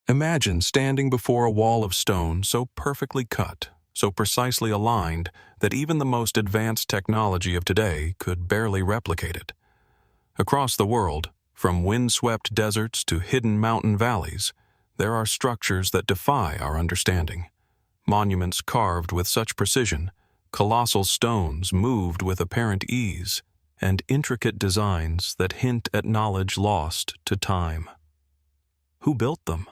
Imagine standing before a wall of stone so perfectly cut, so precisely aligned that even the most advanced technology of today could barely replicate it. Across the world, from windswept deserts to hidden mountain valleys, there are structures that defy our understanding. Monuments carved with such precision, colossal stones moved with apparent ease, and intricate designs that hint at knowledge lost to time. Who built them?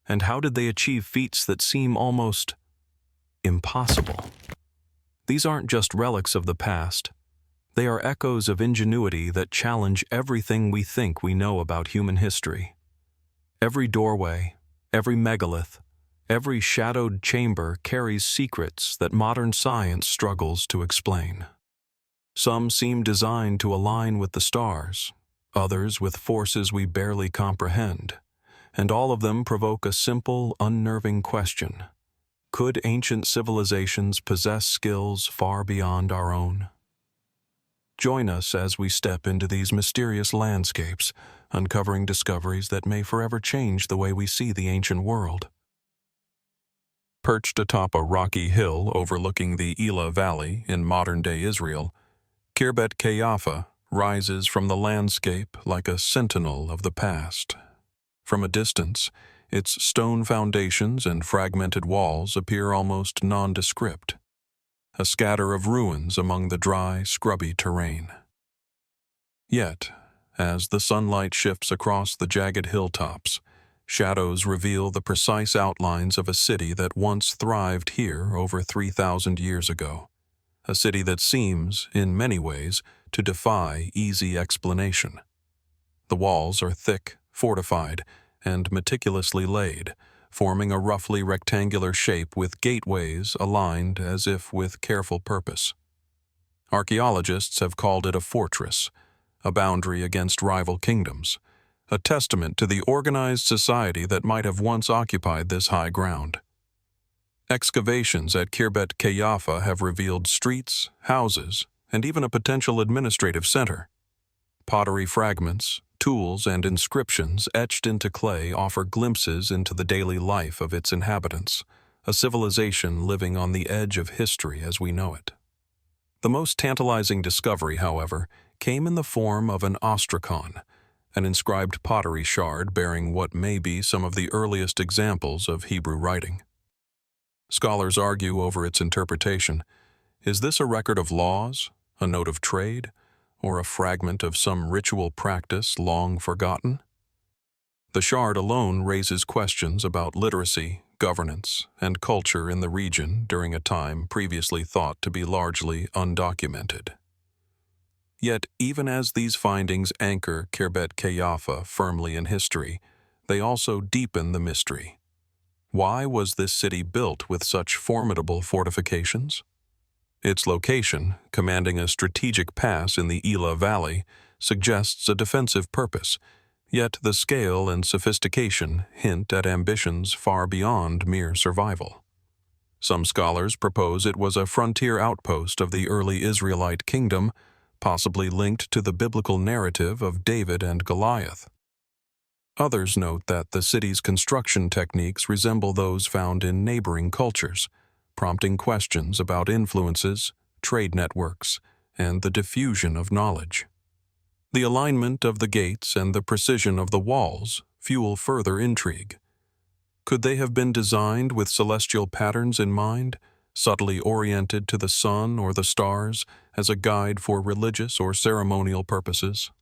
And how did they achieve feats that seem almost impossible? These aren't just relics of the past. They are echoes of ingenuity that challenge everything we think we know about human history. Every doorway, every megalith, every shadowed chamber carries secrets that modern science struggles to explain. Some seem designed to align with the stars, others with forces we barely comprehend, and all of them provoke a simple, unnerving question. Could ancient civilizations possess skills far beyond our own? Join us as we step into these mysterious landscapes, uncovering discoveries that may forever change the way we see the ancient world. Perched atop a rocky hill overlooking the Elah Valley in modern-day Israel, Khirbet Qeiyafa rises from the landscape like a sentinel of the past. From a distance, its stone foundations and fragmented walls appear almost nondescript, a scatter of ruins among the dry, scrubby terrain. Yet, as the sunlight shifts across the jagged hilltops, shadows reveal the precise outlines of a city that once thrived here over 3,000 years ago, a city that seems, in many ways, to defy easy explanation. The walls are thick, fortified, and meticulously laid, forming a roughly rectangular shape with gateways aligned as if with careful purpose. Archaeologists have called it a fortress, a boundary against rival kingdoms, a testament to the organized society that might have once occupied this high ground. Excavations at Khirbet Qeiyafa have revealed streets, houses, and even a potential administrative center. Pottery fragments, tools, and inscriptions etched into clay offer glimpses into the daily life of its inhabitants, a civilization living on the edge of history as we know it. The most tantalizing discovery, however, came in the form of an ostracon, an inscribed pottery shard bearing what may be some of the earliest examples of Hebrew writing. Scholars argue over its interpretation. Is this a record of laws, a note of trade, or a fragment of some ritual practice long forgotten? The shard alone raises questions about literacy, governance, and culture in the region during a time previously thought to be largely undocumented. Yet, even as these findings anchor Khirbet Qeiyafa firmly in history, they also deepen the mystery. Why was this city built with such formidable fortifications? Its location, commanding a strategic pass in the Elah Valley, suggests a defensive purpose, yet the scale and sophistication hint at ambitions far beyond mere survival. Some scholars propose it was a frontier outpost of the early Israelite kingdom, possibly linked to the biblical narrative of David and Goliath. Others note that the city's construction techniques resemble those found in neighboring cultures, prompting questions about influences, trade networks, and the diffusion of knowledge. The alignment of the gates and the precision of the walls fuel further intrigue. Could they have been designed with celestial patterns in mind, subtly oriented to the sun or the stars as a guide for religious or ceremonial purposes?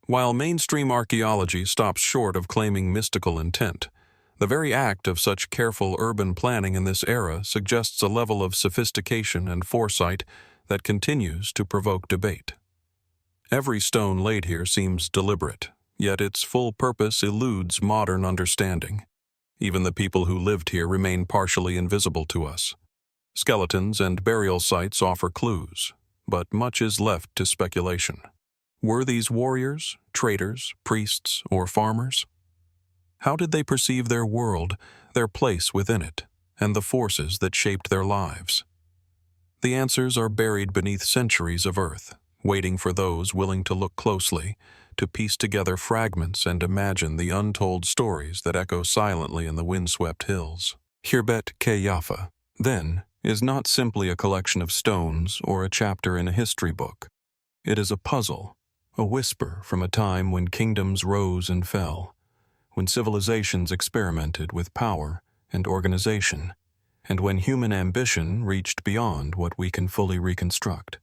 While mainstream archaeology stops short of claiming mystical intent, the very act of such careful urban planning in this era suggests a level of sophistication and foresight that continues to provoke debate. Every stone laid here seems deliberate, yet its full purpose eludes modern understanding. Even the people who lived here remain partially invisible to us. Skeletons and burial sites offer clues, but much is left to speculation. Were these warriors, traders, priests, or farmers? How did they perceive their world, their place within it, and the forces that shaped their lives? The answers are buried beneath centuries of earth, waiting for those willing to look closely, to piece together fragments and imagine the untold stories that echo silently in the windswept hills. Khirbet Qeiyafa, then, is not simply a collection of stones or a chapter in a history book. It is a puzzle, a whisper from a time when kingdoms rose and fell, when civilizations experimented with power and organization, and when human ambition reached beyond what we can fully reconstruct.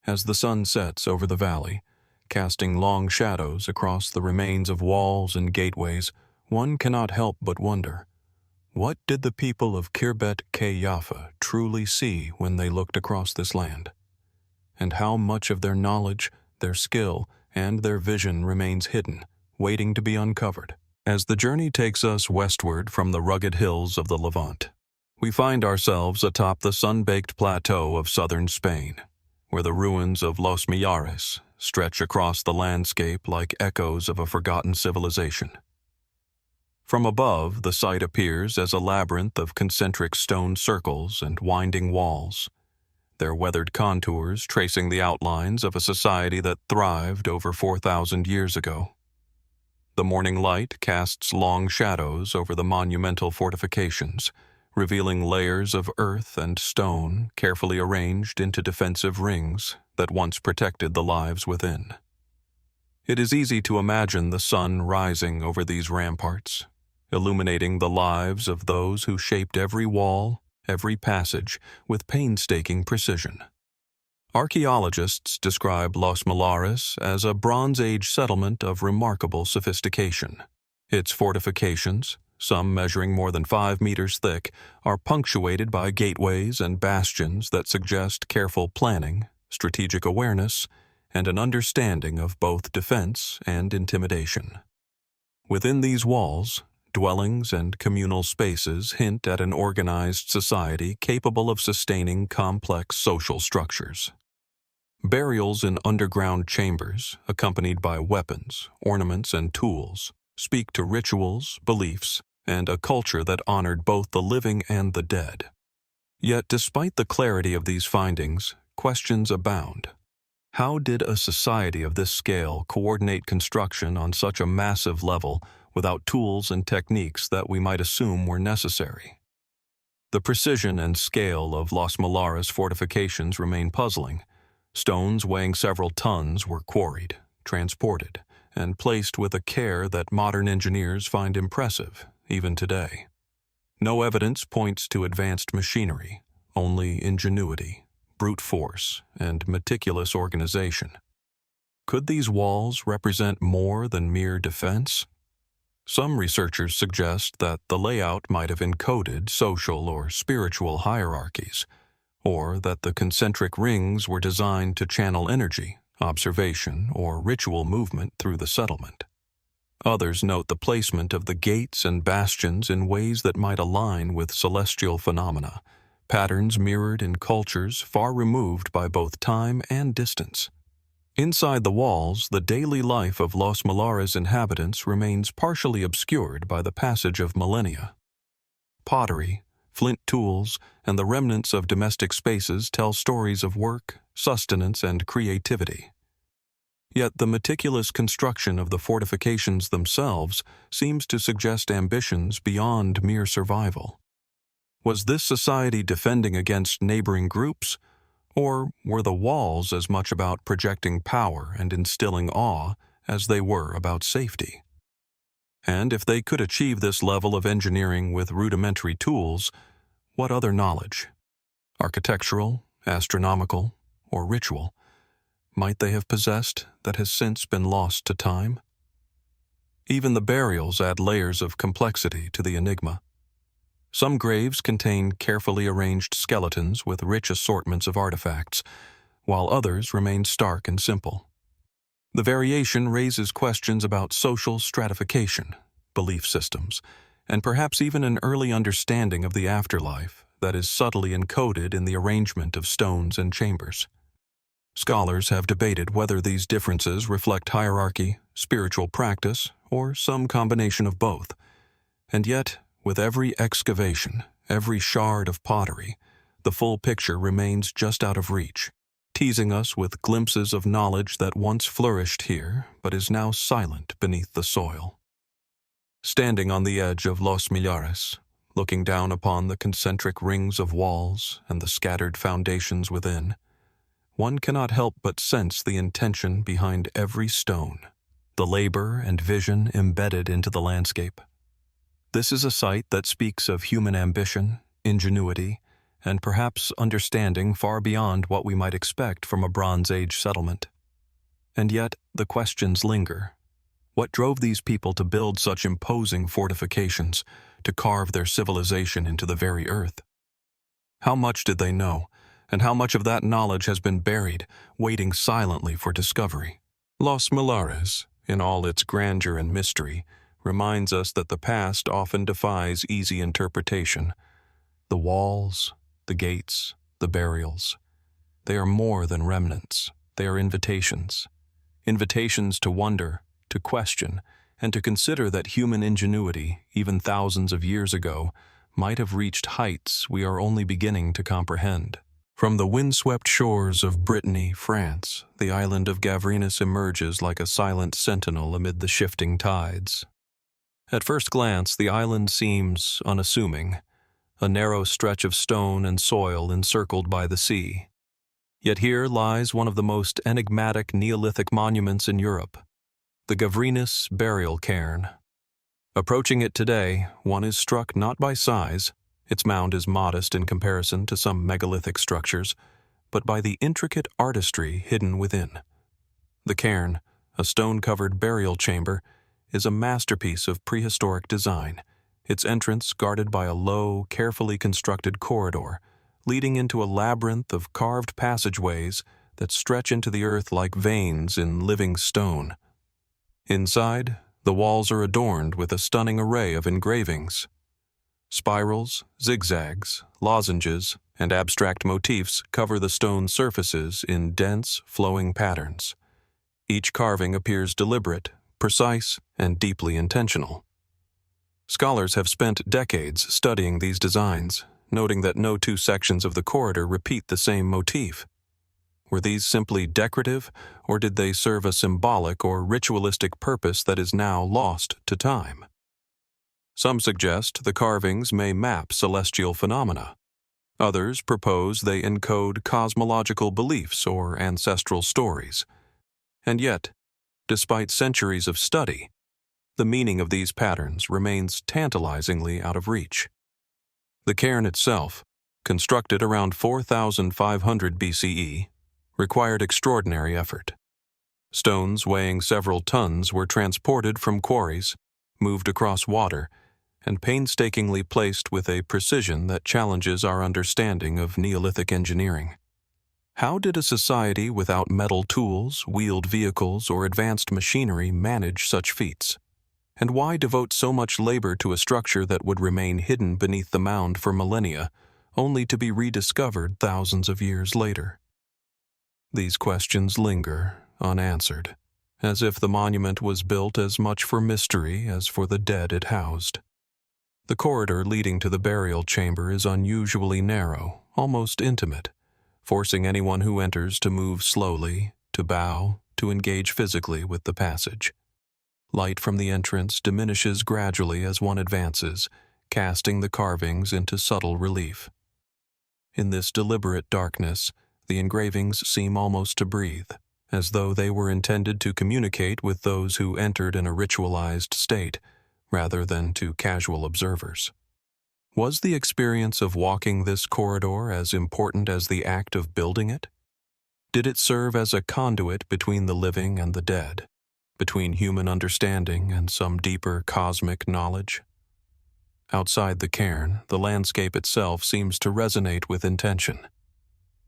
As the sun sets over the valley, casting long shadows across the remains of walls and gateways, one cannot help but wonder, what did the people of Khirbet Qeiyafa truly see when they looked across this land? And how much of their knowledge, their skill, and their vision remains hidden, waiting to be uncovered? As the journey takes us westward from the rugged hills of the Levant, we find ourselves atop the sun-baked plateau of southern Spain, where the ruins of Los Millares stretch across the landscape like echoes of a forgotten civilization. From above, the site appears as a labyrinth of concentric stone circles and winding walls, their weathered contours tracing the outlines of a society that thrived over 4,000 years ago. The morning light casts long shadows over the monumental fortifications, revealing layers of earth and stone carefully arranged into defensive rings that once protected the lives within. It is easy to imagine the sun rising over these ramparts, illuminating the lives of those who shaped every wall, every passage, with painstaking precision. Archaeologists describe Los Millares as a Bronze Age settlement of remarkable sophistication. Its fortifications, some measuring more than 5 meters thick, are punctuated by gateways and bastions that suggest careful planning, strategic awareness, and an understanding of both defense and intimidation. Within these walls, dwellings and communal spaces hint at an organized society capable of sustaining complex social structures. Burials in underground chambers, accompanied by weapons, ornaments, and tools, speak to rituals, beliefs, and a culture that honored both the living and the dead. Yet, despite the clarity of these findings, questions abound. How did a society of this scale coordinate construction on such a massive level without tools and techniques that we might assume were necessary? The precision and scale of Los Millares fortifications remain puzzling. Stones weighing several tons were quarried, transported, and placed with a care that modern engineers find impressive, even today. No evidence points to advanced machinery, only ingenuity, brute force, and meticulous organization. Could these walls represent more than mere defense? Some researchers suggest that the layout might have encoded social or spiritual hierarchies, or that the concentric rings were designed to channel energy, observation, or ritual movement through the settlement. Others note the placement of the gates and bastions in ways that might align with celestial phenomena, patterns mirrored in cultures far removed by both time and distance. Inside the walls, the daily life of Los Millares inhabitants remains partially obscured by the passage of millennia. Pottery, flint tools, and the remnants of domestic spaces tell stories of work, sustenance, and creativity. Yet the meticulous construction of the fortifications themselves seems to suggest ambitions beyond mere survival. Was this society defending against neighboring groups, or were the walls as much about projecting power and instilling awe as they were about safety? And if they could achieve this level of engineering with rudimentary tools, what other knowledge, architectural, astronomical, or ritual, might they have possessed that has since been lost to time? Even the burials add layers of complexity to the enigma. Some graves contain carefully arranged skeletons with rich assortments of artifacts, while others remain stark and simple. The variation raises questions about social stratification, belief systems, and perhaps even an early understanding of the afterlife that is subtly encoded in the arrangement of stones and chambers. Scholars have debated whether these differences reflect hierarchy, spiritual practice, or some combination of both. And yet, with every excavation, every shard of pottery, the full picture remains just out of reach. teasing us with glimpses of knowledge that once flourished here but is now silent beneath the soil. Standing on the edge of Los Millares, looking down upon the concentric rings of walls and the scattered foundations within, one cannot help but sense the intention behind every stone, the labor and vision embedded into the landscape. This is a site that speaks of human ambition, ingenuity, and perhaps understanding far beyond what we might expect from a Bronze Age settlement. And yet, the questions linger. What drove these people to build such imposing fortifications, to carve their civilization into the very earth? How much did they know, and how much of that knowledge has been buried, waiting silently for discovery? Los Millares, in all its grandeur and mystery, reminds us that the past often defies easy interpretation. The walls, the gates, the burials, they are more than remnants. They are invitations. Invitations to wonder, to question, and to consider that human ingenuity, even thousands of years ago, might have reached heights we are only beginning to comprehend. From the windswept shores of Brittany, France, the island of Gavrinis emerges like a silent sentinel amid the shifting tides. At first glance, the island seems unassuming, a narrow stretch of stone and soil encircled by the sea. Yet here lies one of the most enigmatic Neolithic monuments in Europe, the Gavrinis burial cairn. Approaching it today, one is struck not by size — its mound is modest in comparison to some megalithic structures — but by the intricate artistry hidden within. The cairn, a stone-covered burial chamber, is a masterpiece of prehistoric design, its entrance guarded by a low, carefully constructed corridor, leading into a labyrinth of carved passageways that stretch into the earth like veins in living stone. Inside, the walls are adorned with a stunning array of engravings. Spirals, zigzags, lozenges, and abstract motifs cover the stone surfaces in dense, flowing patterns. Each carving appears deliberate, precise, and deeply intentional. Scholars have spent decades studying these designs, noting that no two sections of the corridor repeat the same motif. Were these simply decorative, or did they serve a symbolic or ritualistic purpose that is now lost to time? Some suggest the carvings may map celestial phenomena. Others propose they encode cosmological beliefs or ancestral stories. And yet, despite centuries of study, the meaning of these patterns remains tantalizingly out of reach. The cairn itself, constructed around 4,500 BCE, required extraordinary effort. Stones weighing several tons were transported from quarries, moved across water, and painstakingly placed with a precision that challenges our understanding of Neolithic engineering. How did a society without metal tools, wheeled vehicles, or advanced machinery manage such feats? And why devote so much labor to a structure that would remain hidden beneath the mound for millennia, only to be rediscovered thousands of years later? These questions linger, unanswered, as if the monument was built as much for mystery as for the dead it housed. The corridor leading to the burial chamber is unusually narrow, almost intimate, forcing anyone who enters to move slowly, to bow, to engage physically with the passage. Light from the entrance diminishes gradually as one advances, casting the carvings into subtle relief. In this deliberate darkness, the engravings seem almost to breathe, as though they were intended to communicate with those who entered in a ritualized state, rather than to casual observers. Was the experience of walking this corridor as important as the act of building it? Did it serve as a conduit between the living and the dead, between human understanding and some deeper cosmic knowledge? Outside the cairn, the landscape itself seems to resonate with intention.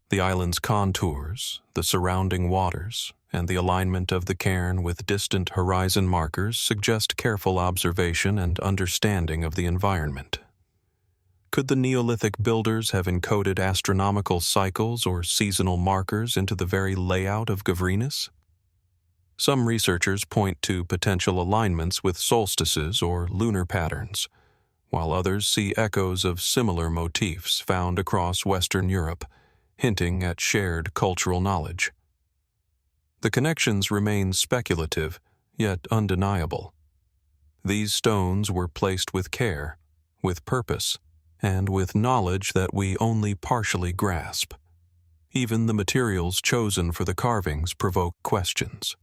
The island's contours, the surrounding waters, and the alignment of the cairn with distant horizon markers suggest careful observation and understanding of the environment. Could the Neolithic builders have encoded astronomical cycles or seasonal markers into the very layout of Gavrinis? Some researchers point to potential alignments with solstices or lunar patterns, while others see echoes of similar motifs found across Western Europe, hinting at shared cultural knowledge. The connections remain speculative, yet undeniable. These stones were placed with care, with purpose, and with knowledge that we only partially grasp. Even the materials chosen for the carvings provoke questions.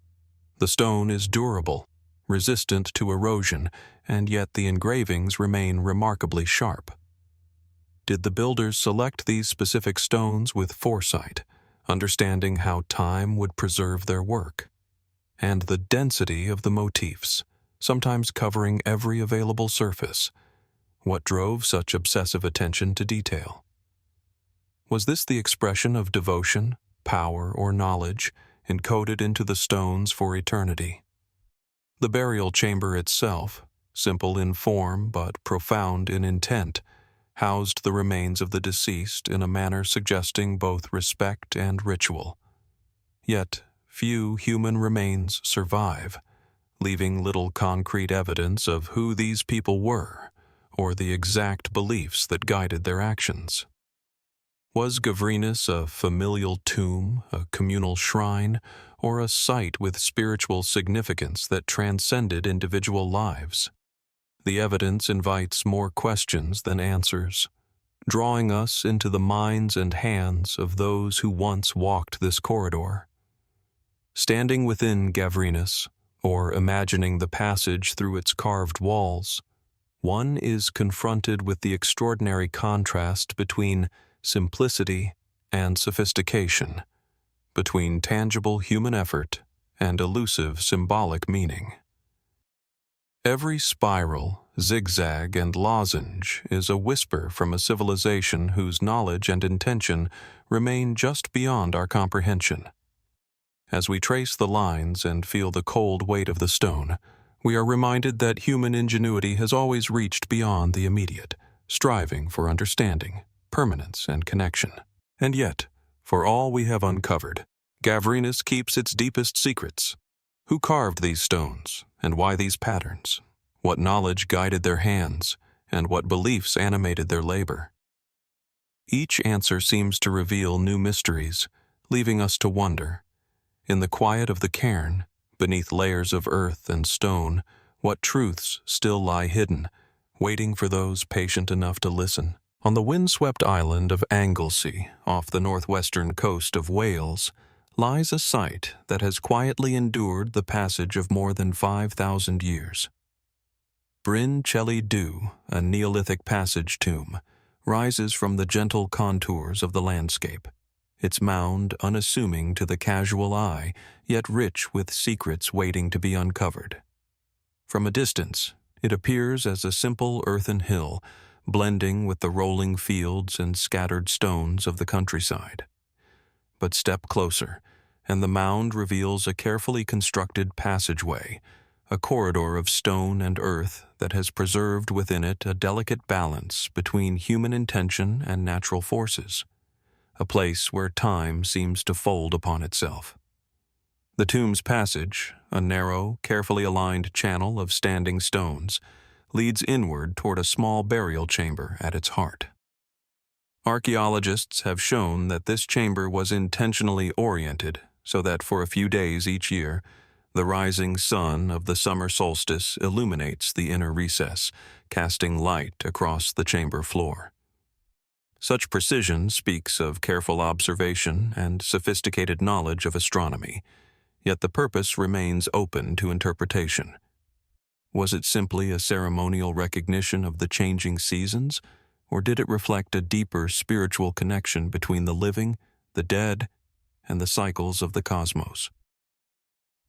The stone is durable, resistant to erosion, and yet the engravings remain remarkably sharp. Did the builders select these specific stones with foresight, understanding how time would preserve their work? And the density of the motifs, sometimes covering every available surface. What drove such obsessive attention to detail? Was this the expression of devotion, power, or knowledge encoded into the stones for eternity? The burial chamber itself, simple in form but profound in intent, housed the remains of the deceased in a manner suggesting both respect and ritual. Yet, few human remains survive, leaving little concrete evidence of who these people were or the exact beliefs that guided their actions. Was Gavrinis a familial tomb, a communal shrine, or a site with spiritual significance that transcended individual lives? The evidence invites more questions than answers, drawing us into the minds and hands of those who once walked this corridor. Standing within Gavrinis, or imagining the passage through its carved walls, one is confronted with the extraordinary contrast between simplicity and sophistication, between tangible human effort and elusive symbolic meaning. Every spiral, zigzag, and lozenge is a whisper from a civilization whose knowledge and intention remain just beyond our comprehension. As we trace the lines and feel the cold weight of the stone, we are reminded that human ingenuity has always reached beyond the immediate, striving for understanding, permanence, and connection. And yet, for all we have uncovered, Gavrinis keeps its deepest secrets. Who carved these stones, and why these patterns? What knowledge guided their hands, and what beliefs animated their labor? Each answer seems to reveal new mysteries, leaving us to wonder. In the quiet of the cairn, beneath layers of earth and stone, what truths still lie hidden, waiting for those patient enough to listen? On the windswept island of Anglesey, off the northwestern coast of Wales, lies a site that has quietly endured the passage of more than 5,000 years. Bryn Celli, a Neolithic passage tomb, rises from the gentle contours of the landscape, its mound unassuming to the casual eye, yet rich with secrets waiting to be uncovered. From a distance, it appears as a simple earthen hill, blending with the rolling fields and scattered stones of the countryside. But step closer, and the mound reveals a carefully constructed passageway, a corridor of stone and earth that has preserved within it a delicate balance between human intention and natural forces, a place where time seems to fold upon itself. The tomb's passage, a narrow, carefully aligned channel of standing stones, leads inward toward a small burial chamber at its heart. Archaeologists have shown that this chamber was intentionally oriented so that for a few days each year, the rising sun of the summer solstice illuminates the inner recess, casting light across the chamber floor. Such precision speaks of careful observation and sophisticated knowledge of astronomy, yet the purpose remains open to interpretation. Was it simply a ceremonial recognition of the changing seasons, or did it reflect a deeper spiritual connection between the living, the dead, and the cycles of the cosmos?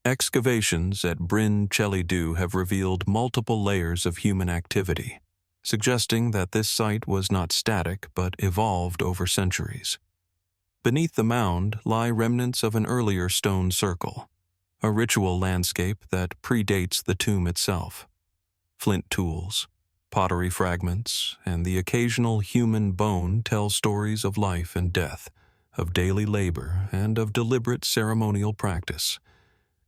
Excavations at Bryn Celli have revealed multiple layers of human activity, suggesting that this site was not static but evolved over centuries. Beneath the mound lie remnants of an earlier stone circle, a ritual landscape that predates the tomb itself. Flint tools, pottery fragments, and the occasional human bone tell stories of life and death, of daily labor, and of deliberate ceremonial practice.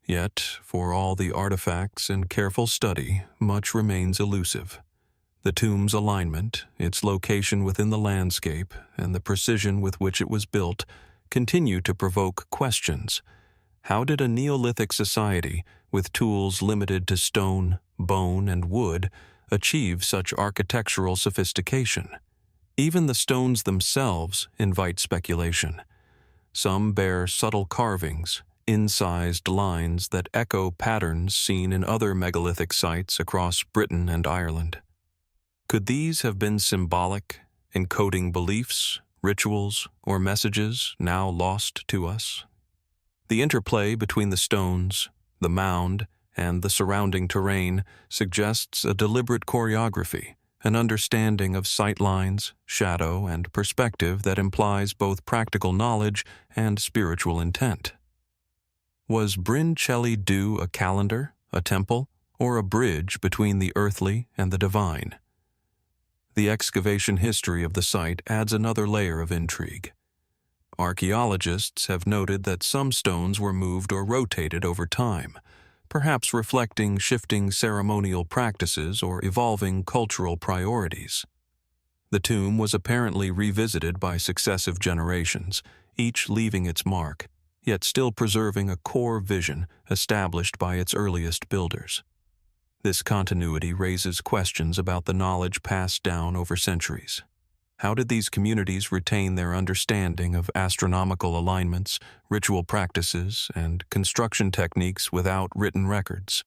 Yet, for all the artifacts and careful study, much remains elusive. The tomb's alignment, its location within the landscape, and the precision with which it was built continue to provoke questions. How did a Neolithic society, with tools limited to stone, bone, and wood, achieve such architectural sophistication? Even the stones themselves invite speculation. Some bear subtle carvings, incised lines that echo patterns seen in other megalithic sites across Britain and Ireland. Could these have been symbolic, encoding beliefs, rituals, or messages now lost to us? The interplay between the stones, the mound, and the surrounding terrain suggests a deliberate choreography, an understanding of sightlines, shadow, and perspective that implies both practical knowledge and spiritual intent. Was Bryn Celli a calendar, a temple, or a bridge between the earthly and the divine? The excavation history of the site adds another layer of intrigue. Archaeologists have noted that some stones were moved or rotated over time, perhaps reflecting shifting ceremonial practices or evolving cultural priorities. The tomb was apparently revisited by successive generations, each leaving its mark, yet still preserving a core vision established by its earliest builders. This continuity raises questions about the knowledge passed down over centuries. How did these communities retain their understanding of astronomical alignments, ritual practices, and construction techniques without written records?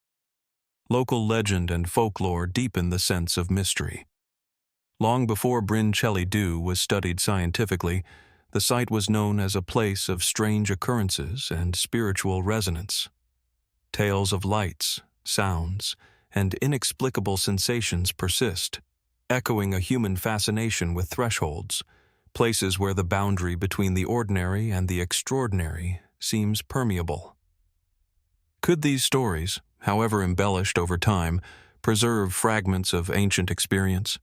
Local legend and folklore deepen the sense of mystery. Long before Bryn Celli was studied scientifically, the site was known as a place of strange occurrences and spiritual resonance. Tales of lights, sounds, and inexplicable sensations persist, echoing a human fascination with thresholds, places where the boundary between the ordinary and the extraordinary seems permeable. Could these stories, however embellished over time, preserve fragments of ancient experience,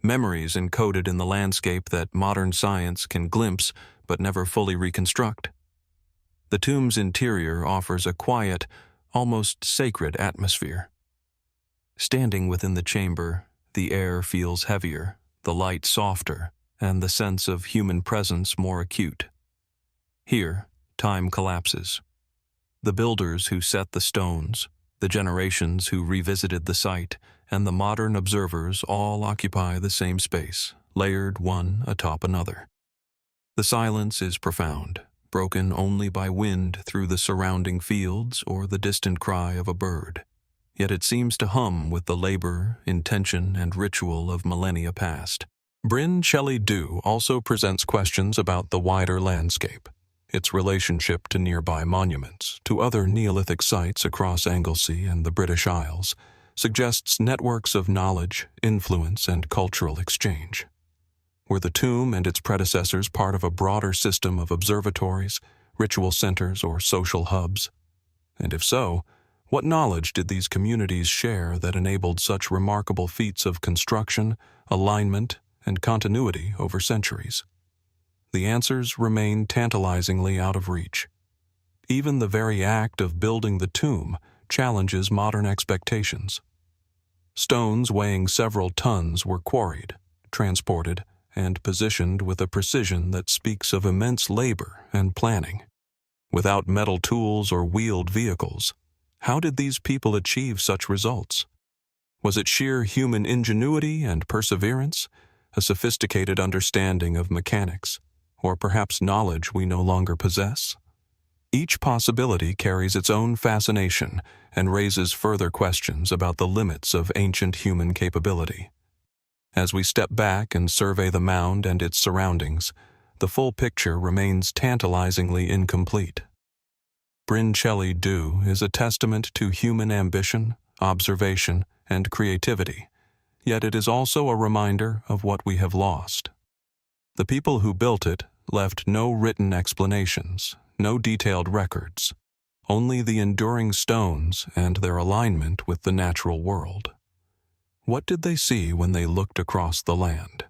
memories encoded in the landscape that modern science can glimpse but never fully reconstruct? The tomb's interior offers a quiet, almost sacred atmosphere. Standing within the chamber, the air feels heavier, the light softer, and the sense of human presence more acute. Here, time collapses. The builders who set the stones, the generations who revisited the site, and the modern observers all occupy the same space, layered one atop another. The silence is profound, broken only by wind through the surrounding fields or the distant cry of a bird. Yet it seems to hum with the labor, intention, and ritual of millennia past. Bryn Celli also presents questions about the wider landscape, its relationship to nearby monuments, to other Neolithic sites across Anglesey and the British Isles, suggests networks of knowledge, influence, and cultural exchange. Were the tomb and its predecessors part of a broader system of observatories, ritual centers, or social hubs? And if so, what knowledge did these communities share that enabled such remarkable feats of construction, alignment, and continuity over centuries? The answers remain tantalizingly out of reach. Even the very act of building the tomb challenges modern expectations. Stones weighing several tons were quarried, transported, and positioned with a precision that speaks of immense labor and planning. Without metal tools or wheeled vehicles, how did these people achieve such results? Was it sheer human ingenuity and perseverance, a sophisticated understanding of mechanics, or perhaps knowledge we no longer possess? Each possibility carries its own fascination and raises further questions about the limits of ancient human capability. As we step back and survey the mound and its surroundings, the full picture remains tantalizingly incomplete. Bryn Celli is a testament to human ambition, observation, and creativity, yet it is also a reminder of what we have lost. The people who built it left no written explanations, no detailed records, only the enduring stones and their alignment with the natural world. What did they see when they looked across the land?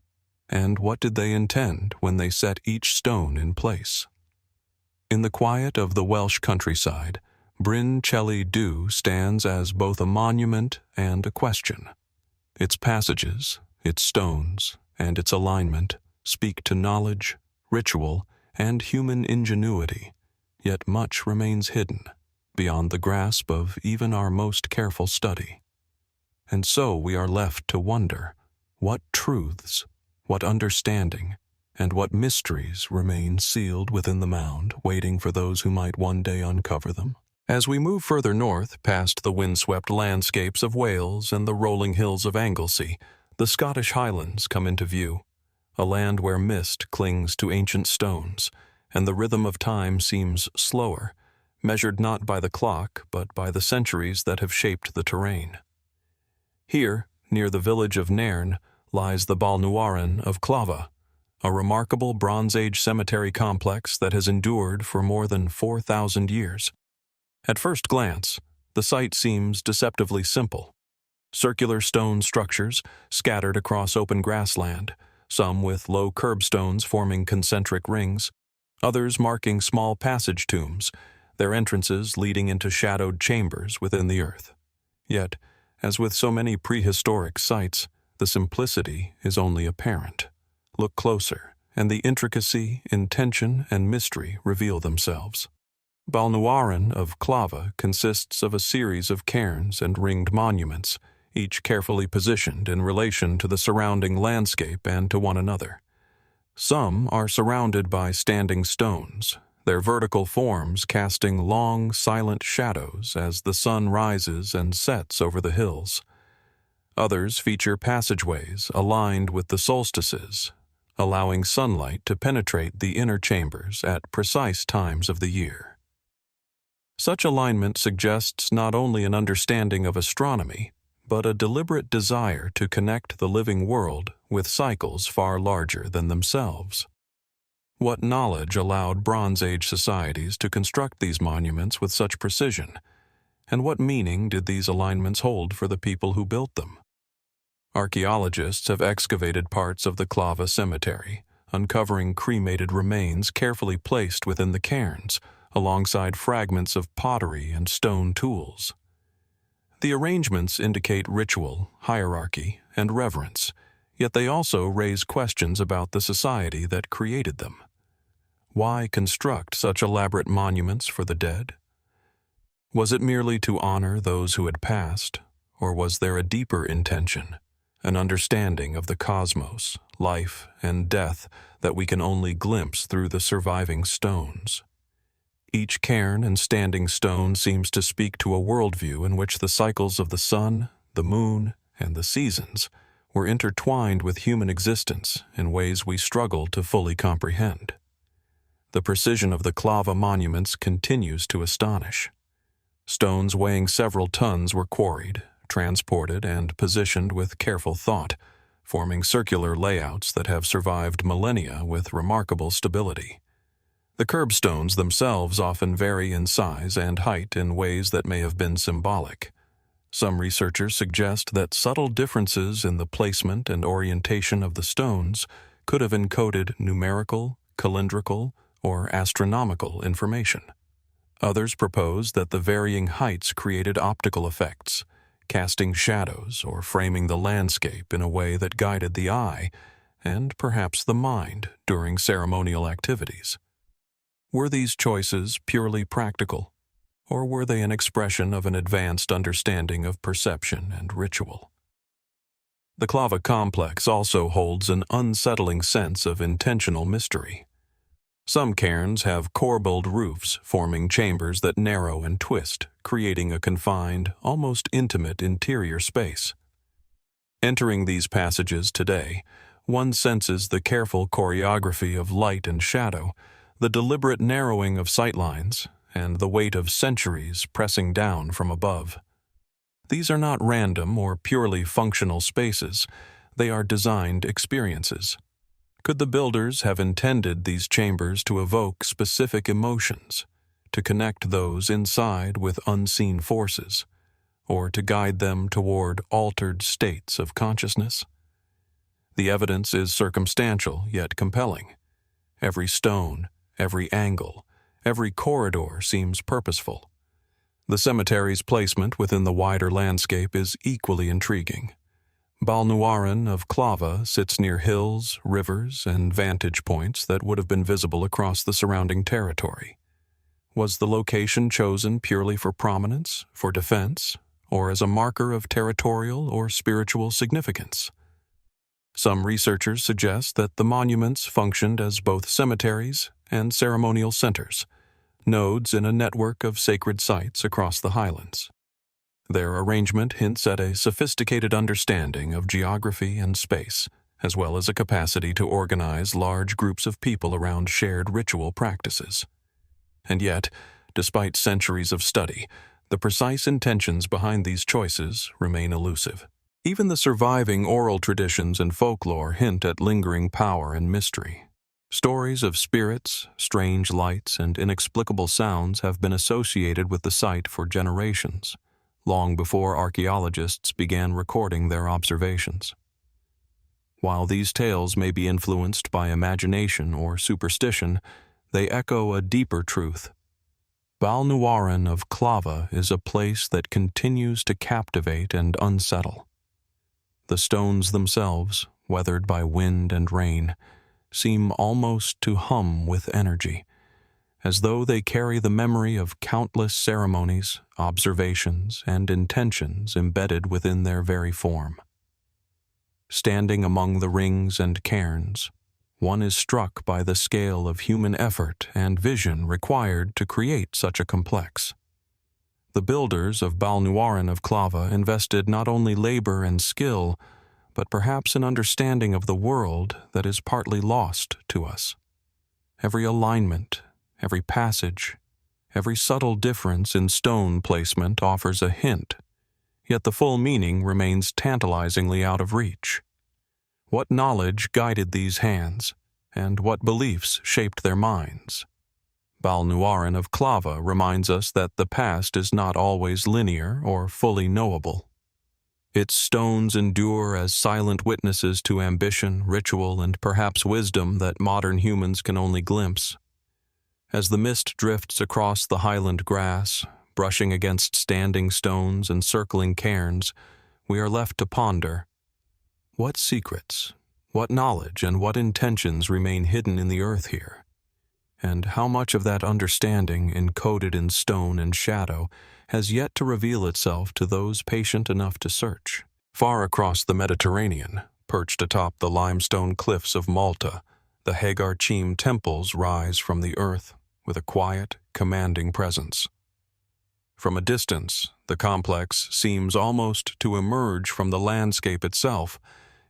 And what did they intend when they set each stone in place? In the quiet of the Welsh countryside, Bryn Celli stands as both a monument and a question. Its passages, its stones, and its alignment speak to knowledge, ritual, and human ingenuity, yet much remains hidden, beyond the grasp of even our most careful study. And so we are left to wonder what truths, what understanding, and what mysteries remain sealed within the mound, waiting for those who might one day uncover them. As we move further north, past the windswept landscapes of Wales and the rolling hills of Anglesey, the Scottish Highlands come into view, a land where mist clings to ancient stones, and the rhythm of time seems slower, measured not by the clock, but by the centuries that have shaped the terrain. Here, near the village of Nairn, lies the Balnuaran of Clava, a remarkable Bronze Age cemetery complex that has endured for more than 4,000 years. At first glance, the site seems deceptively simple. Circular stone structures scattered across open grassland, some with low curbstones forming concentric rings, others marking small passage tombs, their entrances leading into shadowed chambers within the earth. Yet, as with so many prehistoric sites, the simplicity is only apparent. Look closer, and the intricacy, intention, and mystery reveal themselves. Balnuaran of Clava consists of a series of cairns and ringed monuments, each carefully positioned in relation to the surrounding landscape and to one another. Some are surrounded by standing stones, their vertical forms casting long, silent shadows as the sun rises and sets over the hills. Others feature passageways aligned with the solstices, allowing sunlight to penetrate the inner chambers at precise times of the year. Such alignment suggests not only an understanding of astronomy, but a deliberate desire to connect the living world with cycles far larger than themselves. What knowledge allowed Bronze Age societies to construct these monuments with such precision, and what meaning did these alignments hold for the people who built them? Archaeologists have excavated parts of the Clava cemetery, uncovering cremated remains carefully placed within the cairns, alongside fragments of pottery and stone tools. The arrangements indicate ritual, hierarchy, and reverence, yet they also raise questions about the society that created them. Why construct such elaborate monuments for the dead? Was it merely to honor those who had passed, or was there a deeper intention, an understanding of the cosmos, life, and death that we can only glimpse through the surviving stones? Each cairn and standing stone seems to speak to a worldview in which the cycles of the sun, the moon, and the seasons were intertwined with human existence in ways we struggle to fully comprehend. The precision of the Clava monuments continues to astonish. Stones weighing several tons were quarried, transported, and positioned with careful thought, forming circular layouts that have survived millennia with remarkable stability. The curbstones themselves often vary in size and height in ways that may have been symbolic. Some researchers suggest that subtle differences in the placement and orientation of the stones could have encoded numerical, calendrical, or astronomical information. Others propose that the varying heights created optical effects, casting shadows or framing the landscape in a way that guided the eye and perhaps the mind during ceremonial activities. Were these choices purely practical, or were they an expression of an advanced understanding of perception and ritual? The Clava complex also holds an unsettling sense of intentional mystery. Some cairns have corbelled roofs forming chambers that narrow and twist, creating a confined, almost intimate interior space. Entering these passages today, one senses the careful choreography of light and shadow, the deliberate narrowing of sightlines, and the weight of centuries pressing down from above. These are not random or purely functional spaces, they are designed experiences. Could the builders have intended these chambers to evoke specific emotions, to connect those inside with unseen forces, or to guide them toward altered states of consciousness? The evidence is circumstantial yet compelling. Every stone, every angle, every corridor seems purposeful. The cemetery's placement within the wider landscape is equally intriguing. Balnuaran of Clava sits near hills, rivers, and vantage points that would have been visible across the surrounding territory. Was the location chosen purely for prominence, for defense, or as a marker of territorial or spiritual significance? Some researchers suggest that the monuments functioned as both cemeteries and ceremonial centers, nodes in a network of sacred sites across the highlands. Their arrangement hints at a sophisticated understanding of geography and space, as well as a capacity to organize large groups of people around shared ritual practices. And yet, despite centuries of study, the precise intentions behind these choices remain elusive. Even the surviving oral traditions and folklore hint at lingering power and mystery. Stories of spirits, strange lights, and inexplicable sounds have been associated with the site for generations, long before archaeologists began recording their observations. While these tales may be influenced by imagination or superstition, they echo a deeper truth. Balnuaran of Clava is a place that continues to captivate and unsettle. The stones themselves, weathered by wind and rain, seem almost to hum with energy, as though they carry the memory of countless ceremonies, observations, and intentions embedded within their very form. Standing among the rings and cairns, one is struck by the scale of human effort and vision required to create such a complex. The builders of Balnuaran of Clava invested not only labor and skill, but perhaps an understanding of the world that is partly lost to us. Every alignment, every passage, every subtle difference in stone placement offers a hint, yet the full meaning remains tantalizingly out of reach. What knowledge guided these hands, and what beliefs shaped their minds? Balnuaran of Clava reminds us that the past is not always linear or fully knowable. Its stones endure as silent witnesses to ambition, ritual, and perhaps wisdom that modern humans can only glimpse. As the mist drifts across the highland grass, brushing against standing stones and circling cairns, we are left to ponder. What secrets, what knowledge, and what intentions remain hidden in the earth here? And how much of that understanding, encoded in stone and shadow, has yet to reveal itself to those patient enough to search? Far across the Mediterranean, perched atop the limestone cliffs of Malta, the Hagar temples rise from the earth with a quiet, commanding presence. From a distance, the complex seems almost to emerge from the landscape itself,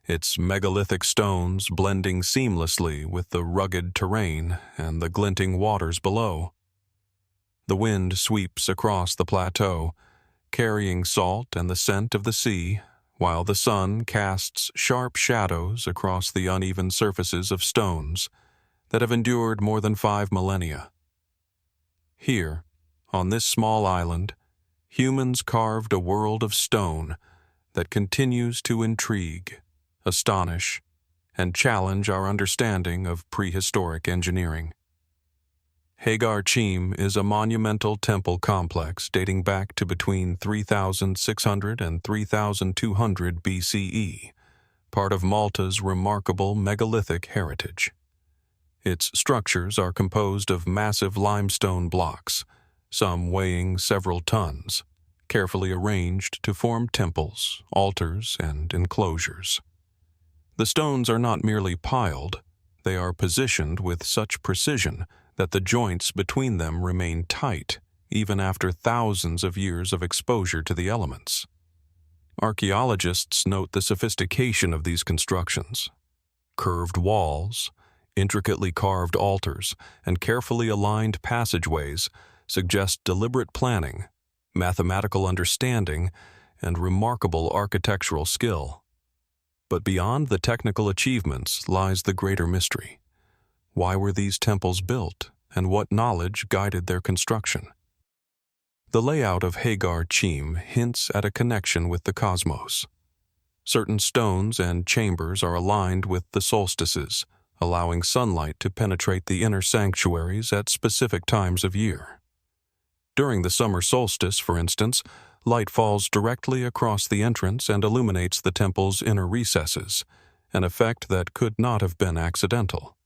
its megalithic stones blending seamlessly with the rugged terrain and the glinting waters below. The wind sweeps across the plateau, carrying salt and the scent of the sea, while the sun casts sharp shadows across the uneven surfaces of stones that have endured more than 5 millennia. Here, on this small island, humans carved a world of stone that continues to intrigue, astonish, and challenge our understanding of prehistoric engineering. Hagar is a monumental temple complex dating back to between 3,600 and 3,200 BCE, part of Malta's remarkable megalithic heritage. Its structures are composed of massive limestone blocks, some weighing several tons, carefully arranged to form temples, altars, and enclosures. The stones are not merely piled, they are positioned with such precision that the joints between them remain tight, even after thousands of years of exposure to the elements. Archaeologists note the sophistication of these constructions. Curved walls, intricately carved altars, and carefully aligned passageways suggest deliberate planning, mathematical understanding, and remarkable architectural skill. But beyond the technical achievements lies the greater mystery. Why were these temples built, and what knowledge guided their construction? The layout of Hagar hints at a connection with the cosmos. Certain stones and chambers are aligned with the solstices, allowing sunlight to penetrate the inner sanctuaries at specific times of year. During the summer solstice, for instance, Light falls directly across the entrance and illuminates the temple's inner recesses, an effect that could not have been accidental.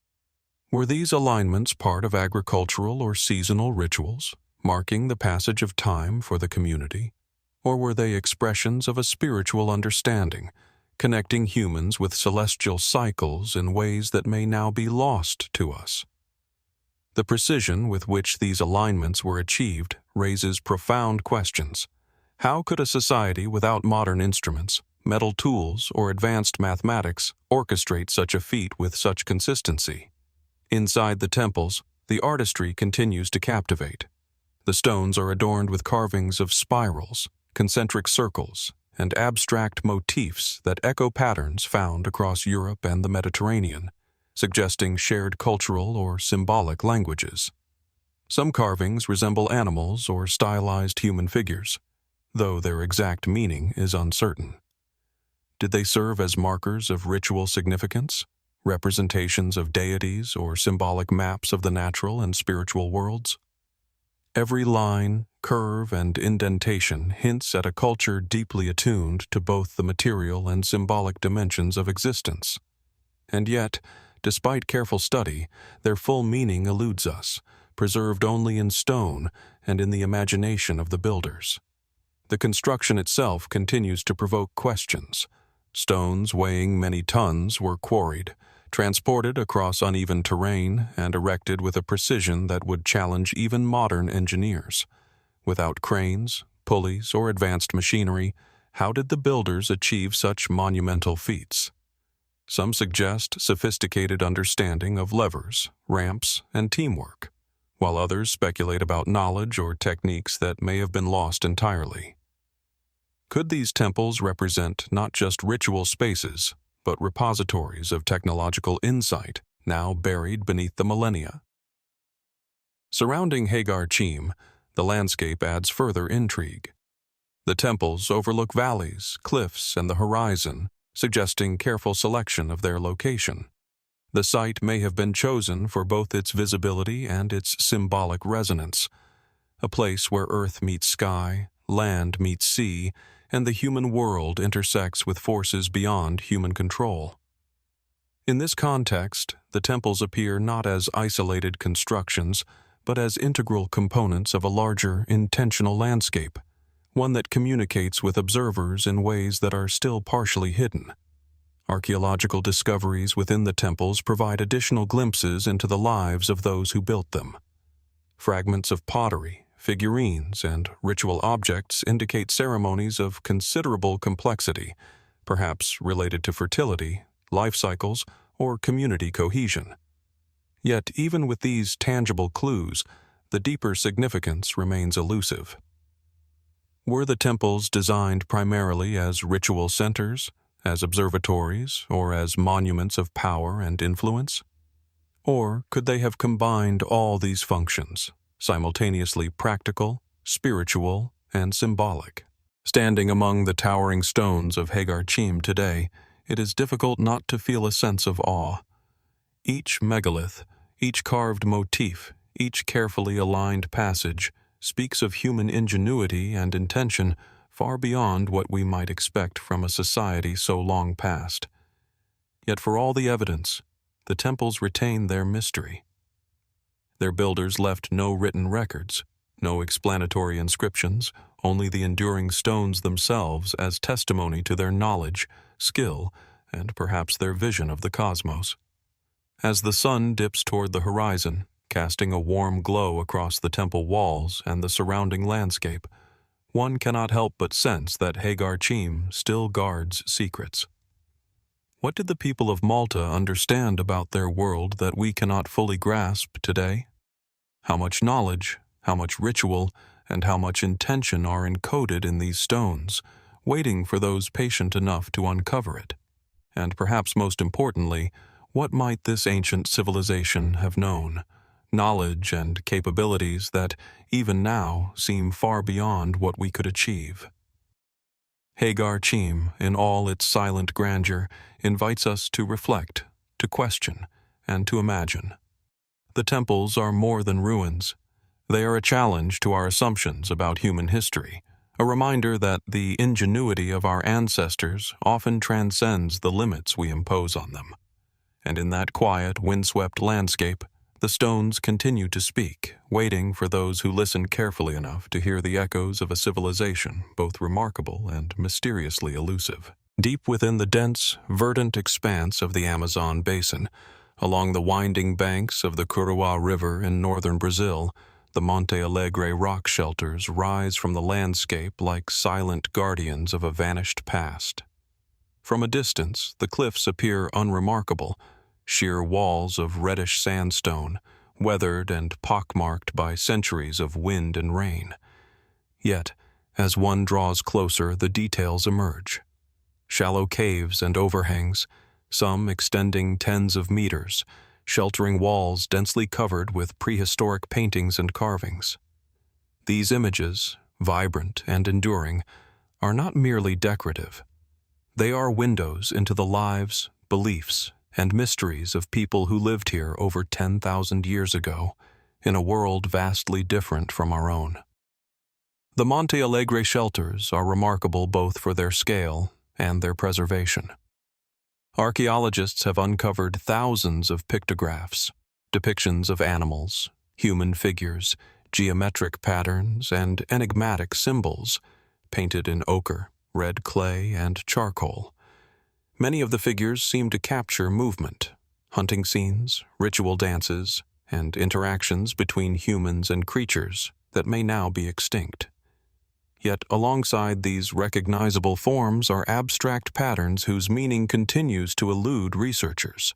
Were these alignments part of agricultural or seasonal rituals, marking the passage of time for the community? Or were they expressions of a spiritual understanding, connecting humans with celestial cycles in ways that may now be lost to us? The precision with which these alignments were achieved raises profound questions. How could a society without modern instruments, metal tools, or advanced mathematics orchestrate such a feat with such consistency? Inside the temples, the artistry continues to captivate. The stones are adorned with carvings of spirals, concentric circles, and abstract motifs that echo patterns found across Europe and the Mediterranean, suggesting shared cultural or symbolic languages. Some carvings resemble animals or stylized human figures, though their exact meaning is uncertain. Did they serve as markers of ritual significance, representations of deities, or symbolic maps of the natural and spiritual worlds? Every line, curve, and indentation hints at a culture deeply attuned to both the material and symbolic dimensions of existence. And yet, despite careful study, their full meaning eludes us, preserved only in stone and in the imagination of the builders. The construction itself continues to provoke questions. Stones weighing many tons were quarried, transported across uneven terrain, and erected with a precision that would challenge even modern engineers. Without cranes, pulleys, or advanced machinery, how did the builders achieve such monumental feats? Some suggest sophisticated understanding of levers, ramps, and teamwork, while others speculate about knowledge or techniques that may have been lost entirely. Could these temples represent not just ritual spaces, but repositories of technological insight now buried beneath the millennia? Surrounding Hagar Qeim, the landscape adds further intrigue. The temples overlook valleys, cliffs, and the horizon, suggesting careful selection of their location. The site may have been chosen for both its visibility and its symbolic resonance, a place where earth meets sky, land meets sea, and the human world intersects with forces beyond human control. In this context, the temples appear not as isolated constructions, but as integral components of a larger, intentional landscape, one that communicates with observers in ways that are still partially hidden. Archaeological discoveries within the temples provide additional glimpses into the lives of those who built them. Fragments of pottery, figurines, and ritual objects indicate ceremonies of considerable complexity, perhaps related to fertility, life cycles, or community cohesion. Yet, even with these tangible clues, the deeper significance remains elusive. Were the temples designed primarily as ritual centers, as observatories, or as monuments of power and influence? Or could they have combined all these functions, simultaneously practical, spiritual, and symbolic? Standing among the towering stones of Hagar Qeim today, it is difficult not to feel a sense of awe. Each megalith, each carved motif, each carefully aligned passage speaks of human ingenuity and intention far beyond what we might expect from a society so long past. Yet for all the evidence, the temples retain their mystery. Their builders left no written records, no explanatory inscriptions, only the enduring stones themselves as testimony to their knowledge, skill, and perhaps their vision of the cosmos. As the sun dips toward the horizon, casting a warm glow across the temple walls and the surrounding landscape, one cannot help but sense that Hagar Qeim still guards secrets. What did the people of Malta understand about their world that we cannot fully grasp today? How much knowledge, how much ritual, and how much intention are encoded in these stones, waiting for those patient enough to uncover it? And perhaps most importantly, what might this ancient civilization have known? Knowledge and capabilities that, even now, seem far beyond what we could achieve. Hagar Qeim, in all its silent grandeur, invites us to reflect, to question, and to imagine. The temples are more than ruins. They are a challenge to our assumptions about human history, a reminder that the ingenuity of our ancestors often transcends the limits we impose on them. And in that quiet, windswept landscape, the stones continue to speak, waiting for those who listen carefully enough to hear the echoes of a civilization both remarkable and mysteriously elusive. Deep within the dense, verdant expanse of the Amazon basin, along the winding banks of the Curuá River in northern Brazil, the Monte Alegre rock shelters rise from the landscape like silent guardians of a vanished past. From a distance, the cliffs appear unremarkable, sheer walls of reddish sandstone, weathered and pockmarked by centuries of wind and rain. Yet, as one draws closer, the details emerge. Shallow caves and overhangs, some extending tens of meters, sheltering walls densely covered with prehistoric paintings and carvings. These images, vibrant and enduring, are not merely decorative. They are windows into the lives, beliefs, and mysteries of people who lived here over 10,000 years ago, in a world vastly different from our own. The Monte Alegre shelters are remarkable both for their scale and their preservation. Archaeologists have uncovered thousands of pictographs, depictions of animals, human figures, geometric patterns, and enigmatic symbols, painted in ochre, red clay, and charcoal. Many of the figures seem to capture movement, hunting scenes, ritual dances, and interactions between humans and creatures that may now be extinct. Yet alongside these recognizable forms are abstract patterns whose meaning continues to elude researchers.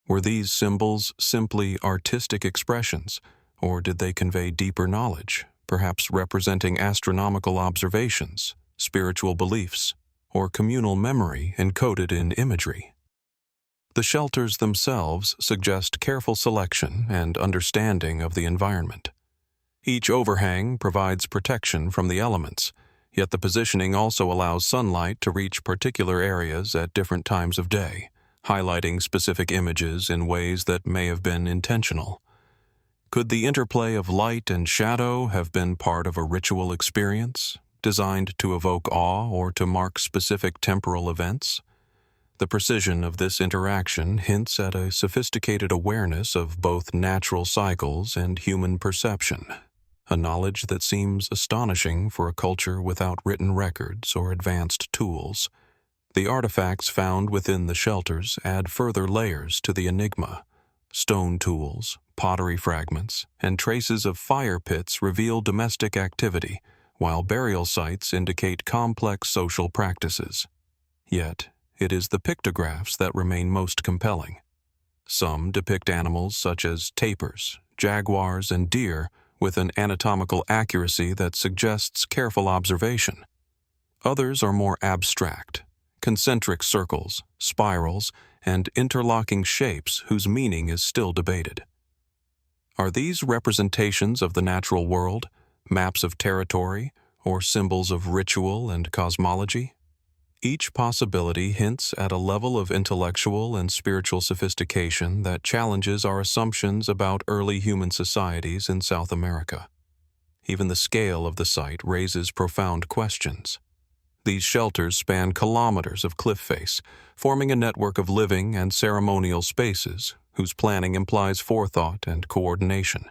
Were these symbols simply artistic expressions, or did they convey deeper knowledge, perhaps representing astronomical observations, spiritual beliefs, or communal memory encoded in imagery? The shelters themselves suggest careful selection and understanding of the environment. Each overhang provides protection from the elements, yet the positioning also allows sunlight to reach particular areas at different times of day, highlighting specific images in ways that may have been intentional. Could the interplay of light and shadow have been part of a ritual experience, designed to evoke awe or to mark specific temporal events? The precision of this interaction hints at a sophisticated awareness of both natural cycles and human perception, a knowledge that seems astonishing for a culture without written records or advanced tools. The artifacts found within the shelters add further layers to the enigma. Stone tools, pottery fragments, and traces of fire pits reveal domestic activity, while burial sites indicate complex social practices. Yet, it is the pictographs that remain most compelling. Some depict animals such as tapirs, jaguars, and deer with an anatomical accuracy that suggests careful observation. Others are more abstract, concentric circles, spirals, and interlocking shapes whose meaning is still debated. Are these representations of the natural world, maps of territory, or symbols of ritual and cosmology? Each possibility hints at a level of intellectual and spiritual sophistication that challenges our assumptions about early human societies in South America. Even the scale of the site raises profound questions. These shelters span kilometers of cliff face, forming a network of living and ceremonial spaces whose planning implies forethought and coordination.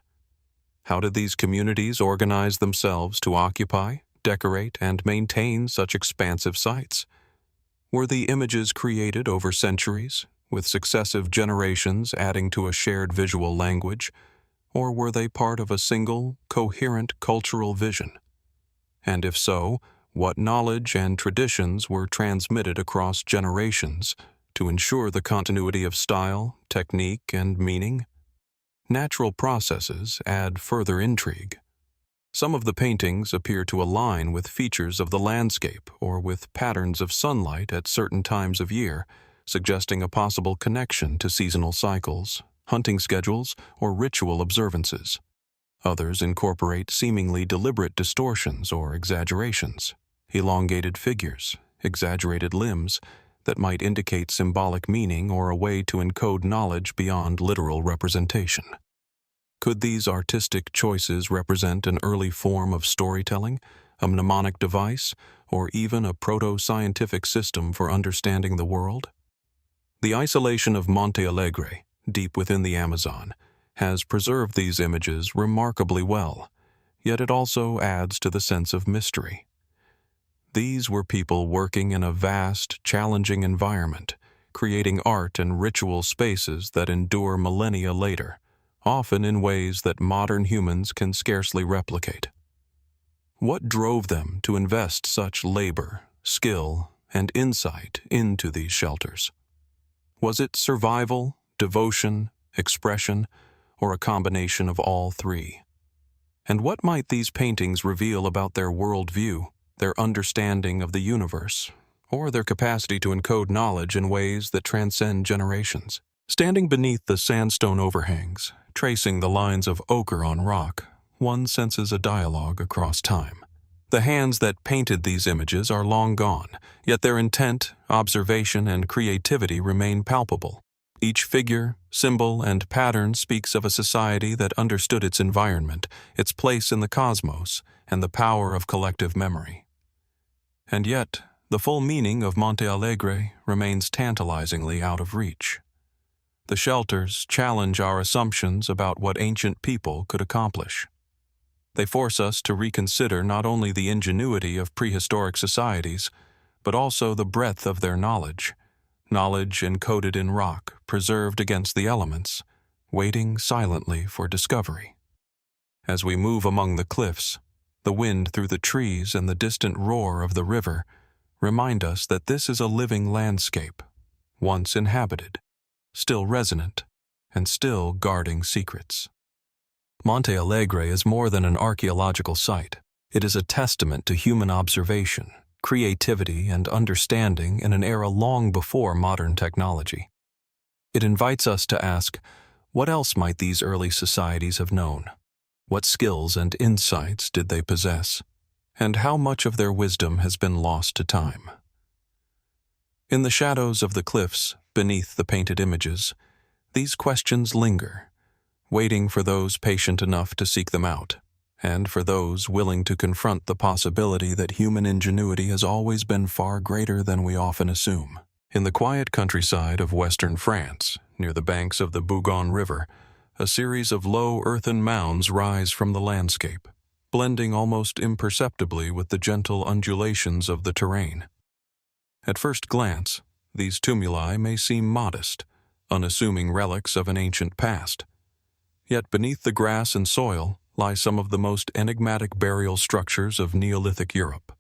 How did these communities organize themselves to occupy, decorate, and maintain such expansive sites? Were the images created over centuries, with successive generations adding to a shared visual language, or were they part of a single, coherent cultural vision? And if so, what knowledge and traditions were transmitted across generations to ensure the continuity of style, technique, and meaning? Natural processes add further intrigue. Some of the paintings appear to align with features of the landscape or with patterns of sunlight at certain times of year, suggesting a possible connection to seasonal cycles, hunting schedules, or ritual observances. Others incorporate seemingly deliberate distortions or exaggerations, elongated figures, exaggerated limbs that might indicate symbolic meaning or a way to encode knowledge beyond literal representation. Could these artistic choices represent an early form of storytelling, a mnemonic device, or even a proto-scientific system for understanding the world? The isolation of Monte Alegre, deep within the Amazon, has preserved these images remarkably well, yet it also adds to the sense of mystery. These were people working in a vast, challenging environment, creating art and ritual spaces that endure millennia later, often in ways that modern humans can scarcely replicate. What drove them to invest such labor, skill, and insight into these shelters? Was it survival, devotion, expression, or a combination of all three? And what might these paintings reveal about their worldview, their understanding of the universe, or their capacity to encode knowledge in ways that transcend generations? Standing beneath the sandstone overhangs, tracing the lines of ochre on rock, one senses a dialogue across time. The hands that painted these images are long gone, yet their intent, observation, and creativity remain palpable. Each figure, symbol, and pattern speaks of a society that understood its environment, its place in the cosmos, and the power of collective memory. And yet, the full meaning of Monte Alegre remains tantalizingly out of reach. The shelters challenge our assumptions about what ancient people could accomplish. They force us to reconsider not only the ingenuity of prehistoric societies, but also the breadth of their knowledge encoded in rock, preserved against the elements, waiting silently for discovery. As we move among the cliffs, the wind through the trees and the distant roar of the river remind us that this is a living landscape, once inhabited, still resonant, and still guarding secrets. Monte Alegre is more than an archaeological site. It is a testament to human observation, creativity, and understanding in an era long before modern technology. It invites us to ask, what else might these early societies have known? What skills and insights did they possess? And how much of their wisdom has been lost to time? In the shadows of the cliffs, beneath the painted images, these questions linger, waiting for those patient enough to seek them out, and for those willing to confront the possibility that human ingenuity has always been far greater than we often assume. In the quiet countryside of western France, near the banks of the Bougon River, a series of low earthen mounds rise from the landscape, blending almost imperceptibly with the gentle undulations of the terrain. At first glance, these tumuli may seem modest, unassuming relics of an ancient past. Yet beneath the grass and soil lie some of the most enigmatic burial structures of Neolithic Europe.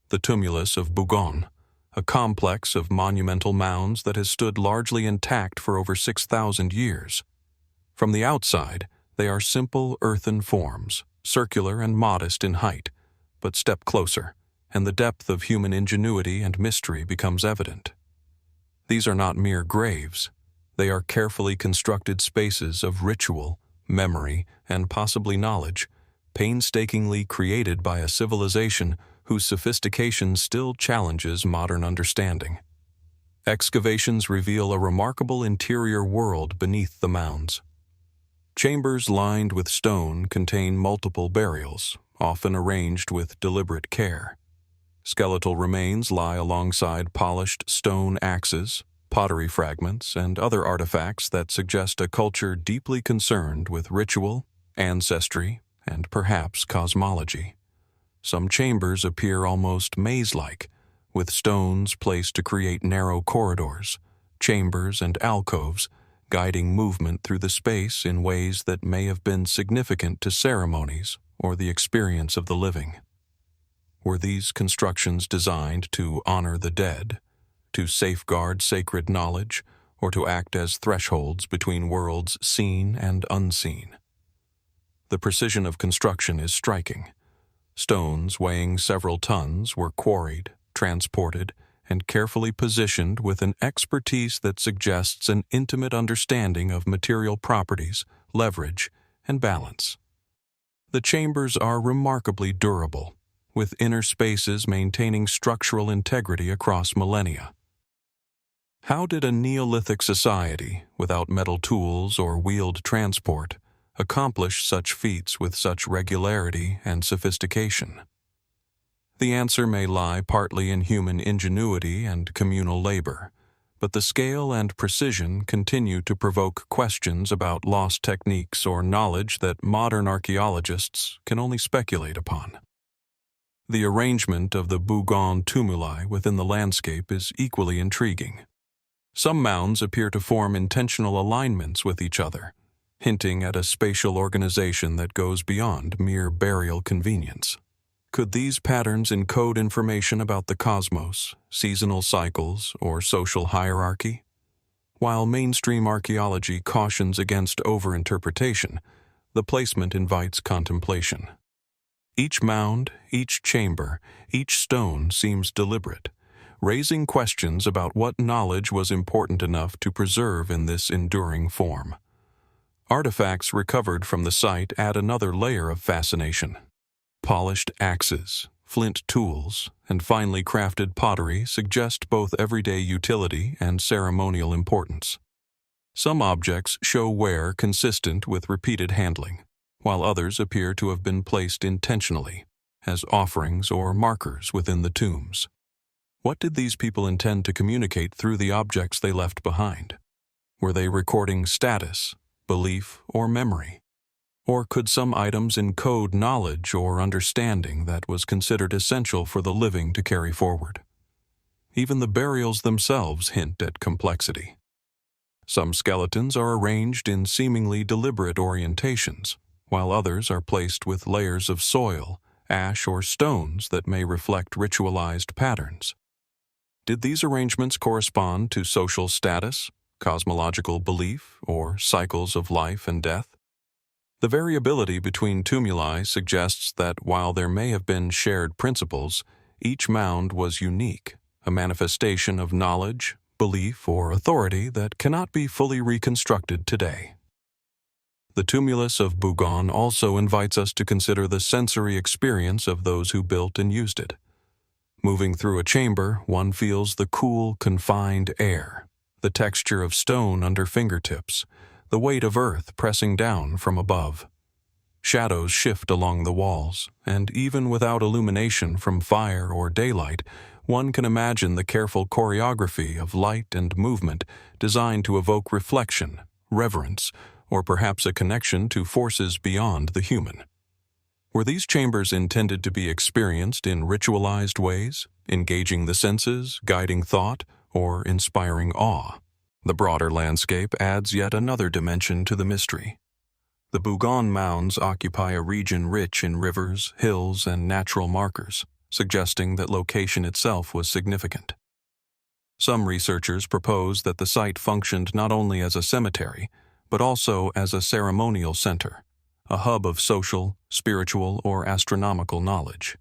The Tumulus of Bougon, a complex of monumental mounds that has stood largely intact for over 6,000 years. From the outside, they are simple earthen forms, circular and modest in height, but step closer, and the depth of human ingenuity and mystery becomes evident. These are not mere graves. They are carefully constructed spaces of ritual, memory, and possibly knowledge, painstakingly created by a civilization whose sophistication still challenges modern understanding. Excavations reveal a remarkable interior world beneath the mounds. Chambers lined with stone contain multiple burials, often arranged with deliberate care. Skeletal remains lie alongside polished stone axes, pottery fragments, and other artifacts that suggest a culture deeply concerned with ritual, ancestry, and perhaps cosmology. Some chambers appear almost maze-like, with stones placed to create narrow corridors, chambers, and alcoves, guiding movement through the space in ways that may have been significant to ceremonies or the experience of the living. Were these constructions designed to honor the dead, to safeguard sacred knowledge, or to act as thresholds between worlds seen and unseen? The precision of construction is striking. Stones weighing several tons were quarried, transported, and carefully positioned with an expertise that suggests an intimate understanding of material properties, leverage, and balance. The chambers are remarkably durable, with inner spaces maintaining structural integrity across millennia. How did a Neolithic society, without metal tools or wheeled transport, accomplish such feats with such regularity and sophistication? The answer may lie partly in human ingenuity and communal labor, but the scale and precision continue to provoke questions about lost techniques or knowledge that modern archaeologists can only speculate upon. The arrangement of the Bougon tumuli within the landscape is equally intriguing. Some mounds appear to form intentional alignments with each other, hinting at a spatial organization that goes beyond mere burial convenience. Could these patterns encode information about the cosmos, seasonal cycles, or social hierarchy? While mainstream archaeology cautions against overinterpretation, the placement invites contemplation. Each mound, each chamber, each stone seems deliberate, raising questions about what knowledge was important enough to preserve in this enduring form. Artifacts recovered from the site add another layer of fascination. Polished axes, flint tools, and finely crafted pottery suggest both everyday utility and ceremonial importance. Some objects show wear consistent with repeated handling, while others appear to have been placed intentionally, as offerings or markers within the tombs. What did these people intend to communicate through the objects they left behind? Were they recording status, belief, or memory? Or could some items encode knowledge or understanding that was considered essential for the living to carry forward? Even the burials themselves hint at complexity. Some skeletons are arranged in seemingly deliberate orientations, while others are placed with layers of soil, ash, or stones that may reflect ritualized patterns. Did these arrangements correspond to social status, cosmological belief, or cycles of life and death? The variability between tumuli suggests that while there may have been shared principles, each mound was unique, a manifestation of knowledge, belief, or authority that cannot be fully reconstructed today. The tumulus of Bougon also invites us to consider the sensory experience of those who built and used it. Moving through a chamber, one feels the cool, confined air, the texture of stone under fingertips, the weight of earth pressing down from above. Shadows shift along the walls, and even without illumination from fire or daylight, one can imagine the careful choreography of light and movement designed to evoke reflection, reverence, or perhaps a connection to forces beyond the human. Were these chambers intended to be experienced in ritualized ways, engaging the senses, guiding thought, or inspiring awe? The broader landscape adds yet another dimension to the mystery. The Bougon mounds occupy a region rich in rivers, hills, and natural markers, suggesting that location itself was significant. Some researchers propose that the site functioned not only as a cemetery, but also as a ceremonial center, a hub of social, spiritual, or astronomical knowledge.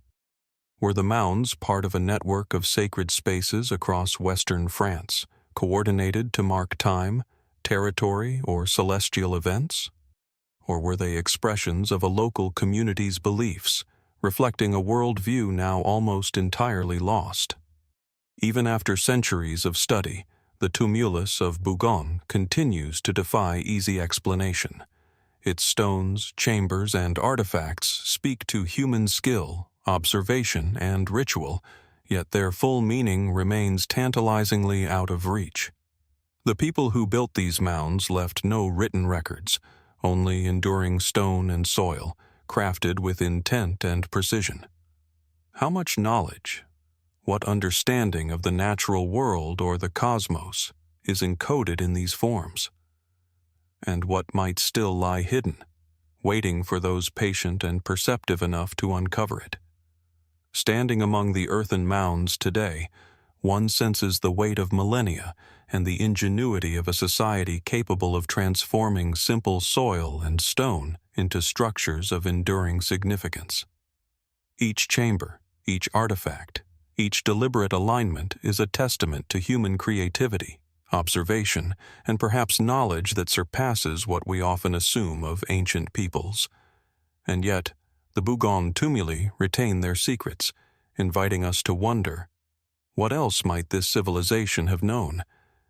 Were the mounds part of a network of sacred spaces across western France, coordinated to mark time, territory, or celestial events? Or were they expressions of a local community's beliefs, reflecting a worldview now almost entirely lost? Even after centuries of study, the tumulus of Bougon continues to defy easy explanation. Its stones, chambers, and artifacts speak to human skill, observation, and ritual, yet their full meaning remains tantalizingly out of reach. The people who built these mounds left no written records, only enduring stone and soil, crafted with intent and precision. How much knowledge, what understanding of the natural world or the cosmos is encoded in these forms? And what might still lie hidden, waiting for those patient and perceptive enough to uncover it? Standing among the earthen mounds today, one senses the weight of millennia and the ingenuity of a society capable of transforming simple soil and stone into structures of enduring significance. Each chamber, each artifact, each deliberate alignment is a testament to human creativity, observation, and perhaps knowledge that surpasses what we often assume of ancient peoples. And yet, the Bougon tumuli retain their secrets, inviting us to wonder, what else might this civilization have known,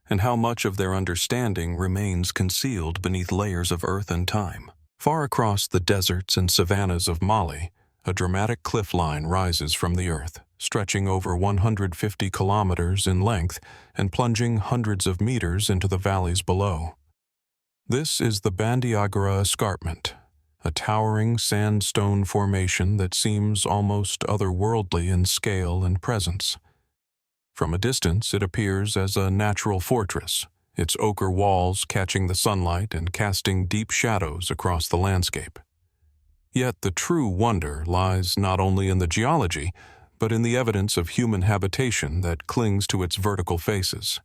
and how much of their understanding remains concealed beneath layers of earth and time? Far across the deserts and savannas of Mali, A dramatic cliff line rises from the earth, stretching over 150 kilometers in length and plunging hundreds of meters into the valleys below. This is the Bandiagara Escarpment, a towering sandstone formation that seems almost otherworldly in scale and presence. From a distance, it appears as a natural fortress, its ochre walls catching the sunlight and casting deep shadows across the landscape. Yet the true wonder lies not only in the geology, but in the evidence of human habitation that clings to its vertical faces.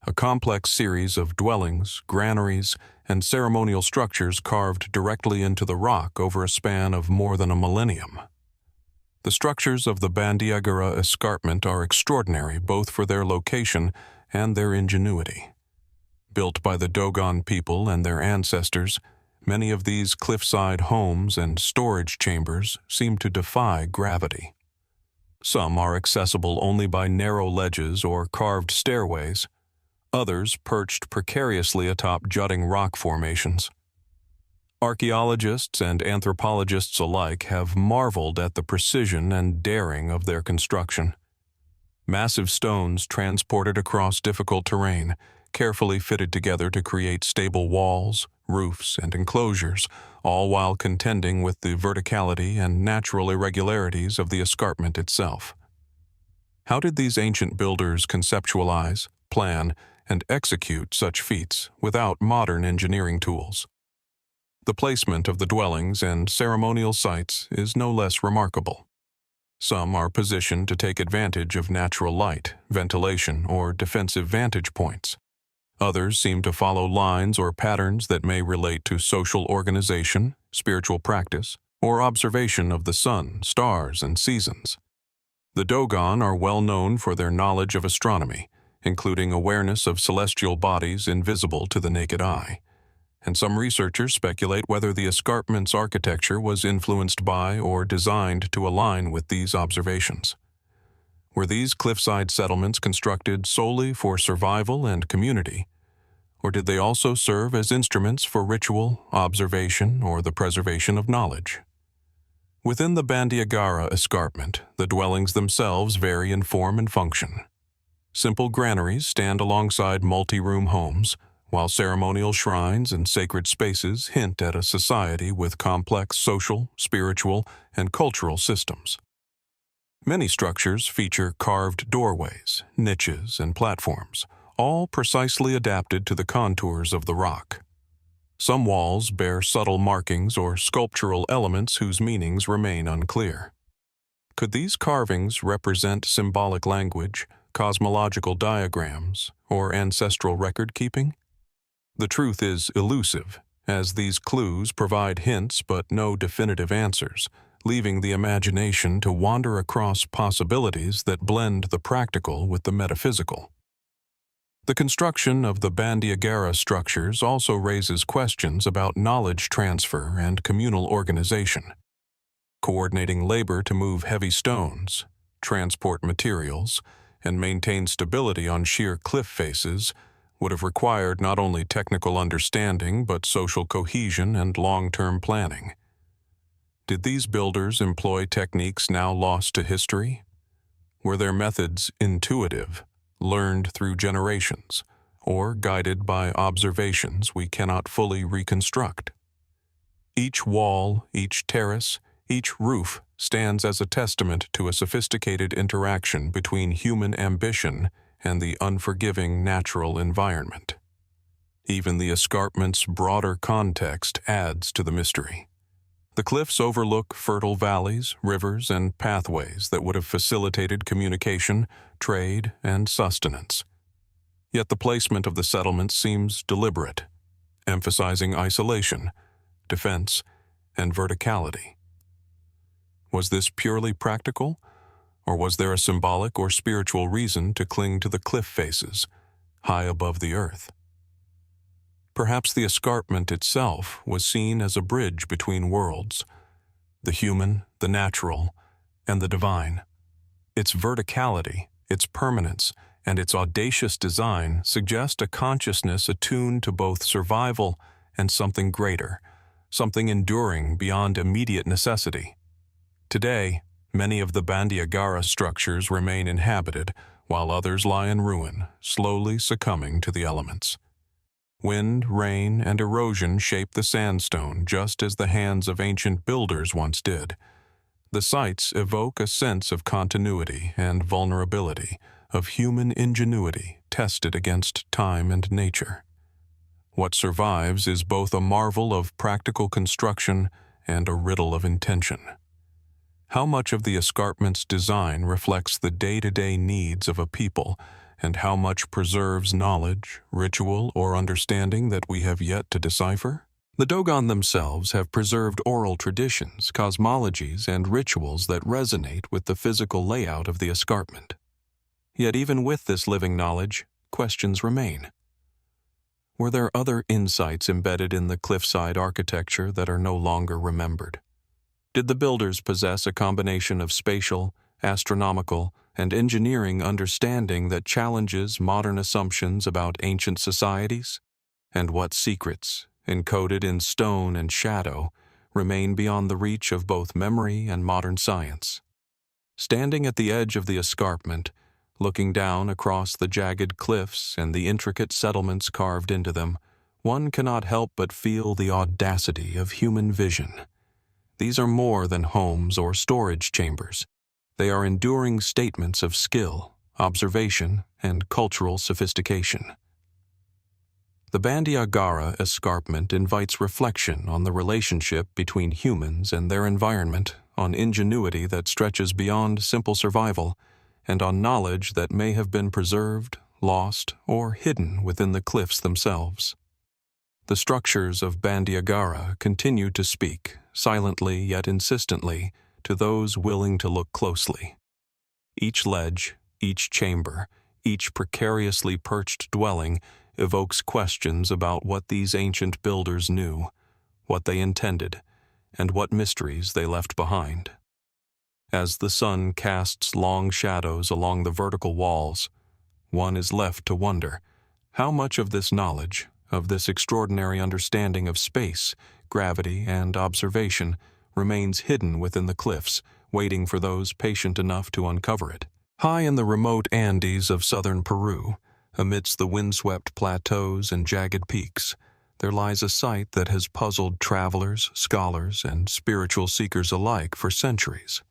A complex series of dwellings, granaries, and ceremonial structures carved directly into the rock over a span of more than a millennium. The structures of the Bandiagara Escarpment are extraordinary both for their location and their ingenuity. Built by the Dogon people and their ancestors, many of these cliffside homes and storage chambers seem to defy gravity. Some are accessible only by narrow ledges or carved stairways, others perched precariously atop jutting rock formations. Archaeologists and anthropologists alike have marveled at the precision and daring of their construction. Massive stones transported across difficult terrain, carefully fitted together to create stable walls, roofs, and enclosures, all while contending with the verticality and natural irregularities of the escarpment itself. How did these ancient builders conceptualize, plan, and execute such feats without modern engineering tools? The placement of the dwellings and ceremonial sites is no less remarkable. Some are positioned to take advantage of natural light, ventilation, or defensive vantage points. Others seem to follow lines or patterns that may relate to social organization, spiritual practice, or observation of the sun, stars, and seasons. The Dogon are well known for their knowledge of astronomy, including awareness of celestial bodies invisible to the naked eye, and some researchers speculate whether the escarpment's architecture was influenced by or designed to align with these observations. Were these cliffside settlements constructed solely for survival and community, or did they also serve as instruments for ritual, observation, or the preservation of knowledge? Within the Bandiagara Escarpment, the dwellings themselves vary in form and function. Simple granaries stand alongside multi-room homes, while ceremonial shrines and sacred spaces hint at a society with complex social, spiritual, and cultural systems. Many structures feature carved doorways, niches, and platforms, all precisely adapted to the contours of the rock. Some walls bear subtle markings or sculptural elements whose meanings remain unclear. Could these carvings represent symbolic language, cosmological diagrams, or ancestral record-keeping? The truth is elusive, as these clues provide hints but no definitive answers, leaving the imagination to wander across possibilities that blend the practical with the metaphysical. The construction of the Bandiagara structures also raises questions about knowledge transfer and communal organization. Coordinating labor to move heavy stones, transport materials, and maintain stability on sheer cliff faces would have required not only technical understanding but social cohesion and long-term planning. Did these builders employ techniques now lost to history? Were their methods intuitive, learned through generations, or guided by observations we cannot fully reconstruct? Each wall, each terrace, each roof stands as a testament to a sophisticated interaction between human ambition and the unforgiving natural environment. Even the escarpment's broader context adds to the mystery. The cliffs overlook fertile valleys, rivers, and pathways that would have facilitated communication, trade, and sustenance. Yet the placement of the settlements seems deliberate, emphasizing isolation, defense, and verticality. Was this purely practical, or was there a symbolic or spiritual reason to cling to the cliff faces, high above the earth? Perhaps the escarpment itself was seen as a bridge between worlds, the human, the natural, and the divine. Its verticality, its permanence, and its audacious design suggest a consciousness attuned to both survival and something greater, something enduring beyond immediate necessity. Today, many of the Bandiagara structures remain inhabited, while others lie in ruin, slowly succumbing to the elements. Wind, rain, and erosion shape the sandstone just as the hands of ancient builders once did. The sites evoke a sense of continuity and vulnerability, of human ingenuity tested against time and nature. What survives is both a marvel of practical construction and a riddle of intention. How much of the escarpment's design reflects the day-to-day needs of a people, and how much preserves knowledge, ritual, or understanding that we have yet to decipher? The Dogon themselves have preserved oral traditions, cosmologies, and rituals that resonate with the physical layout of the escarpment. Yet even with this living knowledge, questions remain. Were there other insights embedded in the cliffside architecture that are no longer remembered? Did the builders possess a combination of spatial, astronomical, and engineering understanding that challenges modern assumptions about ancient societies? And what secrets, encoded in stone and shadow, remain beyond the reach of both memory and modern science? Standing at the edge of the escarpment, looking down across the jagged cliffs and the intricate settlements carved into them, one cannot help but feel the audacity of human vision. These are more than homes or storage chambers. They are enduring statements of skill, observation, and cultural sophistication. The Bandiagara escarpment invites reflection on the relationship between humans and their environment, on ingenuity that stretches beyond simple survival, and on knowledge that may have been preserved, lost, or hidden within the cliffs themselves. The structures of Bandiagara continue to speak, silently yet insistently, to those willing to look closely. Each ledge, each chamber, each precariously perched dwelling evokes questions about what these ancient builders knew, what they intended, and what mysteries they left behind. As the sun casts long shadows along the vertical walls, one is left to wonder how much of this knowledge, of this extraordinary understanding of space, gravity, and observation remains hidden within the cliffs, waiting for those patient enough to uncover it. High in the remote Andes of southern Peru, amidst the windswept plateaus and jagged peaks, there lies a site that has puzzled travelers, scholars, and spiritual seekers alike for centuries.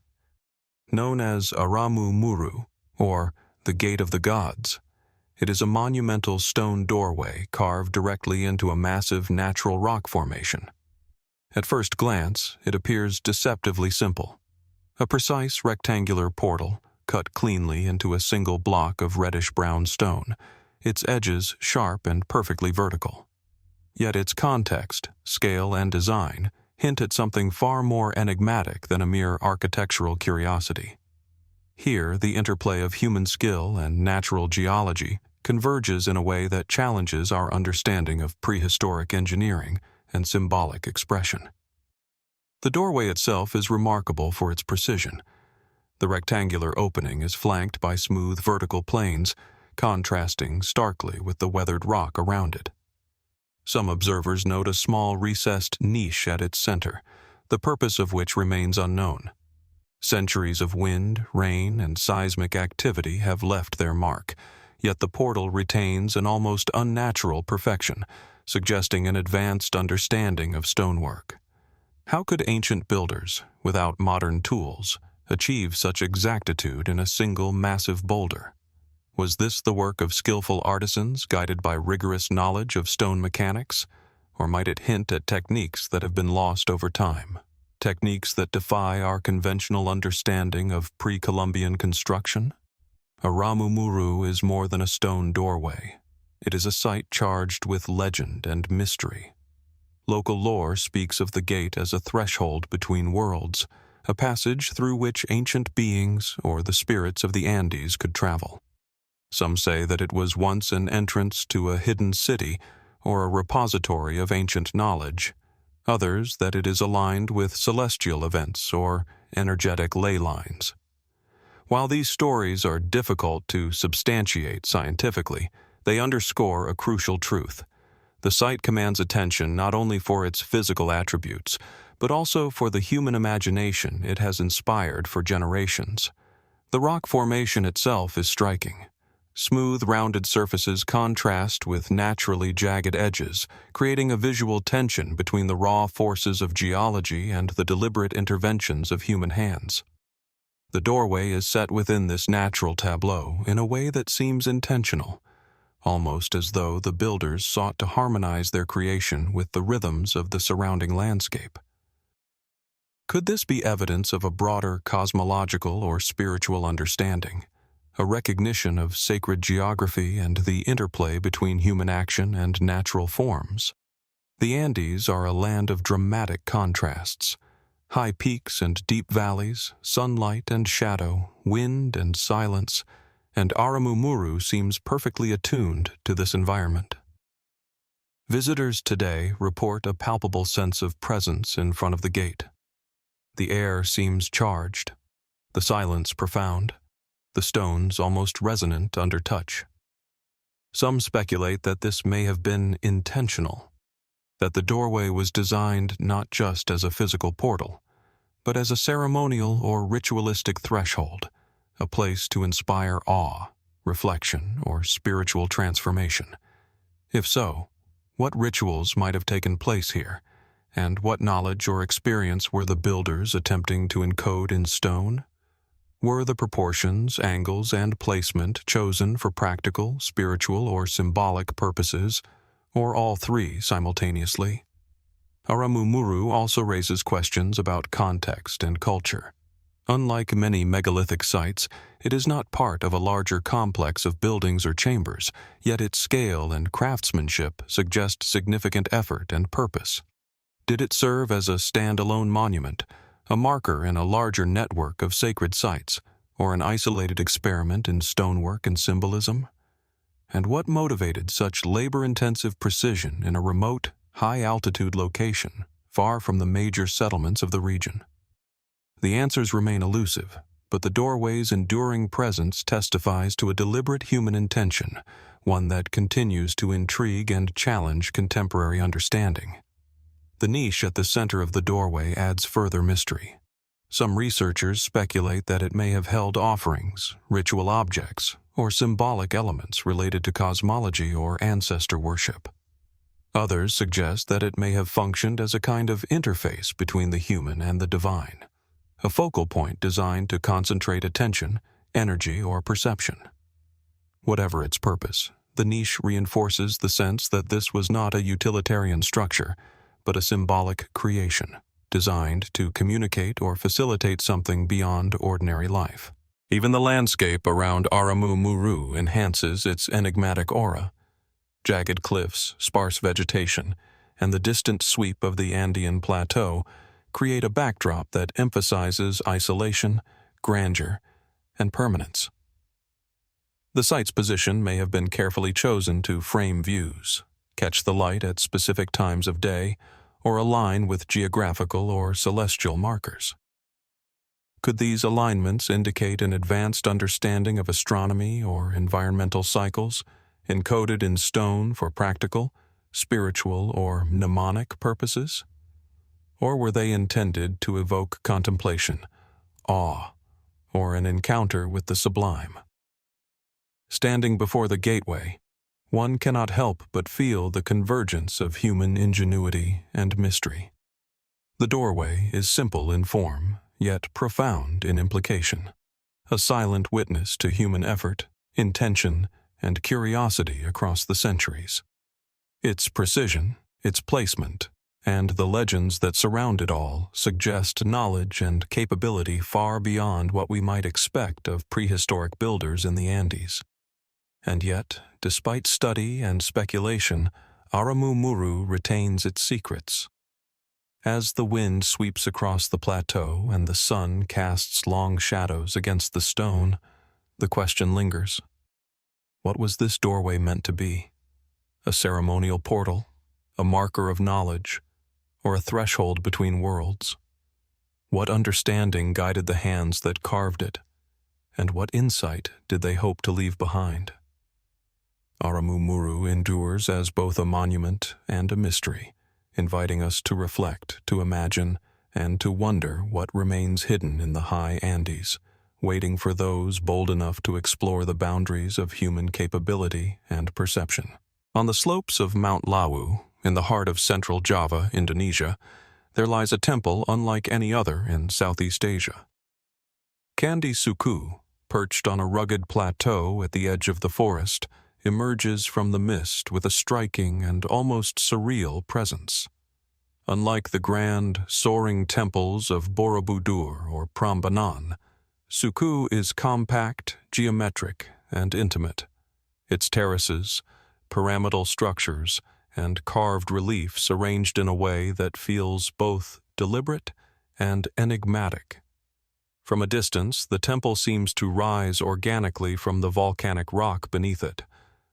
Known as Aramu Muru, or the Gate of the Gods, it is a monumental stone doorway carved directly into a massive natural rock formation. At first glance, it appears deceptively simple. A precise rectangular portal, cut cleanly into a single block of reddish-brown stone, its edges sharp and perfectly vertical. Yet its context, scale, and design hint at something far more enigmatic than a mere architectural curiosity. Here, the interplay of human skill and natural geology converges in a way that challenges our understanding of prehistoric engineering and symbolic expression. The doorway itself is remarkable for its precision. The rectangular opening is flanked by smooth vertical planes, contrasting starkly with the weathered rock around it. Some observers note a small recessed niche at its center, the purpose of which remains unknown. Centuries of wind, rain, and seismic activity have left their mark, yet the portal retains an almost unnatural perfection, suggesting an advanced understanding of stonework. How could ancient builders, without modern tools, achieve such exactitude in a single massive boulder? Was this the work of skillful artisans guided by rigorous knowledge of stone mechanics, or might it hint at techniques that have been lost over time? Techniques that defy our conventional understanding of pre-Columbian construction? Aramu Muru is more than a stone doorway. It is a site charged with legend and mystery. Local lore speaks of the gate as a threshold between worlds, a passage through which ancient beings or the spirits of the Andes could travel. Some say that it was once an entrance to a hidden city or a repository of ancient knowledge. Others that it is aligned with celestial events or energetic ley lines. While these stories are difficult to substantiate scientifically, they underscore a crucial truth. The site commands attention not only for its physical attributes, but also for the human imagination it has inspired for generations. The rock formation itself is striking. Smooth, rounded surfaces contrast with naturally jagged edges, creating a visual tension between the raw forces of geology and the deliberate interventions of human hands. The doorway is set within this natural tableau in a way that seems intentional, almost as though the builders sought to harmonize their creation with the rhythms of the surrounding landscape. Could this be evidence of a broader cosmological or spiritual understanding, a recognition of sacred geography and the interplay between human action and natural forms? The Andes are a land of dramatic contrasts. High peaks and deep valleys, sunlight and shadow, wind and silence, and Aramu Muru seems perfectly attuned to this environment. Visitors today report a palpable sense of presence in front of the gate. The air seems charged, the silence profound, the stones almost resonant under touch. Some speculate that this may have been intentional, that the doorway was designed not just as a physical portal, but as a ceremonial or ritualistic threshold, a place to inspire awe, reflection, or spiritual transformation. If so, what rituals might have taken place here, and what knowledge or experience were the builders attempting to encode in stone? Were the proportions, angles, and placement chosen for practical, spiritual, or symbolic purposes, or all three simultaneously? Aramu Muru also raises questions about context and culture. Unlike many megalithic sites, it is not part of a larger complex of buildings or chambers, yet its scale and craftsmanship suggest significant effort and purpose. Did it serve as a standalone monument, a marker in a larger network of sacred sites, or an isolated experiment in stonework and symbolism? And what motivated such labor-intensive precision in a remote, high-altitude location, far from the major settlements of the region? The answers remain elusive, but the doorway's enduring presence testifies to a deliberate human intention, one that continues to intrigue and challenge contemporary understanding. The niche at the center of the doorway adds further mystery. Some researchers speculate that it may have held offerings, ritual objects, or symbolic elements related to cosmology or ancestor worship. Others suggest that it may have functioned as a kind of interface between the human and the divine, a focal point designed to concentrate attention, energy, or perception. Whatever its purpose, the niche reinforces the sense that this was not a utilitarian structure, but a symbolic creation, designed to communicate or facilitate something beyond ordinary life. Even the landscape around Aramu Muru enhances its enigmatic aura. Jagged cliffs, sparse vegetation, and the distant sweep of the Andean plateau create a backdrop that emphasizes isolation, grandeur, and permanence. The site's position may have been carefully chosen to frame views, catch the light at specific times of day, or align with geographical or celestial markers. Could these alignments indicate an advanced understanding of astronomy or environmental cycles, encoded in stone for practical, spiritual, or mnemonic purposes? Or were they intended to evoke contemplation, awe, or an encounter with the sublime? Standing before the gateway, one cannot help but feel the convergence of human ingenuity and mystery. The doorway is simple in form, yet profound in implication, a silent witness to human effort, intention, and curiosity across the centuries. Its precision, its placement, and the legends that surround it all suggest knowledge and capability far beyond what we might expect of prehistoric builders in the Andes. And yet, despite study and speculation, Aramu Muru retains its secrets. As the wind sweeps across the plateau and the sun casts long shadows against the stone, the question lingers. What was this doorway meant to be? A ceremonial portal, a marker of knowledge, or a threshold between worlds? What understanding guided the hands that carved it, and what insight did they hope to leave behind? Aramu Muru endures as both a monument and a mystery, inviting us to reflect, to imagine, and to wonder what remains hidden in the high Andes, waiting for those bold enough to explore the boundaries of human capability and perception. On the slopes of Mount Lawu, in the heart of central Java, Indonesia, there lies a temple unlike any other in Southeast Asia. Candi Sukuh, perched on a rugged plateau at the edge of the forest, emerges from the mist with a striking and almost surreal presence. Unlike the grand, soaring temples of Borobudur or Prambanan, Sukuh is compact, geometric, and intimate. Its terraces, pyramidal structures, and carved reliefs arranged in a way that feels both deliberate and enigmatic. From a distance, the temple seems to rise organically from the volcanic rock beneath it,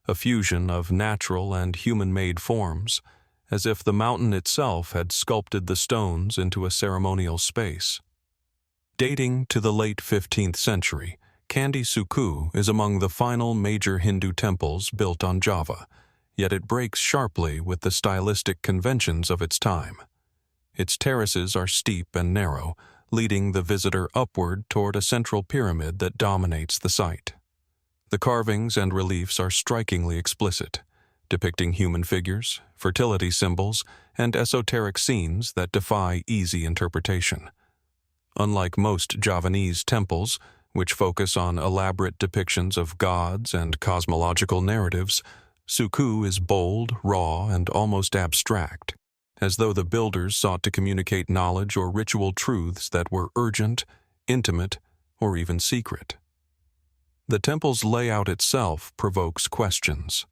a fusion of natural and human-made forms, as if the mountain itself had sculpted the stones into a ceremonial space. Dating to the late 15th century, Candi Sukuh is among the final major Hindu temples built on Java, yet it breaks sharply with the stylistic conventions of its time. Its terraces are steep and narrow, leading the visitor upward toward a central pyramid that dominates the site. The carvings and reliefs are strikingly explicit, depicting human figures, fertility symbols, and esoteric scenes that defy easy interpretation. Unlike most Javanese temples, which focus on elaborate depictions of gods and cosmological narratives, Sukuh is bold, raw, and almost abstract, as though the builders sought to communicate knowledge or ritual truths that were urgent, intimate, or even secret. The temple's layout itself provokes questions.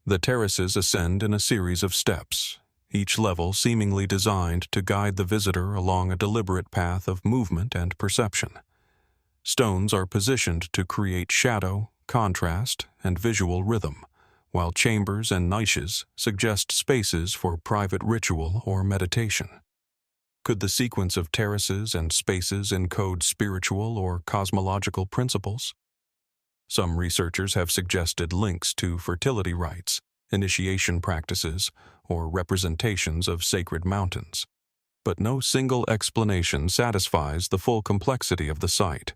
The terraces ascend in a series of steps, each level seemingly designed to guide the visitor along a deliberate path of movement and perception. Stones are positioned to create shadow, contrast, and visual rhythm, while chambers and niches suggest spaces for private ritual or meditation. Could the sequence of terraces and spaces encode spiritual or cosmological principles? Some researchers have suggested links to fertility rites, initiation practices, or representations of sacred mountains, but no single explanation satisfies the full complexity of the site.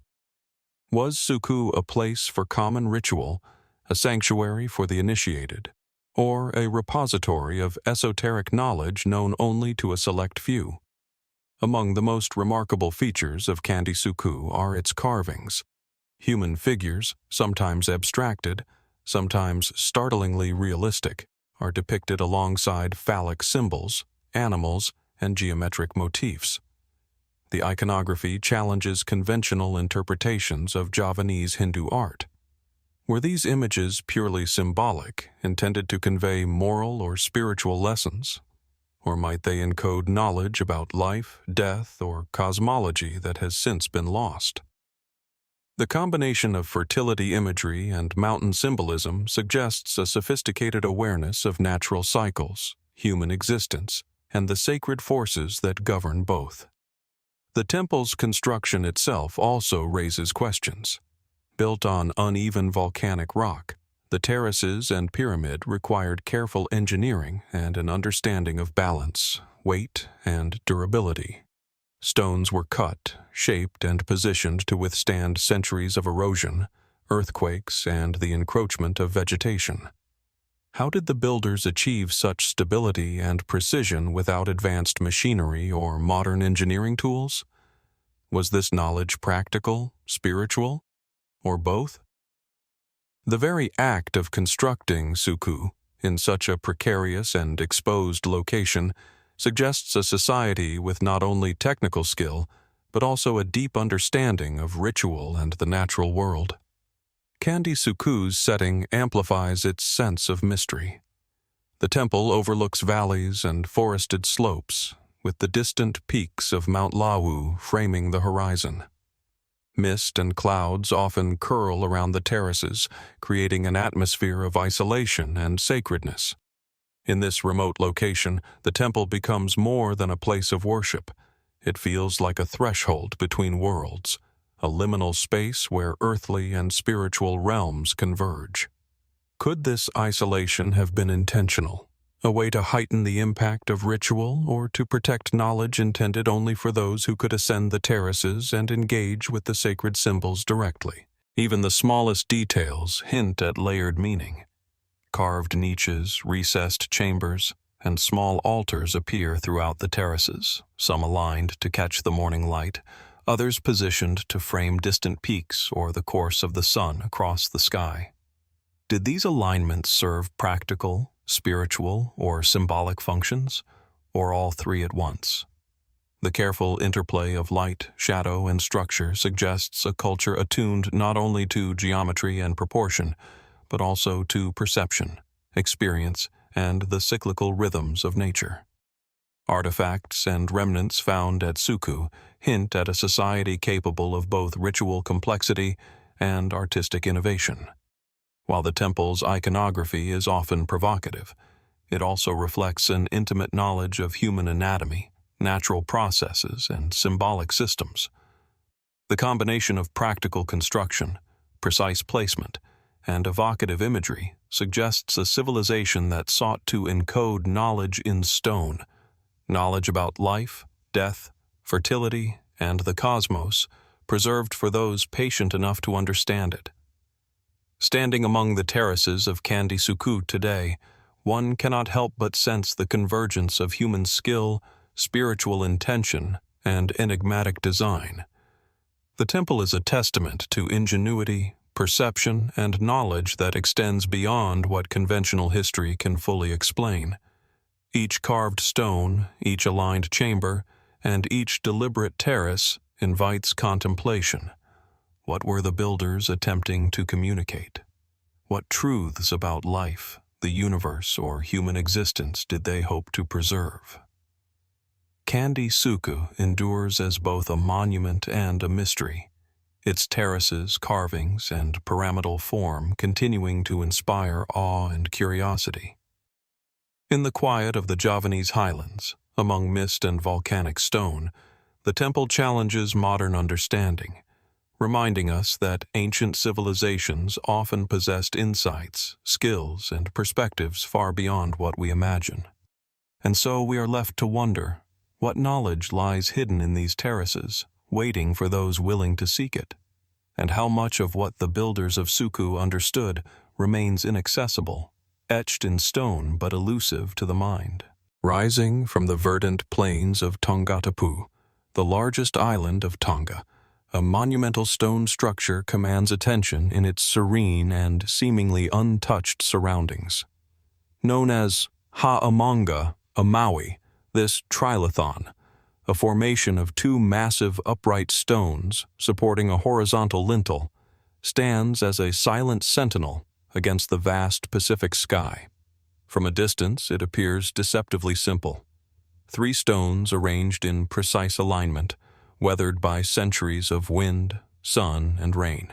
Was Sukuh a place for common ritual, a sanctuary for the initiated, or a repository of esoteric knowledge known only to a select few? Among the most remarkable features of Candi Sukuh are its carvings. Human figures, sometimes abstracted, sometimes startlingly realistic, are depicted alongside phallic symbols, animals, and geometric motifs. The iconography challenges conventional interpretations of Javanese Hindu art. Were these images purely symbolic, intended to convey moral or spiritual lessons? Or might they encode knowledge about life, death, or cosmology that has since been lost? The combination of fertility imagery and mountain symbolism suggests a sophisticated awareness of natural cycles, human existence, and the sacred forces that govern both. The temple's construction itself also raises questions. Built on uneven volcanic rock, the terraces and pyramid required careful engineering and an understanding of balance, weight, and durability. Stones were cut, shaped, and positioned to withstand centuries of erosion, earthquakes, and the encroachment of vegetation. How did the builders achieve such stability and precision without advanced machinery or modern engineering tools? Was this knowledge practical, spiritual, or both? The very act of constructing Sukuh in such a precarious and exposed location suggests a society with not only technical skill, but also a deep understanding of ritual and the natural world. Candi Sukuh's setting amplifies its sense of mystery. The temple overlooks valleys and forested slopes, with the distant peaks of Mount Lawu framing the horizon. Mist and clouds often curl around the terraces, creating an atmosphere of isolation and sacredness. In this remote location, the temple becomes more than a place of worship. It feels like a threshold between worlds, a liminal space where earthly and spiritual realms converge. Could this isolation have been intentional, a way to heighten the impact of ritual or to protect knowledge intended only for those who could ascend the terraces and engage with the sacred symbols directly. Even the smallest details hint at layered meaning. Carved niches, recessed chambers, and small altars appear throughout the terraces, some aligned to catch the morning light, others positioned to frame distant peaks or the course of the sun across the sky. Did these alignments serve practical, spiritual, or symbolic functions, or all three at once? The careful interplay of light, shadow, and structure suggests a culture attuned not only to geometry and proportion, but also to perception, experience, and the cyclical rhythms of nature. Artifacts and remnants found at Sukuh hint at a society capable of both ritual complexity and artistic innovation. While the temple's iconography is often provocative, it also reflects an intimate knowledge of human anatomy, natural processes, and symbolic systems. The combination of practical construction, precise placement, and evocative imagery suggests a civilization that sought to encode knowledge in stone, knowledge about life, death, fertility, and the cosmos, preserved for those patient enough to understand it. Standing among the terraces of Candi Sukuh today, one cannot help but sense the convergence of human skill, spiritual intention, and enigmatic design. The temple is a testament to ingenuity, perception, and knowledge that extends beyond what conventional history can fully explain. Each carved stone, each aligned chamber, and each deliberate terrace invites contemplation. What were the builders attempting to communicate? What truths about life, the universe, or human existence did they hope to preserve? Candi Sukuh endures as both a monument and a mystery, its terraces, carvings, and pyramidal form continuing to inspire awe and curiosity. In the quiet of the Gavrinis highlands, among mist and volcanic stone, the temple challenges modern understanding, reminding us that ancient civilizations often possessed insights, skills, and perspectives far beyond what we imagine. And so we are left to wonder, what knowledge lies hidden in these terraces, waiting for those willing to seek it? And how much of what the builders of Sukuh understood remains inaccessible, etched in stone but elusive to the mind? Rising from the verdant plains of Tongatapu, the largest island of Tonga, a monumental stone structure commands attention in its serene and seemingly untouched surroundings. Known as Ha'amanga, a Maui, this Trilithon, a formation of two massive upright stones supporting a horizontal lintel, stands as a silent sentinel against the vast Pacific sky. From a distance, it appears deceptively simple. 3 stones arranged in precise alignment, weathered by centuries of wind, sun, and rain.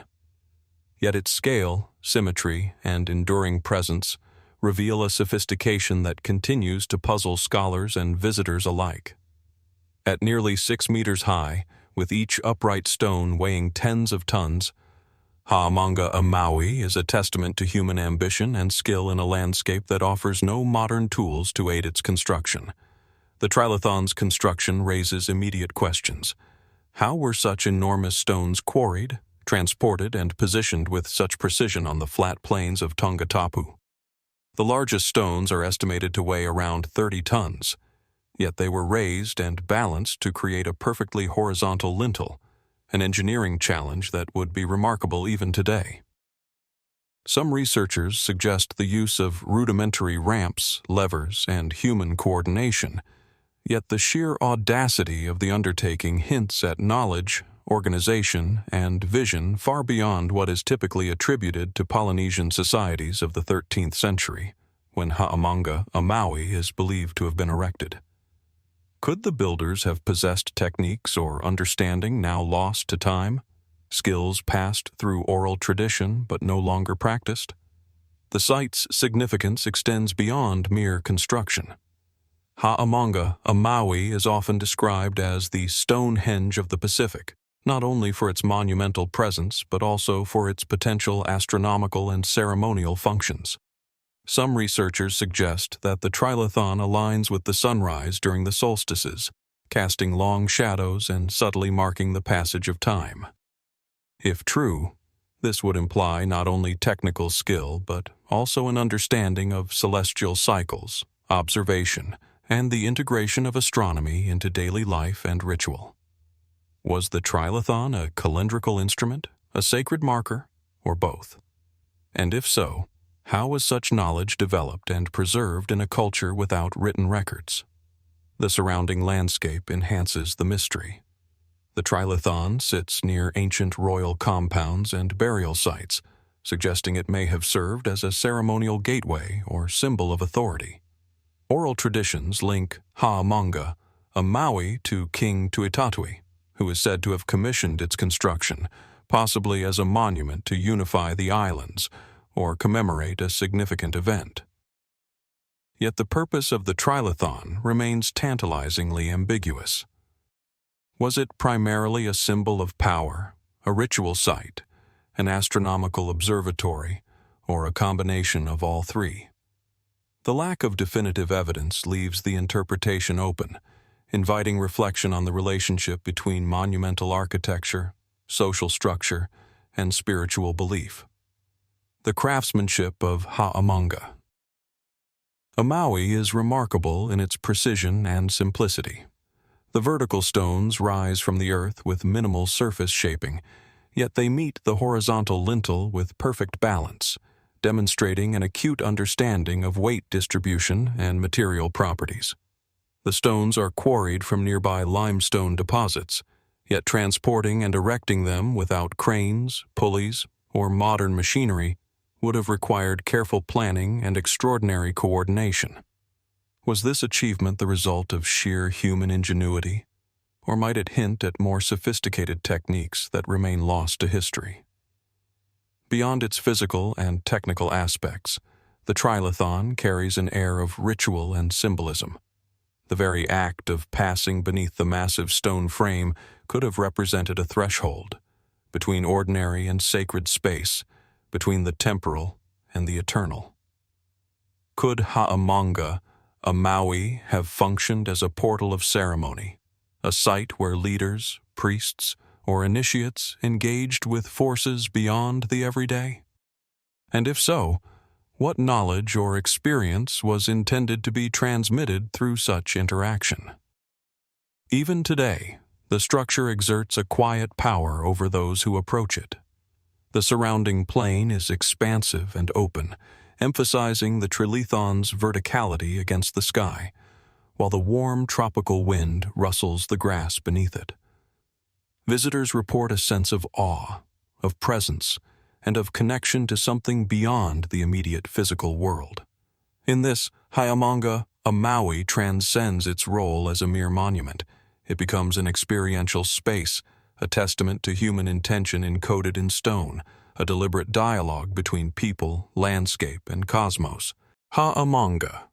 Yet its scale, symmetry, and enduring presence reveal a sophistication that continues to puzzle scholars and visitors alike. At nearly 6 meters high, with each upright stone weighing tens of tons, Ha'amanga a Maui is a testament to human ambition and skill in a landscape that offers no modern tools to aid its construction. The Trilithon's construction raises immediate questions. How were such enormous stones quarried, transported, and positioned with such precision on the flat plains of Tongatapu? The largest stones are estimated to weigh around 30 tons, yet they were raised and balanced to create a perfectly horizontal lintel, an engineering challenge that would be remarkable even today. Some researchers suggest the use of rudimentary ramps, levers, and human coordination, yet the sheer audacity of the undertaking hints at knowledge, organization, and vision far beyond what is typically attributed to Polynesian societies of the 13th century, when Ha'amanga a Maui is believed to have been erected. Could the builders have possessed techniques or understanding now lost to time, skills passed through oral tradition but no longer practiced? The site's significance extends beyond mere construction. Ha'amanga a Maui is often described as the Stonehenge of the Pacific, not only for its monumental presence but also for its potential astronomical and ceremonial functions. Some researchers suggest that the Trilithon aligns with the sunrise during the solstices, casting long shadows and subtly marking the passage of time. If true, this would imply not only technical skill but also an understanding of celestial cycles, observation, and the integration of astronomy into daily life and ritual. Was the Trilithon a calendrical instrument, a sacred marker, or both? And if so, how was such knowledge developed and preserved in a culture without written records? The surrounding landscape enhances the mystery. The Trilithon sits near ancient royal compounds and burial sites, suggesting it may have served as a ceremonial gateway or symbol of authority. Oral traditions link Ha'amanga, a Maui, to King Tuitatui, who is said to have commissioned its construction, possibly as a monument to unify the islands or commemorate a significant event. Yet the purpose of the Trilithon remains tantalizingly ambiguous. Was it primarily a symbol of power, a ritual site, an astronomical observatory, or a combination of all three? The lack of definitive evidence leaves the interpretation open, inviting reflection on the relationship between monumental architecture, social structure, and spiritual belief. The craftsmanship of Ha'amanga. A Maui is remarkable in its precision and simplicity. The vertical stones rise from the earth with minimal surface shaping, yet they meet the horizontal lintel with perfect balance, demonstrating an acute understanding of weight distribution and material properties. The stones are quarried from nearby limestone deposits, yet transporting and erecting them without cranes, pulleys, or modern machinery would have required careful planning and extraordinary coordination. Was this achievement the result of sheer human ingenuity, or might it hint at more sophisticated techniques that remain lost to history? Beyond its physical and technical aspects, the Trilithon carries an air of ritual and symbolism. The very act of passing beneath the massive stone frame could have represented a threshold between ordinary and sacred space, between the temporal and the eternal. Could Ha'amanga, a Maui, have functioned as a portal of ceremony, a site where leaders, priests, or initiates engaged with forces beyond the everyday? And if so, what knowledge or experience was intended to be transmitted through such interaction? Even today, the structure exerts a quiet power over those who approach it. The surrounding plain is expansive and open, emphasizing the Trilithon's verticality against the sky, while the warm tropical wind rustles the grass beneath it. Visitors report a sense of awe, of presence, and of connection to something beyond the immediate physical world. In this, Ha'amanga, a Maui, transcends its role as a mere monument. It becomes an experiential space, a testament to human intention encoded in stone, a deliberate dialogue between people, landscape, and cosmos. Ha'amanga.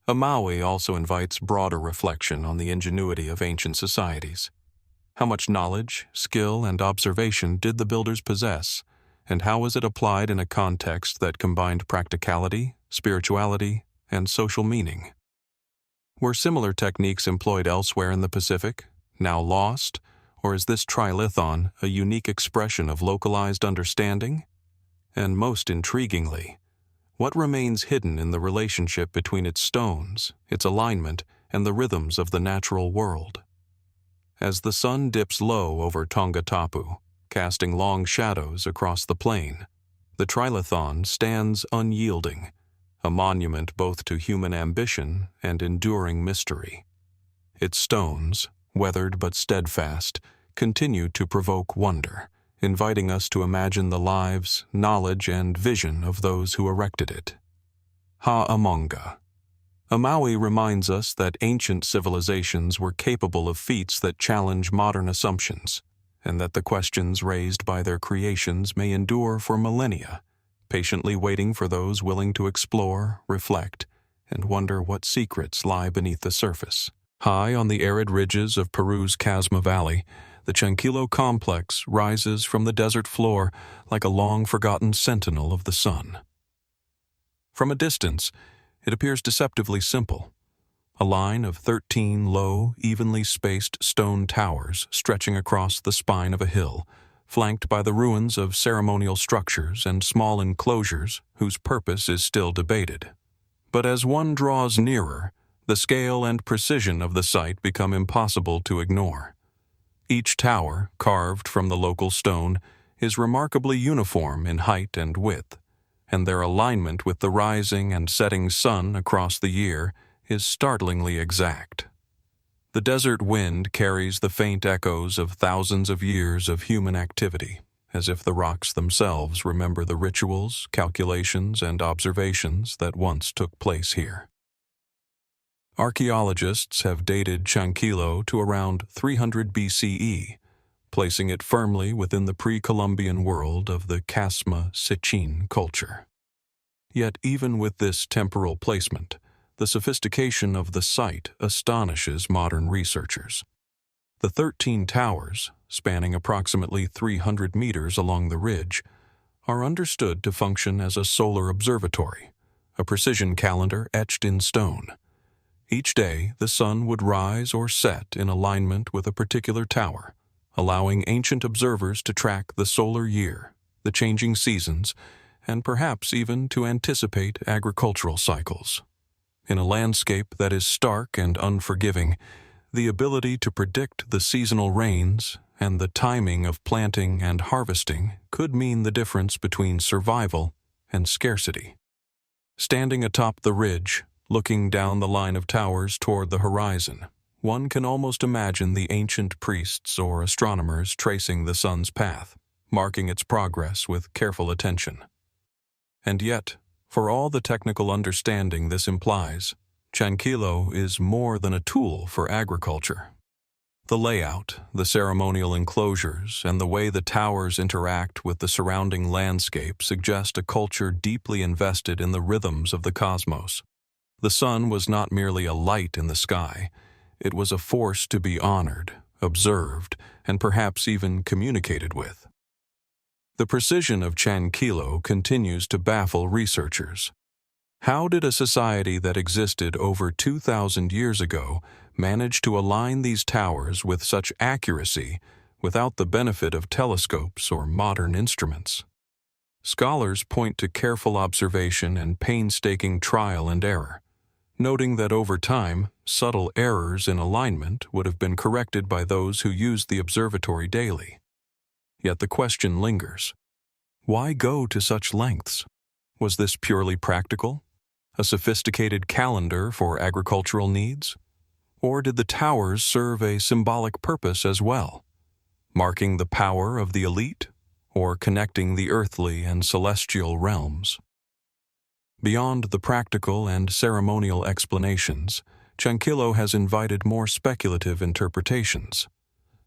A Maui also invites broader reflection on the ingenuity of ancient societies. How much knowledge, skill, and observation did the builders possess, and how was it applied in a context that combined practicality, spirituality, and social meaning? Were similar techniques employed elsewhere in the Pacific, now lost, or is this Trilithon a unique expression of localized understanding? And most intriguingly, what remains hidden in the relationship between its stones, its alignment, and the rhythms of the natural world? As the sun dips low over Tonga Tapu, casting long shadows across the plain, the Trilithon stands unyielding, a monument both to human ambition and enduring mystery. Its stones, weathered but steadfast, continue to provoke wonder, inviting us to imagine the lives, knowledge, and vision of those who erected it. Ha'amanga. A Maui reminds us that ancient civilizations were capable of feats that challenge modern assumptions, and that the questions raised by their creations may endure for millennia, patiently waiting for those willing to explore, reflect, and wonder what secrets lie beneath the surface. High on the arid ridges of Peru's Casma Valley, the Chankillo complex rises from the desert floor like a long-forgotten sentinel of the sun. From a distance, it appears deceptively simple. A line of 13 low, evenly spaced stone towers stretching across the spine of a hill, flanked by the ruins of ceremonial structures and small enclosures whose purpose is still debated. But as one draws nearer, the scale and precision of the site become impossible to ignore. Each tower, carved from the local stone, is remarkably uniform in height and width, and their alignment with the rising and setting sun across the year is startlingly exact. The desert wind carries the faint echoes of thousands of years of human activity, as if the rocks themselves remember the rituals, calculations, and observations that once took place here. Archaeologists have dated Chankillo to around 300 BCE, placing it firmly within the pre-Columbian world of the Casma Sichin culture. Yet even with this temporal placement, the sophistication of the site astonishes modern researchers. The 13 towers, spanning approximately 300 meters along the ridge, are understood to function as a solar observatory, a precision calendar etched in stone. Each day, the sun would rise or set in alignment with a particular tower, allowing ancient observers to track the solar year, the changing seasons, and perhaps even to anticipate agricultural cycles. In a landscape that is stark and unforgiving, the ability to predict the seasonal rains and the timing of planting and harvesting could mean the difference between survival and scarcity. Standing atop the ridge, looking down the line of towers toward the horizon, one can almost imagine the ancient priests or astronomers tracing the sun's path, marking its progress with careful attention. And yet, for all the technical understanding this implies, Chankillo is more than a tool for agriculture. The layout, the ceremonial enclosures, and the way the towers interact with the surrounding landscape suggest a culture deeply invested in the rhythms of the cosmos. The sun was not merely a light in the sky, it was a force to be honored, observed, and perhaps even communicated with. The precision of Chankillo continues to baffle researchers. How did a society that existed over 2,000 years ago manage to align these towers with such accuracy without the benefit of telescopes or modern instruments? Scholars point to careful observation and painstaking trial and error, noting that over time, subtle errors in alignment would have been corrected by those who used the observatory daily. Yet the question lingers. Why go to such lengths? Was this purely practical? A sophisticated calendar for agricultural needs? Or did the towers serve a symbolic purpose as well, marking the power of the elite or connecting the earthly and celestial realms? Beyond the practical and ceremonial explanations, Chankillo has invited more speculative interpretations.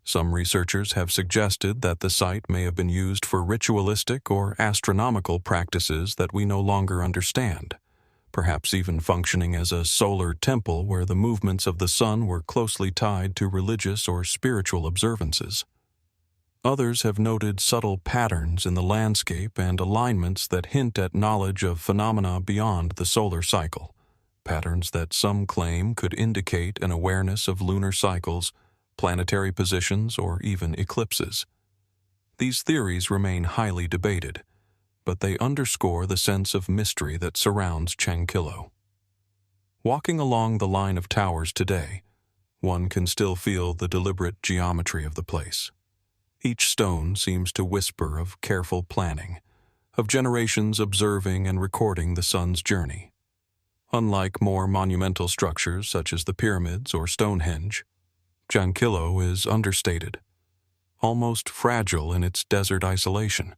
Some researchers have suggested that the site may have been used for ritualistic or astronomical practices that we no longer understand, perhaps even functioning as a solar temple where the movements of the sun were closely tied to religious or spiritual observances. Others have noted subtle patterns in the landscape and alignments that hint at knowledge of phenomena beyond the solar cycle, patterns that some claim could indicate an awareness of lunar cycles, planetary positions, or even eclipses. These theories remain highly debated, but they underscore the sense of mystery that surrounds Chankillo. Walking along the line of towers today, one can still feel the deliberate geometry of the place. Each stone seems to whisper of careful planning, of generations observing and recording the sun's journey. Unlike more monumental structures such as the pyramids or Stonehenge, Chankillo is understated, almost fragile in its desert isolation.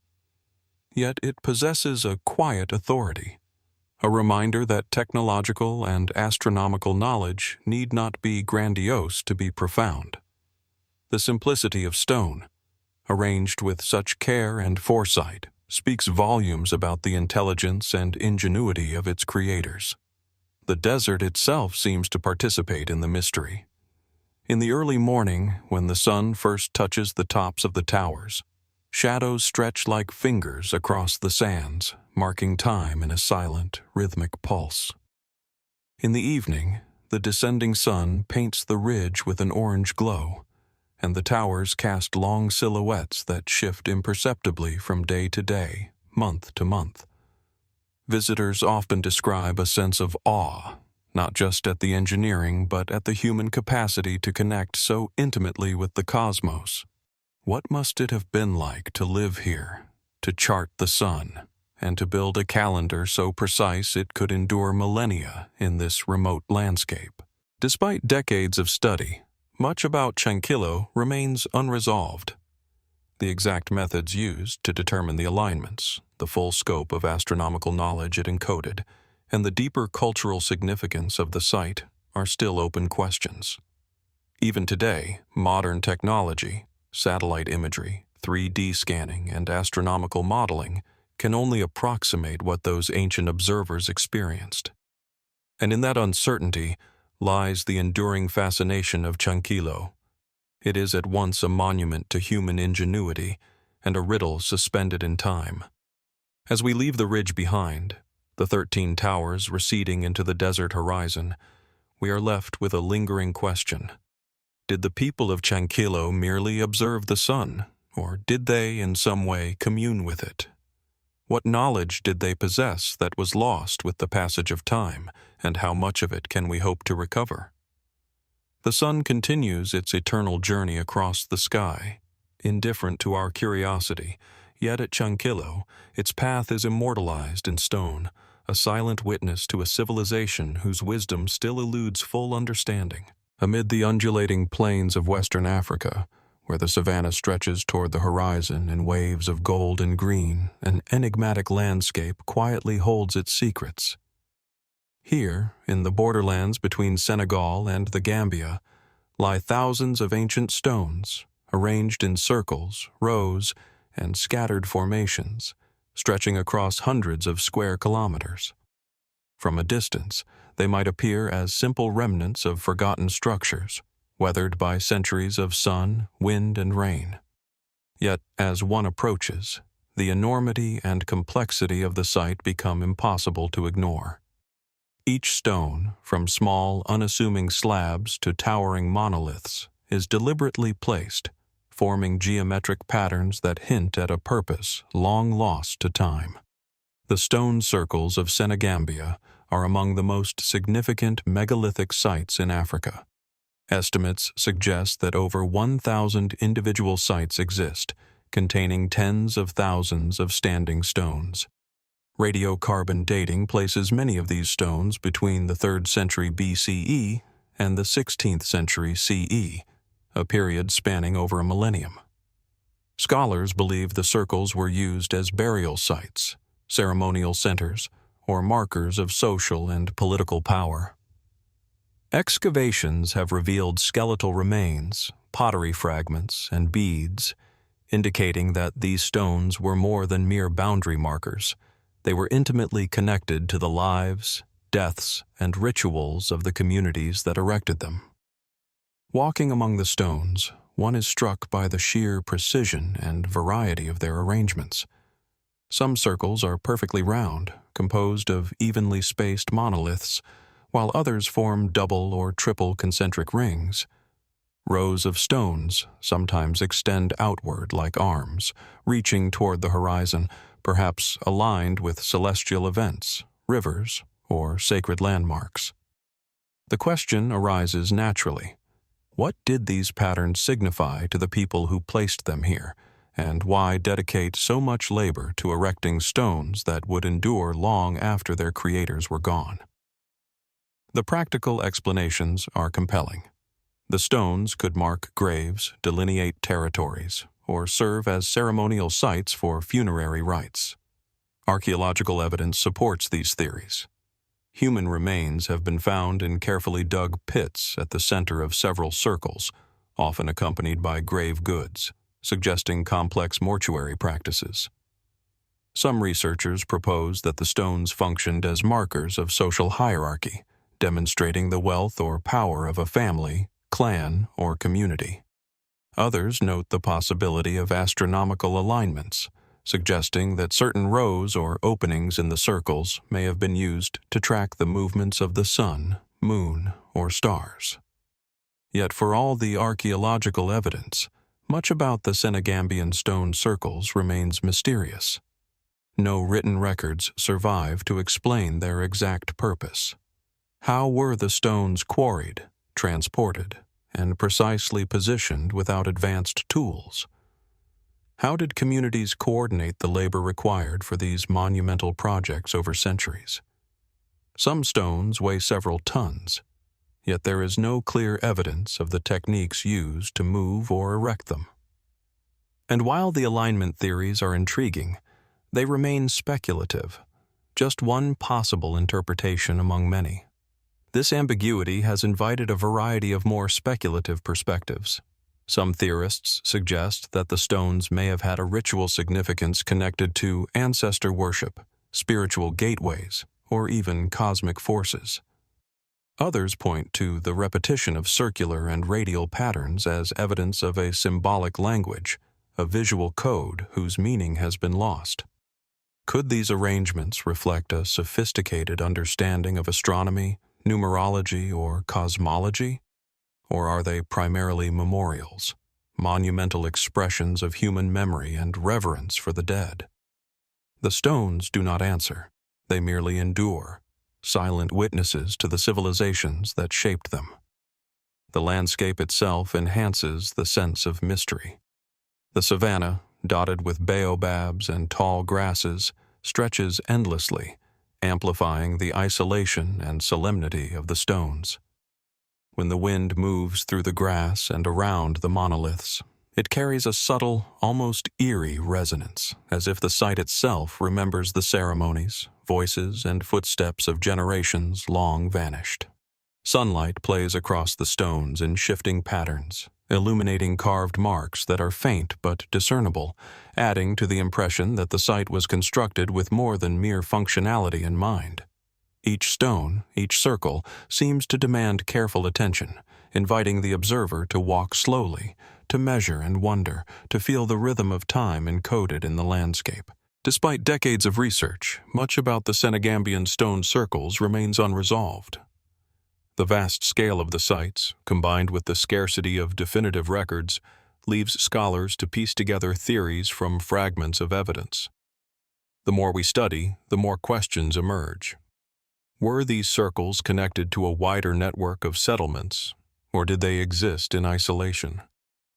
Yet it possesses a quiet authority, a reminder that technological and astronomical knowledge need not be grandiose to be profound. The simplicity of stone, arranged with such care and foresight, speaks volumes about the intelligence and ingenuity of its creators. The desert itself seems to participate in the mystery. In the early morning, when the sun first touches the tops of the towers, shadows stretch like fingers across the sands, marking time in a silent, rhythmic pulse. In the evening, the descending sun paints the ridge with an orange glow, and the towers cast long silhouettes that shift imperceptibly from day to day, month to month. Visitors often describe a sense of awe, not just at the engineering but at the human capacity to connect so intimately with the cosmos. What must it have been like to live here, to chart the sun, and to build a calendar so precise it could endure millennia in this remote landscape? Despite decades of study, much about Chankillo remains unresolved. The exact methods used to determine the alignments, the full scope of astronomical knowledge it encoded, and the deeper cultural significance of the site are still open questions. Even today, modern technology, satellite imagery, 3D scanning, and astronomical modeling can only approximate what those ancient observers experienced. And in that uncertainty lies the enduring fascination of Chankillo. It is at once a monument to human ingenuity and a riddle suspended in time. As we leave the ridge behind, the 13 towers receding into the desert horizon, we are left with a lingering question. Did the people of Chankillo merely observe the sun, or did they in some way commune with it? What knowledge did they possess that was lost with the passage of time, and how much of it can we hope to recover? The sun continues its eternal journey across the sky, indifferent to our curiosity, yet at Chankillo, its path is immortalized in stone, a silent witness to a civilization whose wisdom still eludes full understanding. Amid the undulating plains of Western Africa, where the savanna stretches toward the horizon in waves of gold and green, an enigmatic landscape quietly holds its secrets. Here, in the borderlands between Senegal and the Gambia, lie thousands of ancient stones, arranged in circles, rows, and scattered formations, stretching across hundreds of square kilometers. From a distance, they might appear as simple remnants of forgotten structures, weathered by centuries of sun, wind, and rain. Yet, as one approaches, the enormity and complexity of the site become impossible to ignore. Each stone, from small, unassuming slabs to towering monoliths, is deliberately placed, forming geometric patterns that hint at a purpose long lost to time. The stone circles of Senegambia are among the most significant megalithic sites in Africa. Estimates suggest that over 1,000 individual sites exist, containing tens of thousands of standing stones. Radiocarbon dating places many of these stones between the 3rd century BCE and the 16th century CE, a period spanning over a millennium. Scholars believe the circles were used as burial sites, ceremonial centers, or markers of social and political power. Excavations have revealed skeletal remains, pottery fragments, and beads, indicating that these stones were more than mere boundary markers. They were intimately connected to the lives, deaths, and rituals of the communities that erected them. Walking among the stones, one is struck by the sheer precision and variety of their arrangements. Some circles are perfectly round, composed of evenly spaced monoliths, while others form double or triple concentric rings. Rows of stones sometimes extend outward like arms, reaching toward the horizon, perhaps aligned with celestial events, rivers, or sacred landmarks. The question arises naturally. What did these patterns signify to the people who placed them here, and why dedicate so much labor to erecting stones that would endure long after their creators were gone? The practical explanations are compelling. The stones could mark graves, delineate territories, or serve as ceremonial sites for funerary rites. Archaeological evidence supports these theories. Human remains have been found in carefully dug pits at the center of several circles, often accompanied by grave goods, suggesting complex mortuary practices. Some researchers propose that the stones functioned as markers of social hierarchy, demonstrating the wealth or power of a family, clan, or community. Others note the possibility of astronomical alignments, suggesting that certain rows or openings in the circles may have been used to track the movements of the sun, moon, or stars. Yet for all the archaeological evidence, much about the Senegambian stone circles remains mysterious. No written records survive to explain their exact purpose. How were the stones quarried, transported, and precisely positioned without advanced tools? How did communities coordinate the labor required for these monumental projects over centuries? Some stones weigh several tons, yet there is no clear evidence of the techniques used to move or erect them. And while the alignment theories are intriguing, they remain speculative, just one possible interpretation among many. This ambiguity has invited a variety of more speculative perspectives. Some theorists suggest that the stones may have had a ritual significance connected to ancestor worship, spiritual gateways, or even cosmic forces. Others point to the repetition of circular and radial patterns as evidence of a symbolic language, a visual code whose meaning has been lost. Could these arrangements reflect a sophisticated understanding of astronomy, numerology, or cosmology? Or are they primarily memorials, monumental expressions of human memory and reverence for the dead? The stones do not answer. They merely endure, silent witnesses to the civilizations that shaped them. The landscape itself enhances the sense of mystery. The savanna, dotted with baobabs and tall grasses, stretches endlessly, amplifying the isolation and solemnity of the stones. When the wind moves through the grass and around the monoliths, it carries a subtle, almost eerie resonance, as if the site itself remembers the ceremonies, voices, and footsteps of generations long vanished. Sunlight plays across the stones in shifting patterns, illuminating carved marks that are faint but discernible, adding to the impression that the site was constructed with more than mere functionality in mind. Each stone, each circle, seems to demand careful attention, inviting the observer to walk slowly, to measure and wonder, to feel the rhythm of time encoded in the landscape. Despite decades of research, much about the Senegambian stone circles remains unresolved. The vast scale of the sites, combined with the scarcity of definitive records, leaves scholars to piece together theories from fragments of evidence. The more we study, the more questions emerge. Were these circles connected to a wider network of settlements, or did they exist in isolation?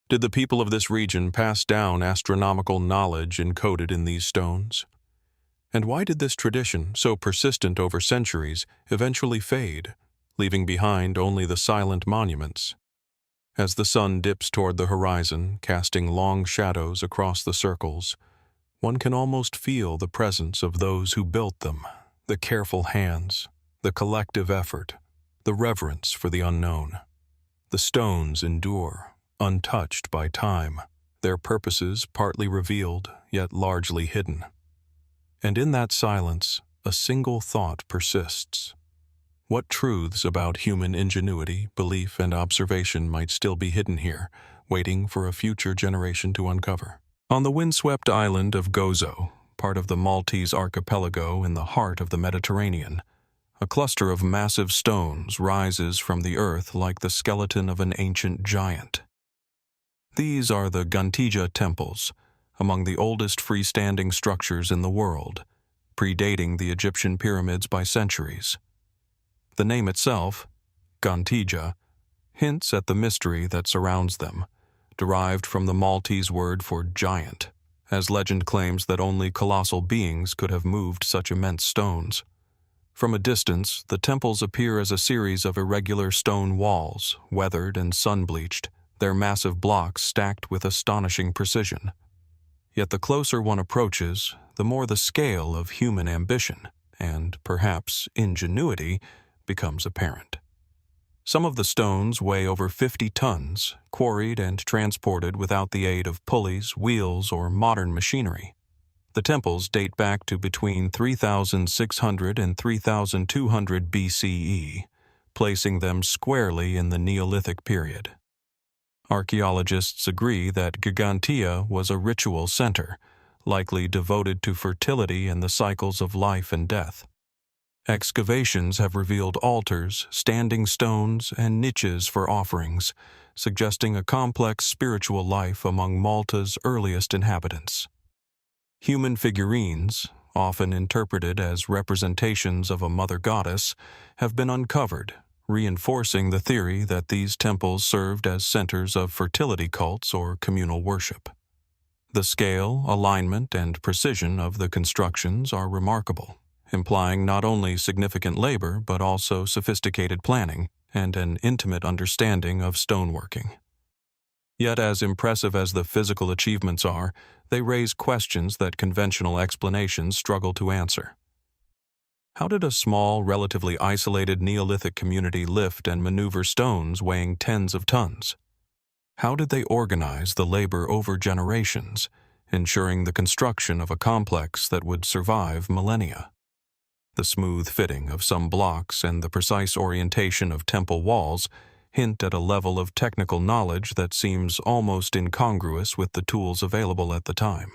Did the people of this region pass down astronomical knowledge encoded in these stones? And why did this tradition, so persistent over centuries, eventually fade, leaving behind only the silent monuments? As the sun dips toward the horizon, casting long shadows across the circles, one can almost feel the presence of those who built them. The careful hands, the collective effort, the reverence for the unknown. The stones endure, untouched by time, their purposes partly revealed, yet largely hidden. And in that silence, a single thought persists. What truths about human ingenuity, belief, and observation might still be hidden here, waiting for a future generation to uncover? On the windswept island of Gozo, part of the Maltese archipelago in the heart of the Mediterranean, a cluster of massive stones rises from the earth like the skeleton of an ancient giant. These are the Gantija temples, among the oldest freestanding structures in the world, predating the Egyptian pyramids by centuries. The name itself, Gantija, hints at the mystery that surrounds them, derived from the Maltese word for giant, as legend claims that only colossal beings could have moved such immense stones. From a distance, the temples appear as a series of irregular stone walls, weathered and sun-bleached, their massive blocks stacked with astonishing precision. Yet the closer one approaches, the more the scale of human ambition, and perhaps ingenuity, becomes apparent. Some of the stones weigh over 50 tons, quarried and transported without the aid of pulleys, wheels, or modern machinery. The temples date back to between 3,600 and 3,200 BCE, placing them squarely in the Neolithic period. Archaeologists agree that Gigantia was a ritual center, likely devoted to fertility and the cycles of life and death. Excavations have revealed altars, standing stones, and niches for offerings, suggesting a complex spiritual life among Malta's earliest inhabitants. Human figurines, often interpreted as representations of a mother goddess, have been uncovered, reinforcing the theory that these temples served as centers of fertility cults or communal worship. The scale, alignment, and precision of the constructions are remarkable, implying not only significant labor but also sophisticated planning and an intimate understanding of stoneworking. Yet as impressive as the physical achievements are, they raise questions that conventional explanations struggle to answer. How did a small, relatively isolated Neolithic community lift and maneuver stones weighing tens of tons? How did they organize the labor over generations, ensuring the construction of a complex that would survive millennia? The smooth fitting of some blocks and the precise orientation of temple walls hint at a level of technical knowledge that seems almost incongruous with the tools available at the time.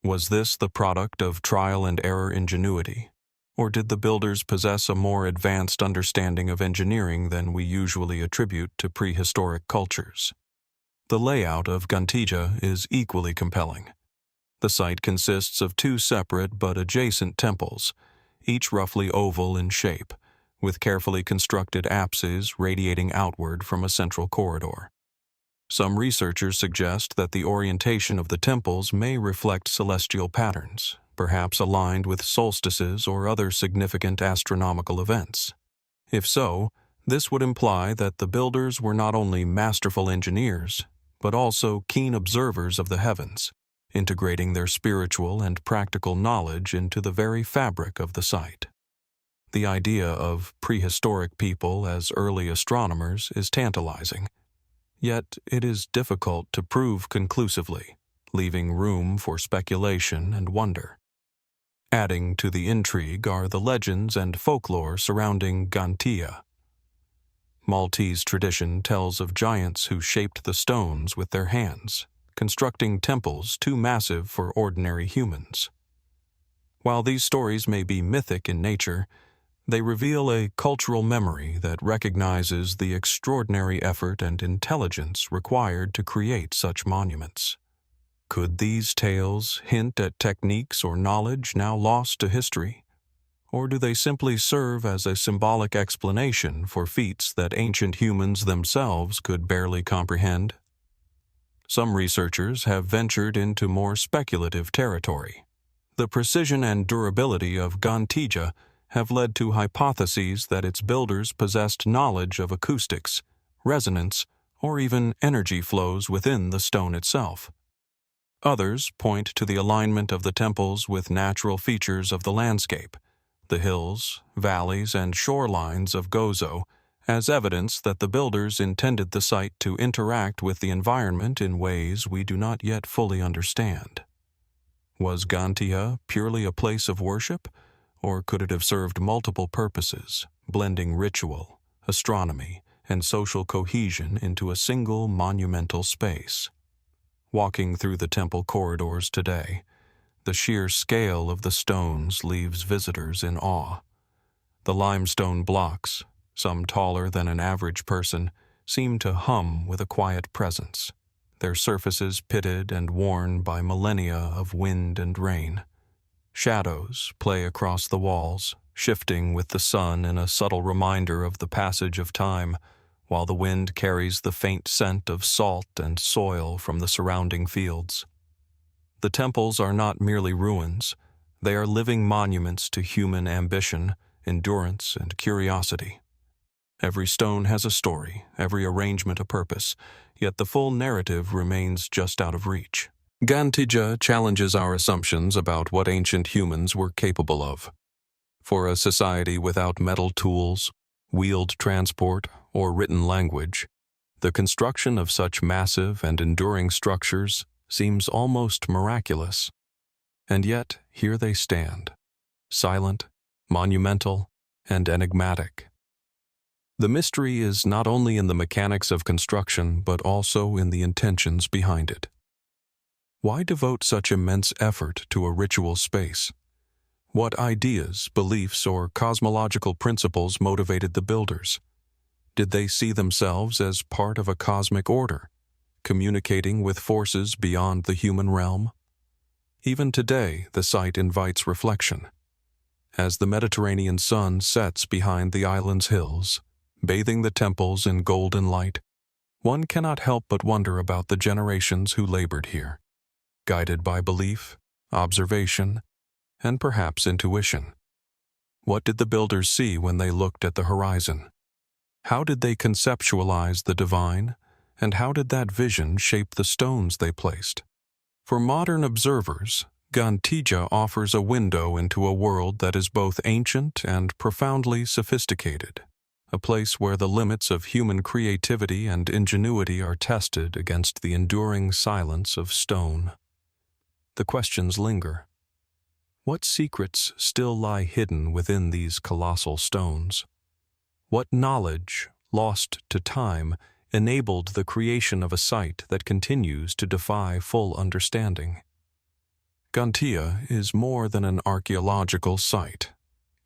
Was this the product of trial and error ingenuity, or did the builders possess a more advanced understanding of engineering than we usually attribute to prehistoric cultures? The layout of Gantija is equally compelling. The site consists of two separate but adjacent temples, each roughly oval in shape, with carefully constructed apses radiating outward from a central corridor. Some researchers suggest that the orientation of the temples may reflect celestial patterns, perhaps aligned with solstices or other significant astronomical events. If so, this would imply that the builders were not only masterful engineers, but also keen observers of the heavens, integrating their spiritual and practical knowledge into the very fabric of the site. The idea of prehistoric people as early astronomers is tantalizing, yet it is difficult to prove conclusively, leaving room for speculation and wonder. Adding to the intrigue are the legends and folklore surrounding Gantija. Maltese tradition tells of giants who shaped the stones with their hands, constructing temples too massive for ordinary humans. While these stories may be mythic in nature, they reveal a cultural memory that recognizes the extraordinary effort and intelligence required to create such monuments. Could these tales hint at techniques or knowledge now lost to history? Or do they simply serve as a symbolic explanation for feats that ancient humans themselves could barely comprehend? Some researchers have ventured into more speculative territory. The precision and durability of Gantija have led to hypotheses that its builders possessed knowledge of acoustics, resonance, or even energy flows within the stone itself. Others point to the alignment of the temples with natural features of the landscape, the hills, valleys, and shorelines of Gozo, as evidence that the builders intended the site to interact with the environment in ways we do not yet fully understand. Was Gantija purely a place of worship, or could it have served multiple purposes, blending ritual, astronomy, and social cohesion into a single monumental space? Walking through the temple corridors today, the sheer scale of the stones leaves visitors in awe. The limestone blocks, some taller than an average person, seem to hum with a quiet presence, their surfaces pitted and worn by millennia of wind and rain. Shadows play across the walls, shifting with the sun in a subtle reminder of the passage of time, while the wind carries the faint scent of salt and soil from the surrounding fields. The temples are not merely ruins, they are living monuments to human ambition, endurance, and curiosity. Every stone has a story, every arrangement a purpose, yet the full narrative remains just out of reach. Gantija challenges our assumptions about what ancient humans were capable of. For a society without metal tools, wheeled transport, or written language, the construction of such massive and enduring structures seems almost miraculous. And yet, here they stand, silent, monumental, and enigmatic. The mystery is not only in the mechanics of construction, but also in the intentions behind it. Why devote such immense effort to a ritual space? What ideas, beliefs, or cosmological principles motivated the builders? Did they see themselves as part of a cosmic order, communicating with forces beyond the human realm? Even today, the site invites reflection. As the Mediterranean sun sets behind the island's hills, bathing the temples in golden light, one cannot help but wonder about the generations who labored here, guided by belief, observation, and perhaps intuition. What did the builders see when they looked at the horizon? How did they conceptualize the divine, and how did that vision shape the stones they placed? For modern observers, Gantija offers a window into a world that is both ancient and profoundly sophisticated, a place where the limits of human creativity and ingenuity are tested against the enduring silence of stone. The questions linger. What secrets still lie hidden within these colossal stones? What knowledge, lost to time, enabled the creation of a site that continues to defy full understanding? Gantia is more than an archaeological site.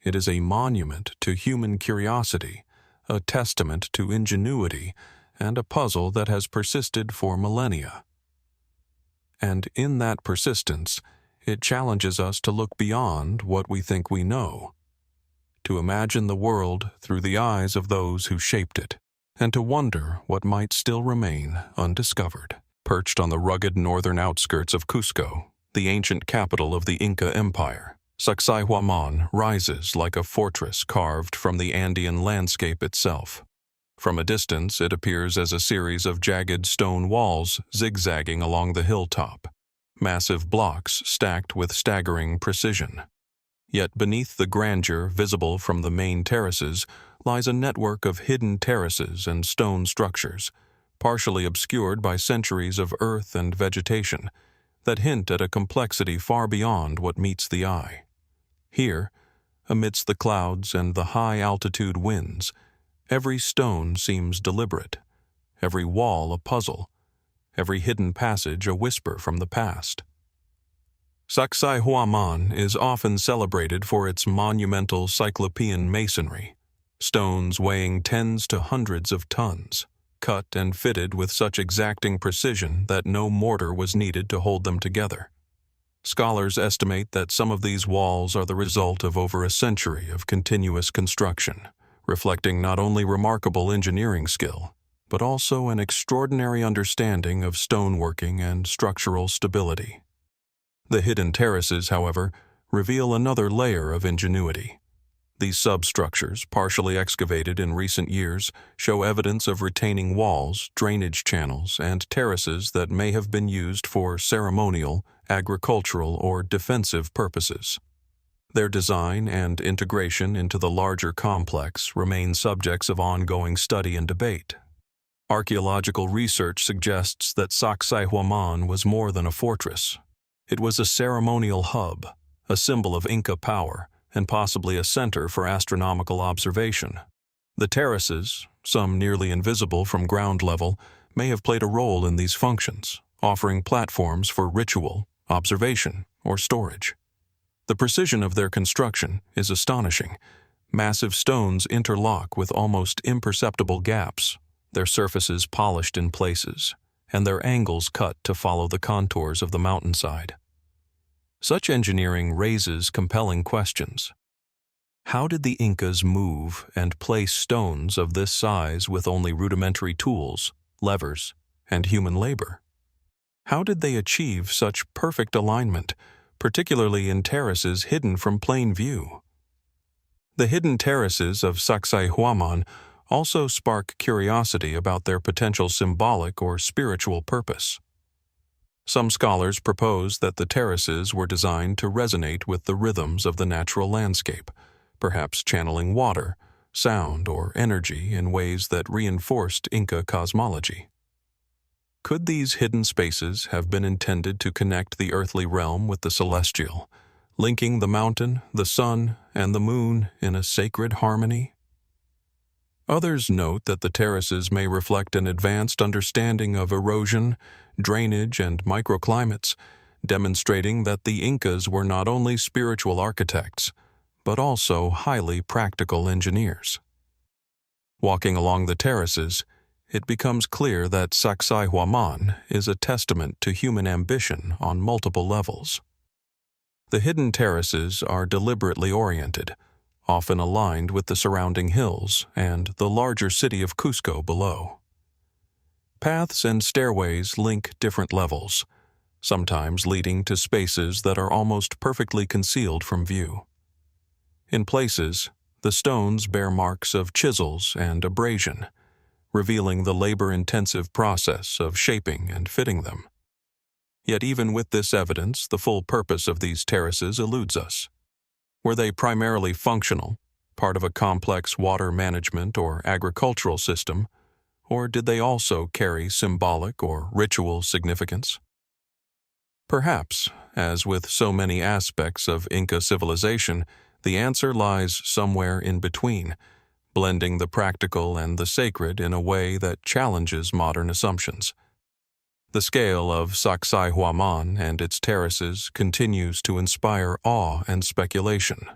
It is a monument to human curiosity, a testament to ingenuity, and a puzzle that has persisted for millennia. And in that persistence, it challenges us to look beyond what we think we know, to imagine the world through the eyes of those who shaped it, and to wonder what might still remain undiscovered. Perched on the rugged northern outskirts of Cusco, the ancient capital of the Inca Empire, Sacsayhuaman rises like a fortress carved from the Andean landscape itself. From a distance, it appears as a series of jagged stone walls zigzagging along the hilltop, massive blocks stacked with staggering precision. Yet beneath the grandeur visible from the main terraces lies a network of hidden terraces and stone structures, partially obscured by centuries of earth and vegetation, that hint at a complexity far beyond what meets the eye. Here, amidst the clouds and the high-altitude winds, every stone seems deliberate, every wall a puzzle, every hidden passage a whisper from the past. Sacsayhuaman is often celebrated for its monumental cyclopean masonry, stones weighing tens to hundreds of tons, cut and fitted with such exacting precision that no mortar was needed to hold them together. Scholars estimate that some of these walls are the result of over a century of continuous construction, reflecting not only remarkable engineering skill, but also an extraordinary understanding of stoneworking and structural stability. The hidden terraces, however, reveal another layer of ingenuity. These substructures, partially excavated in recent years, show evidence of retaining walls, drainage channels, and terraces that may have been used for ceremonial, agricultural, or defensive purposes. Their design and integration into the larger complex remain subjects of ongoing study and debate. Archaeological research suggests that Sacsayhuaman was more than a fortress. It was a ceremonial hub, a symbol of Inca power, and possibly a center for astronomical observation. The terraces, some nearly invisible from ground level, may have played a role in these functions, offering platforms for ritual, observation, or storage. The precision of their construction is astonishing. Massive stones interlock with almost imperceptible gaps, their surfaces polished in places, and their angles cut to follow the contours of the mountainside. Such engineering raises compelling questions. How did the Incas move and place stones of this size with only rudimentary tools, levers, and human labor? How did they achieve such perfect alignment, particularly in terraces hidden from plain view? The hidden terraces of Sacsayhuaman also spark curiosity about their potential symbolic or spiritual purpose. Some scholars propose that the terraces were designed to resonate with the rhythms of the natural landscape, perhaps channeling water, sound, or energy in ways that reinforced Inca cosmology. Could these hidden spaces have been intended to connect the earthly realm with the celestial, linking the mountain, the sun, and the moon in a sacred harmony? Others note that the terraces may reflect an advanced understanding of erosion, drainage, and microclimates, demonstrating that the Incas were not only spiritual architects, but also highly practical engineers. Walking along the terraces, it becomes clear that Sacsayhuaman is a testament to human ambition on multiple levels. The hidden terraces are deliberately oriented, often aligned with the surrounding hills and the larger city of Cusco below. Paths and stairways link different levels, sometimes leading to spaces that are almost perfectly concealed from view. In places, the stones bear marks of chisels and abrasion, revealing the labor-intensive process of shaping and fitting them. Yet even with this evidence, the full purpose of these terraces eludes us. Were they primarily functional, part of a complex water management or agricultural system, or did they also carry symbolic or ritual significance? Perhaps, as with so many aspects of Inca civilization, the answer lies somewhere in between, blending the practical and the sacred in a way that challenges modern assumptions. The scale of Sacsayhuaman and its terraces continues to inspire awe and speculation.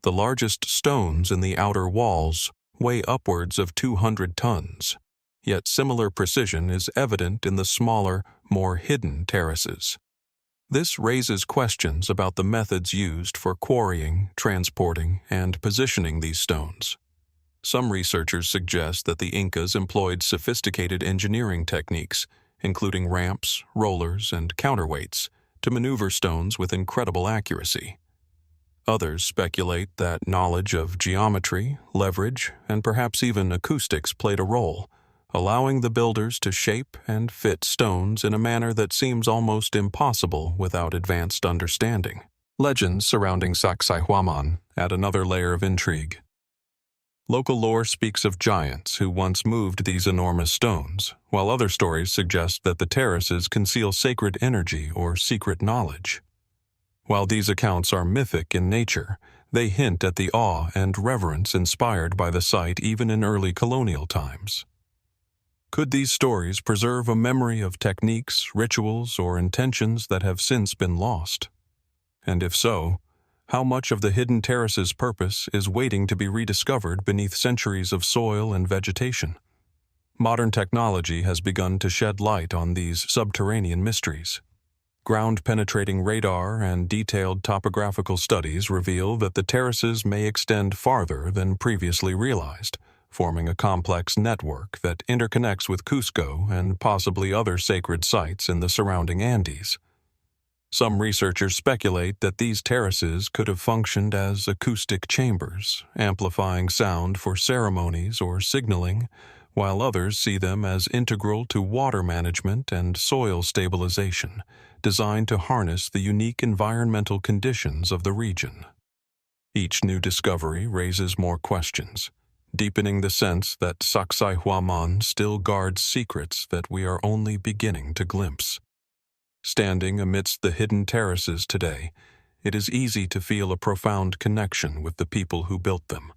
The largest stones in the outer walls weigh upwards of 200 tons, yet similar precision is evident in the smaller, more hidden terraces. This raises questions about the methods used for quarrying, transporting, and positioning these stones. Some researchers suggest that the Incas employed sophisticated engineering techniques, including ramps, rollers, and counterweights, to maneuver stones with incredible accuracy. Others speculate that knowledge of geometry, leverage, and perhaps even acoustics played a role, allowing the builders to shape and fit stones in a manner that seems almost impossible without advanced understanding. Legends surrounding Sacsayhuaman add another layer of intrigue. Local lore speaks of giants who once moved these enormous stones, while other stories suggest that the terraces conceal sacred energy or secret knowledge. While these accounts are mythic in nature, they hint at the awe and reverence inspired by the site even in early colonial times. Could these stories preserve a memory of techniques, rituals, or intentions that have since been lost? And if so, how much of the hidden terrace's purpose is waiting to be rediscovered beneath centuries of soil and vegetation? Modern technology has begun to shed light on these subterranean mysteries. Ground-penetrating radar and detailed topographical studies reveal that the terraces may extend farther than previously realized, forming a complex network that interconnects with Cusco and possibly other sacred sites in the surrounding Andes. Some researchers speculate that these terraces could have functioned as acoustic chambers, amplifying sound for ceremonies or signaling, while others see them as integral to water management and soil stabilization, designed to harness the unique environmental conditions of the region. Each new discovery raises more questions, deepening the sense that Sacsayhuaman still guards secrets that we are only beginning to glimpse. Standing amidst the hidden terraces today, it is easy to feel a profound connection with the people who built them.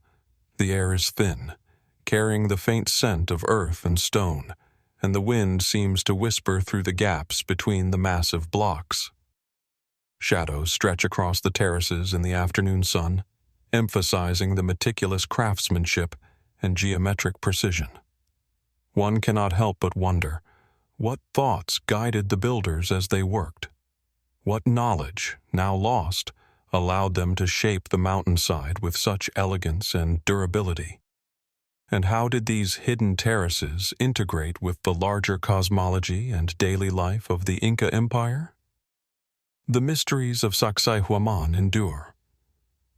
The air is thin, carrying the faint scent of earth and stone, and the wind seems to whisper through the gaps between the massive blocks. Shadows stretch across the terraces in the afternoon sun, emphasizing the meticulous craftsmanship and geometric precision. One cannot help but wonder, what thoughts guided the builders as they worked? What knowledge, now lost, allowed them to shape the mountainside with such elegance and durability? And how did these hidden terraces integrate with the larger cosmology and daily life of the Inca Empire? The mysteries of Sacsayhuaman endure.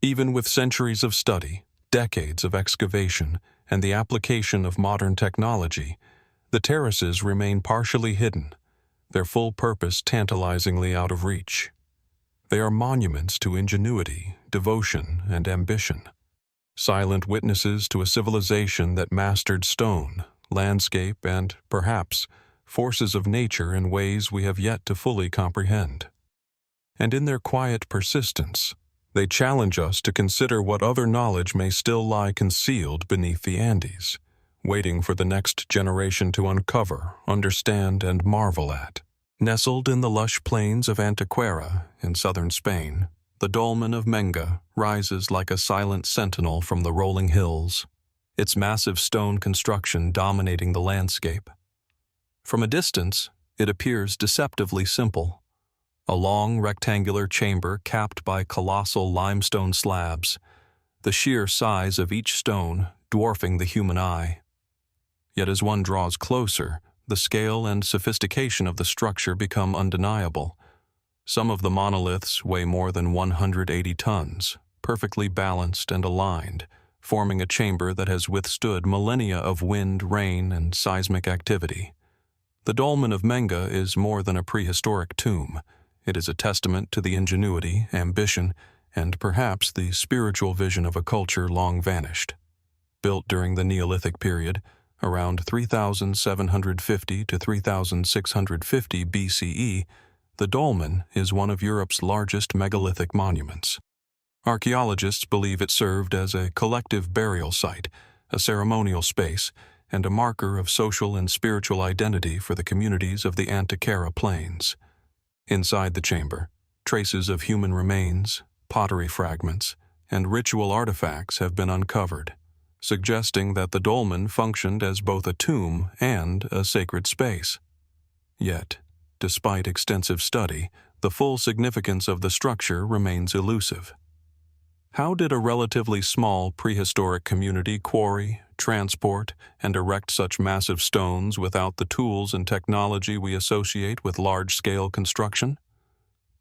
Even with centuries of study, decades of excavation, and the application of modern technology, the terraces remain partially hidden, their full purpose tantalizingly out of reach. They are monuments to ingenuity, devotion, and ambition, silent witnesses to a civilization that mastered stone, landscape, and, perhaps, forces of nature in ways we have yet to fully comprehend. And in their quiet persistence, they challenge us to consider what other knowledge may still lie concealed beneath the Andes, waiting for the next generation to uncover, understand, and marvel at. Nestled in the lush plains of Antequera in southern Spain, the dolmen of Menga rises like a silent sentinel from the rolling hills, its massive stone construction dominating the landscape. From a distance, it appears deceptively simple. A long rectangular chamber capped by colossal limestone slabs, the sheer size of each stone dwarfing the human eye. Yet as one draws closer, the scale and sophistication of the structure become undeniable. Some of the monoliths weigh more than 180 tons, perfectly balanced and aligned, forming a chamber that has withstood millennia of wind, rain, and seismic activity. The dolmen of Menga is more than a prehistoric tomb. It is a testament to the ingenuity, ambition, and perhaps the spiritual vision of a culture long vanished. Built during the Neolithic period, around 3,750 to 3,650 BCE, the dolmen is one of Europe's largest megalithic monuments. Archaeologists believe it served as a collective burial site, a ceremonial space, and a marker of social and spiritual identity for the communities of the Antequera Plains. Inside the chamber, traces of human remains, pottery fragments, and ritual artifacts have been uncovered, suggesting that the dolmen functioned as both a tomb and a sacred space. Yet, despite extensive study, the full significance of the structure remains elusive. How did a relatively small prehistoric community quarry, transport, and erect such massive stones without the tools and technology we associate with large-scale construction?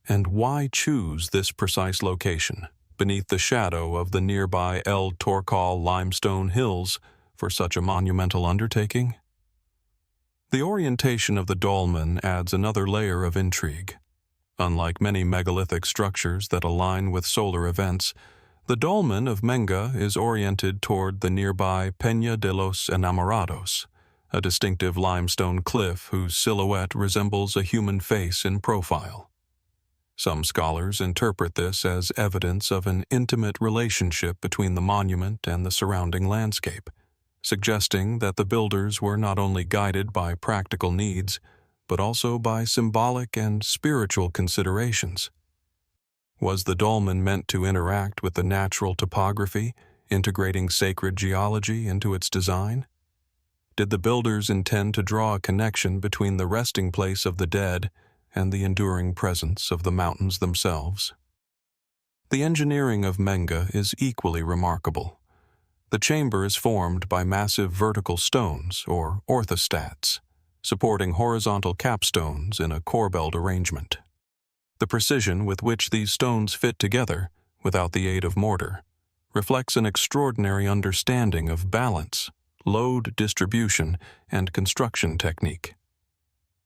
And why choose this precise location, beneath the shadow of the nearby El Torcal limestone hills, for such a monumental undertaking? The orientation of the dolmen adds another layer of intrigue. Unlike many megalithic structures that align with solar events, the dolmen of Menga is oriented toward the nearby Peña de los Enamorados, a distinctive limestone cliff whose silhouette resembles a human face in profile. Some scholars interpret this as evidence of an intimate relationship between the monument and the surrounding landscape, suggesting that the builders were not only guided by practical needs, but also by symbolic and spiritual considerations. Was the dolmen meant to interact with the natural topography, integrating sacred geology into its design? Did the builders intend to draw a connection between the resting place of the dead and the enduring presence of the mountains themselves? The engineering of Menga is equally remarkable. The chamber is formed by massive vertical stones, or orthostats, supporting horizontal capstones in a corbelled arrangement. The precision with which these stones fit together, without the aid of mortar, reflects an extraordinary understanding of balance, load distribution, and construction technique.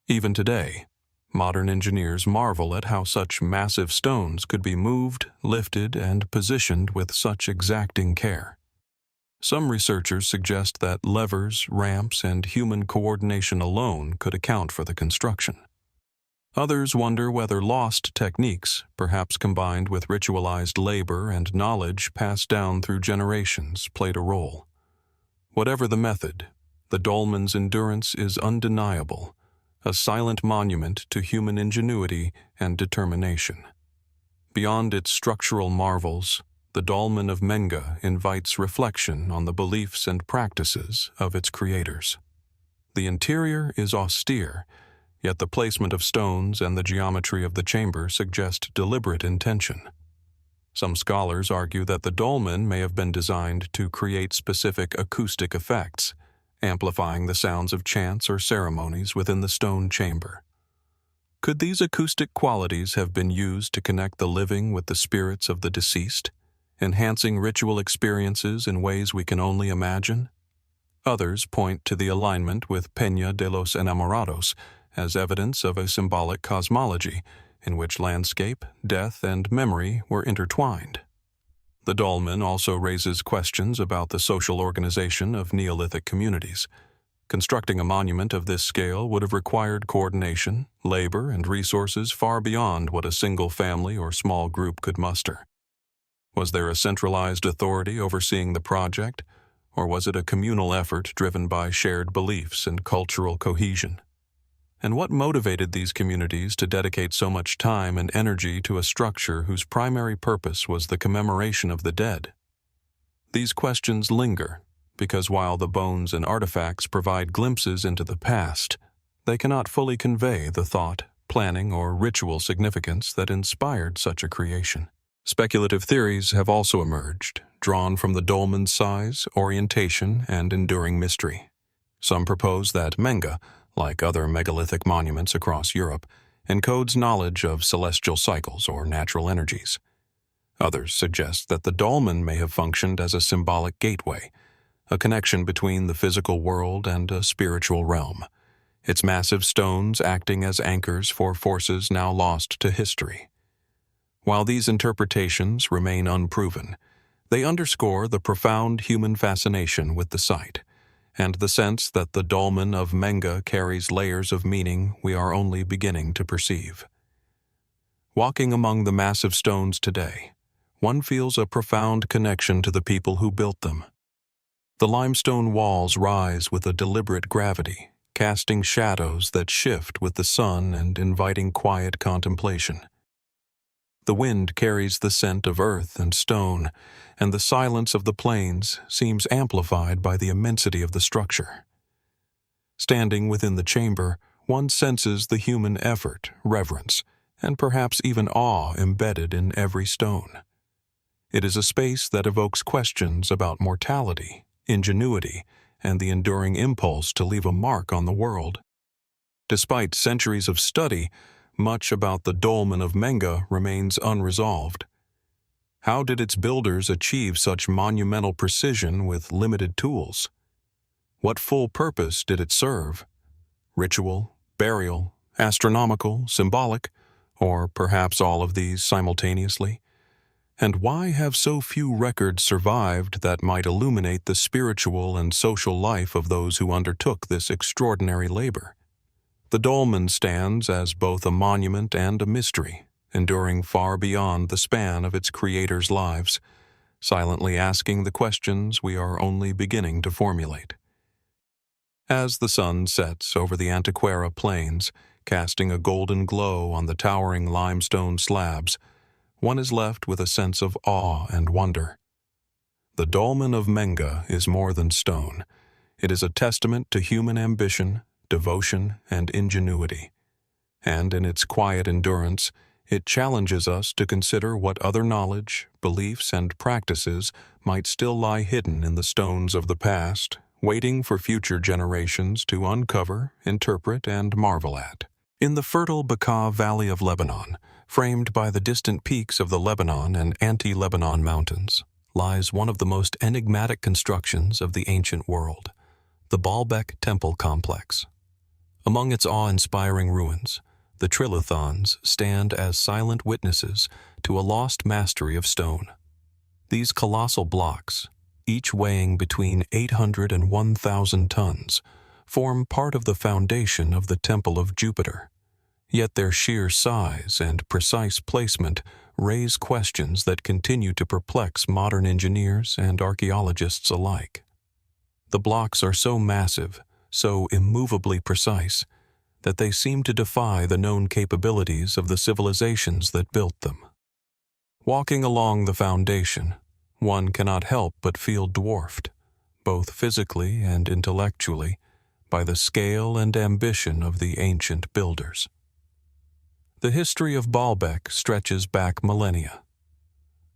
Even today, modern engineers marvel at how such massive stones could be moved, lifted, and positioned with such exacting care. Some researchers suggest that levers, ramps, and human coordination alone could account for the construction. Others wonder whether lost techniques, perhaps combined with ritualized labor and knowledge passed down through generations, played a role. Whatever the method, the dolmen's endurance is undeniable, a silent monument to human ingenuity and determination. Beyond its structural marvels, the dolmen of Menga invites reflection on the beliefs and practices of its creators. The interior is austere, yet the placement of stones and the geometry of the chamber suggest deliberate intention. Some scholars argue that the dolmen may have been designed to create specific acoustic effects, amplifying the sounds of chants or ceremonies within the stone chamber. Could these acoustic qualities have been used to connect the living with the spirits of the deceased, enhancing ritual experiences in ways we can only imagine? Others point to the alignment with Peña de los Enamorados as evidence of a symbolic cosmology in which landscape, death, and memory were intertwined. The dolmen also raises questions about the social organization of Neolithic communities. Constructing a monument of this scale would have required coordination, labor, and resources far beyond what a single family or small group could muster. Was there a centralized authority overseeing the project, Or was it a communal effort driven by shared beliefs and cultural cohesion? And what motivated these communities to dedicate so much time and energy to a structure whose primary purpose was the commemoration of the dead? These questions linger, because while the bones and artifacts provide glimpses into the past, they cannot fully convey the thought, planning, or ritual significance that inspired such a creation. Speculative theories have also emerged, drawn from the dolmen's size, orientation, and enduring mystery. Some propose that Menga, like other megalithic monuments across Europe, encodes knowledge of celestial cycles or natural energies. Others suggest that the dolmen may have functioned as a symbolic gateway, a connection between the physical world and a spiritual realm, its massive stones acting as anchors for forces now lost to history. While these interpretations remain unproven, they underscore the profound human fascination with the site, and the sense that the dolmen of Menga carries layers of meaning we are only beginning to perceive. Walking among the massive stones today, one feels a profound connection to the people who built them. The limestone walls rise with a deliberate gravity, casting shadows that shift with the sun and inviting quiet contemplation. The wind carries the scent of earth and stone, and the silence of the plains seems amplified by the immensity of the structure. Standing within the chamber, one senses the human effort, reverence, and perhaps even awe embedded in every stone. It is a space that evokes questions about mortality, ingenuity, and the enduring impulse to leave a mark on the world. Despite centuries of study, much about the dolmen of Menga remains unresolved. How did its builders achieve such monumental precision with limited tools? What full purpose did it serve? Ritual, burial, astronomical, symbolic, or perhaps all of these simultaneously? And why have so few records survived that might illuminate the spiritual and social life of those who undertook this extraordinary labor? The dolmen stands as both a monument and a mystery, enduring far beyond the span of its creators' lives, silently asking the questions we are only beginning to formulate. As the sun sets over the Antequera plains, casting a golden glow on the towering limestone slabs, one is left with a sense of awe and wonder. The dolmen of Menga is more than stone. It is a testament to human ambition, devotion, and ingenuity. And in its quiet endurance, it challenges us to consider what other knowledge, beliefs, and practices might still lie hidden in the stones of the past, waiting for future generations to uncover, interpret, and marvel at. In the fertile Bekaa Valley of Lebanon, framed by the distant peaks of the Lebanon and anti-Lebanon mountains, lies one of the most enigmatic constructions of the ancient world, the Baalbek Temple Complex. Among its awe-inspiring ruins, the Trilithons stand as silent witnesses to a lost mastery of stone. These colossal blocks, each weighing between 800 and 1,000 tons, form part of the foundation of the Temple of Jupiter. Yet their sheer size and precise placement raise questions that continue to perplex modern engineers and archaeologists alike. The blocks are so massive, so immovably precise, that they seem to defy the known capabilities of the civilizations that built them. Walking along the foundation, one cannot help but feel dwarfed, both physically and intellectually, by the scale and ambition of the ancient builders. The history of Baalbek stretches back millennia.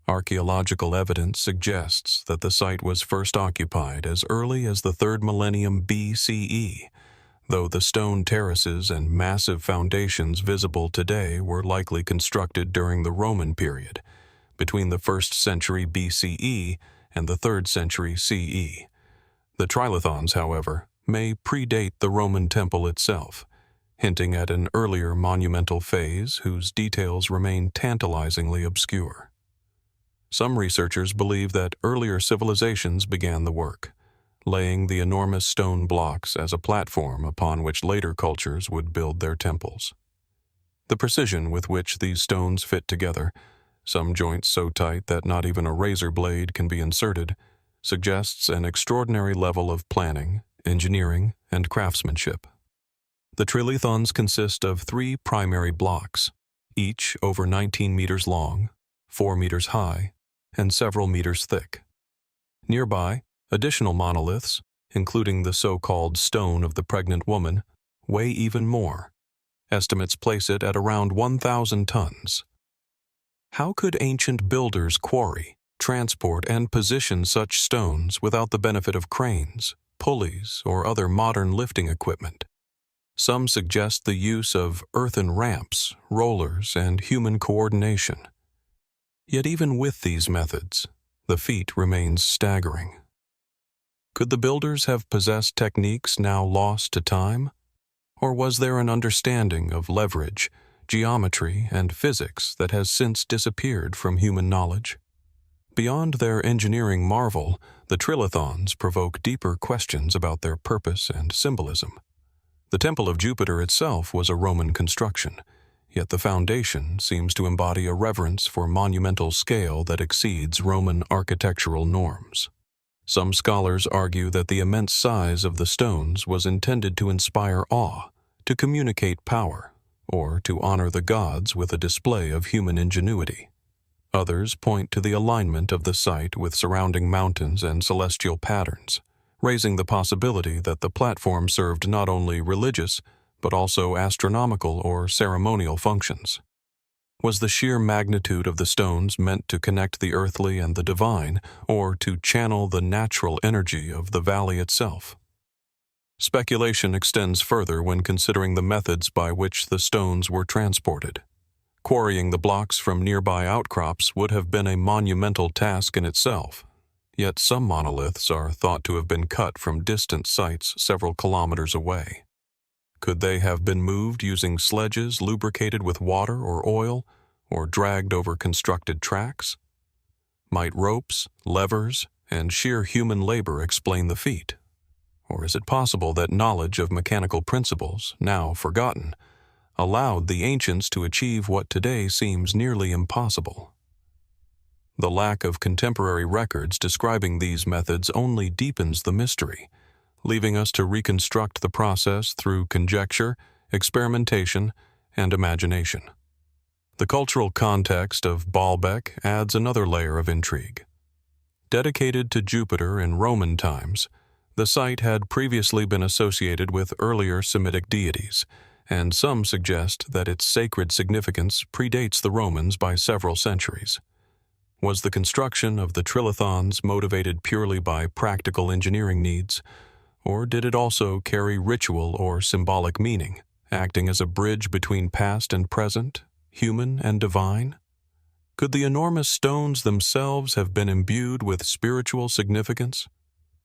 Archaeological evidence suggests that the site was first occupied as early as the 3rd millennium BCE, though the stone terraces and massive foundations visible today were likely constructed during the Roman period, between the 1st century BCE and the 3rd century CE. The Trilithons, however, may predate the Roman temple itself, hinting at an earlier monumental phase whose details remain tantalizingly obscure. Some researchers believe that earlier civilizations began the work, laying the enormous stone blocks as a platform upon which later cultures would build their temples. The precision with which these stones fit together, some joints so tight that not even a razor blade can be inserted, suggests an extraordinary level of planning, engineering, and craftsmanship. The Trilithons consist of 3 primary blocks, each over 19 meters long, 4 meters high, and several meters thick. Nearby, additional monoliths, including the so-called Stone of the Pregnant Woman, weigh even more. Estimates place it at around 1,000 tons. How could ancient builders quarry, transport, and position such stones without the benefit of cranes, pulleys, or other modern lifting equipment? Some suggest the use of earthen ramps, rollers, and human coordination. Yet even with these methods, the feat remains staggering. Could the builders have possessed techniques now lost to time? Or was there an understanding of leverage, geometry, and physics that has since disappeared from human knowledge? Beyond their engineering marvel, the Trilithons provoke deeper questions about their purpose and symbolism. The Temple of Jupiter itself was a Roman construction, yet the foundation seems to embody a reverence for monumental scale that exceeds Roman architectural norms. Some scholars argue that the immense size of the stones was intended to inspire awe, to communicate power, or to honor the gods with a display of human ingenuity. Others point to the alignment of the site with surrounding mountains and celestial patterns, raising the possibility that the platform served not only religious, but also astronomical or ceremonial functions. Was the sheer magnitude of the stones meant to connect the earthly and the divine, or to channel the natural energy of the valley itself? Speculation extends further when considering the methods by which the stones were transported. Quarrying the blocks from nearby outcrops would have been a monumental task in itself, yet some monoliths are thought to have been cut from distant sites several kilometers away. Could they have been moved using sledges lubricated with water or oil, or dragged over constructed tracks? Might ropes, levers, and sheer human labor explain the feat? Or is it possible that knowledge of mechanical principles, now forgotten, allowed the ancients to achieve what today seems nearly impossible? The lack of contemporary records describing these methods only deepens the mystery, leaving us to reconstruct the process through conjecture, experimentation, and imagination. The cultural context of Baalbek adds another layer of intrigue. Dedicated to Jupiter in Roman times, the site had previously been associated with earlier Semitic deities, and some suggest that its sacred significance predates the Romans by several centuries. Was the construction of the Trilithons motivated purely by practical engineering needs, or did it also carry ritual or symbolic meaning, acting as a bridge between past and present, human and divine? Could the enormous stones themselves have been imbued with spiritual significance,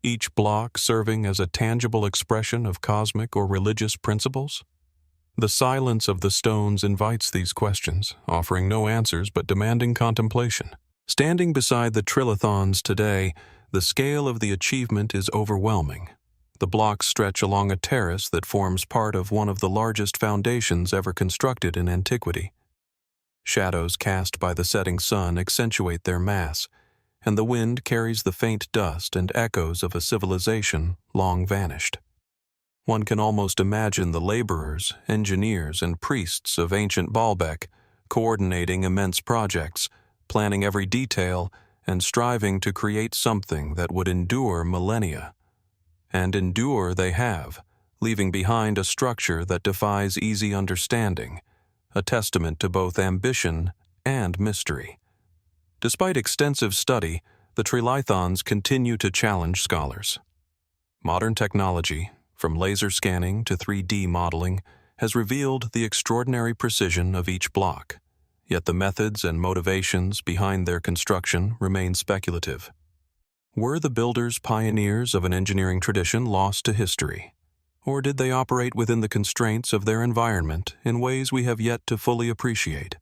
each block serving as a tangible expression of cosmic or religious principles? The silence of the stones invites these questions, offering no answers but demanding contemplation. Standing beside the Trilithons today, the scale of the achievement is overwhelming. The blocks stretch along a terrace that forms part of one of the largest foundations ever constructed in antiquity. Shadows cast by the setting sun accentuate their mass, and the wind carries the faint dust and echoes of a civilization long vanished. One can almost imagine the laborers, engineers, and priests of ancient Baalbek coordinating immense projects, planning every detail, and striving to create something that would endure millennia. And endure they have, leaving behind a structure that defies easy understanding, a testament to both ambition and mystery. Despite extensive study, the Trilithons continue to challenge scholars. Modern technology, from laser scanning to 3D modeling, has revealed the extraordinary precision of each block, yet the methods and motivations behind their construction remain speculative. Were the builders pioneers of an engineering tradition lost to history? Or did they operate within the constraints of their environment in ways we have yet to fully appreciate?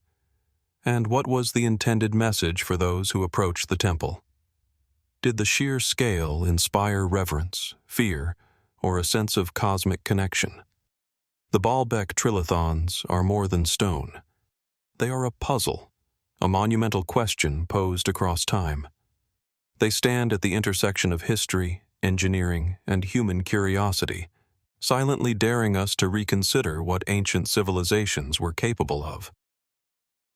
And what was the intended message for those who approached the temple? Did the sheer scale inspire reverence, fear, or a sense of cosmic connection? The Baalbek Trilithons are more than stone. They are a puzzle, a monumental question posed across time. They stand at the intersection of history, engineering, and human curiosity, silently daring us to reconsider what ancient civilizations were capable of.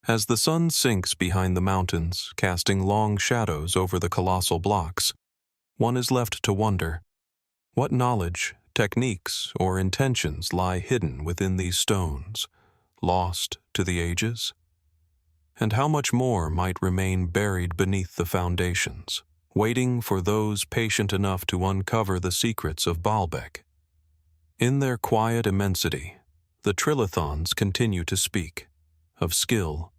As the sun sinks behind the mountains, casting long shadows over the colossal blocks, one is left to wonder, what knowledge, techniques, or intentions lie hidden within these stones, lost to the ages? And how much more might remain buried beneath the foundations, waiting for those patient enough to uncover the secrets of Baalbek? In their quiet immensity, the Trilithons continue to speak of skill,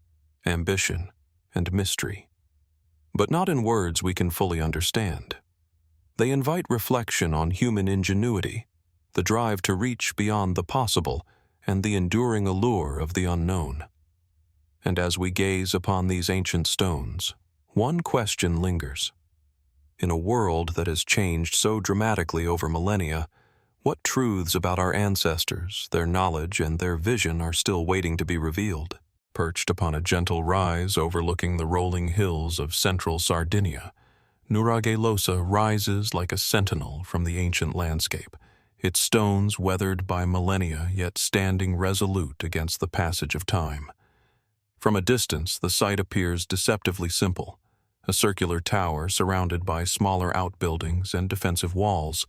ambition, and mystery, but not in words we can fully understand. They invite reflection on human ingenuity, the drive to reach beyond the possible, and the enduring allure of the unknown. And as we gaze upon these ancient stones, one question lingers. In a world that has changed so dramatically over millennia, what truths about our ancestors, their knowledge, and their vision are still waiting to be revealed? Perched upon a gentle rise overlooking the rolling hills of central Sardinia, Nuraghe Losa rises like a sentinel from the ancient landscape, its stones weathered by millennia yet standing resolute against the passage of time. From a distance, the site appears deceptively simple, a circular tower surrounded by smaller outbuildings and defensive walls,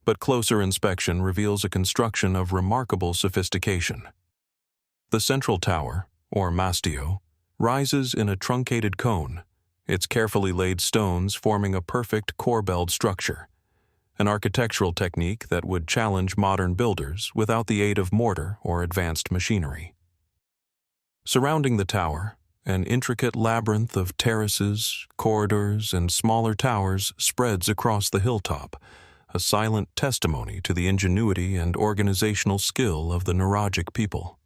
but closer inspection reveals a construction of remarkable sophistication. The central tower, or mastio, rises in a truncated cone, its carefully laid stones forming a perfect corbelled structure, an architectural technique that would challenge modern builders without the aid of mortar or advanced machinery. Surrounding the tower, an intricate labyrinth of terraces, corridors, and smaller towers spreads across the hilltop, a silent testimony to the ingenuity and organizational skill of the Nuragic people.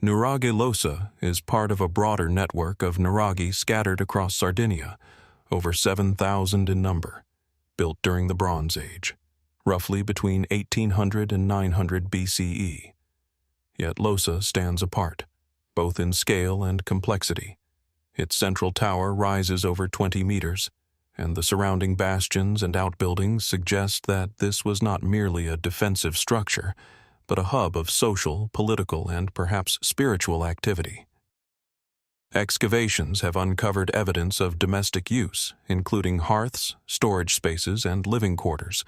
Nuraghe Losa is part of a broader network of nuraghe scattered across Sardinia, over 7,000 in number, built during the Bronze Age, roughly between 1800 and 900 BCE. Yet Losa stands apart, both in scale and complexity. Its central tower rises over 20 meters, and the surrounding bastions and outbuildings suggest that this was not merely a defensive structure, but a hub of social, political, and perhaps spiritual activity. Excavations have uncovered evidence of domestic use, including hearths, storage spaces, and living quarters,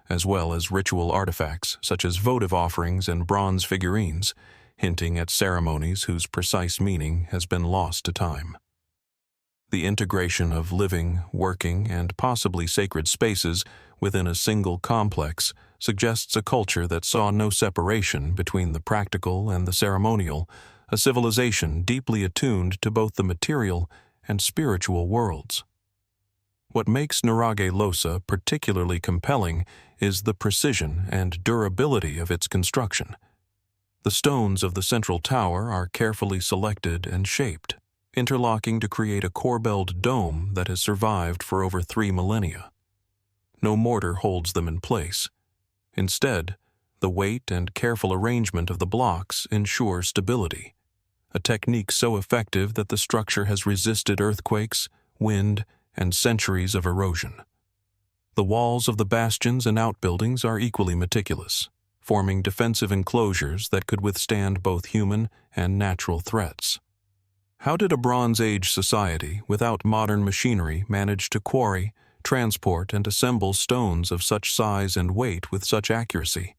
as well as ritual artifacts such as votive offerings and bronze figurines, hinting at ceremonies whose precise meaning has been lost to time. The integration of living, working, and possibly sacred spaces within a single complex suggests a culture that saw no separation between the practical and the ceremonial, a civilization deeply attuned to both the material and spiritual worlds. What makes Nuraghe Losa particularly compelling is the precision and durability of its construction. The stones of the central tower are carefully selected and shaped, interlocking to create a corbelled dome that has survived for over 3 millennia. No mortar holds them in place. Instead, the weight and careful arrangement of the blocks ensure stability, a technique so effective that the structure has resisted earthquakes, wind, and centuries of erosion. The walls of the bastions and outbuildings are equally meticulous, forming defensive enclosures that could withstand both human and natural threats. How did a Bronze Age society without modern machinery manage to quarry, transport, and assemble stones of such size and weight with such accuracy?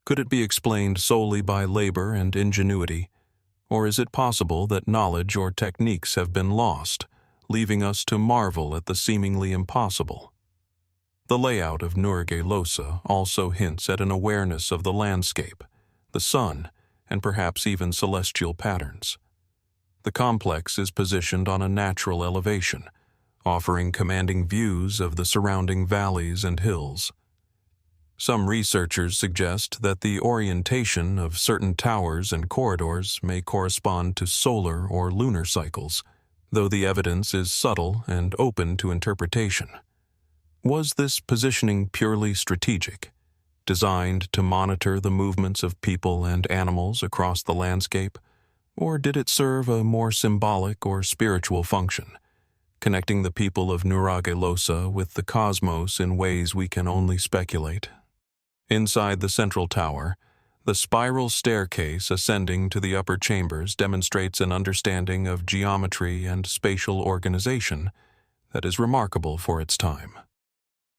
Could it be explained solely by labor and ingenuity, or is it possible that knowledge or techniques have been lost, leaving us to marvel at the seemingly impossible? The layout of Nuraghe Losa also hints at an awareness of the landscape, the sun, and perhaps even celestial patterns. The complex is positioned on a natural elevation, offering commanding views of the surrounding valleys and hills. Some researchers suggest that the orientation of certain towers and corridors may correspond to solar or lunar cycles, though the evidence is subtle and open to interpretation. Was this positioning purely strategic, designed to monitor the movements of people and animals across the landscape, or did it serve a more symbolic or spiritual function, connecting the people of Nuragelosa with the cosmos in ways we can only speculate. Inside the central tower, the spiral staircase ascending to the upper chambers demonstrates an understanding of geometry and spatial organization that is remarkable for its time.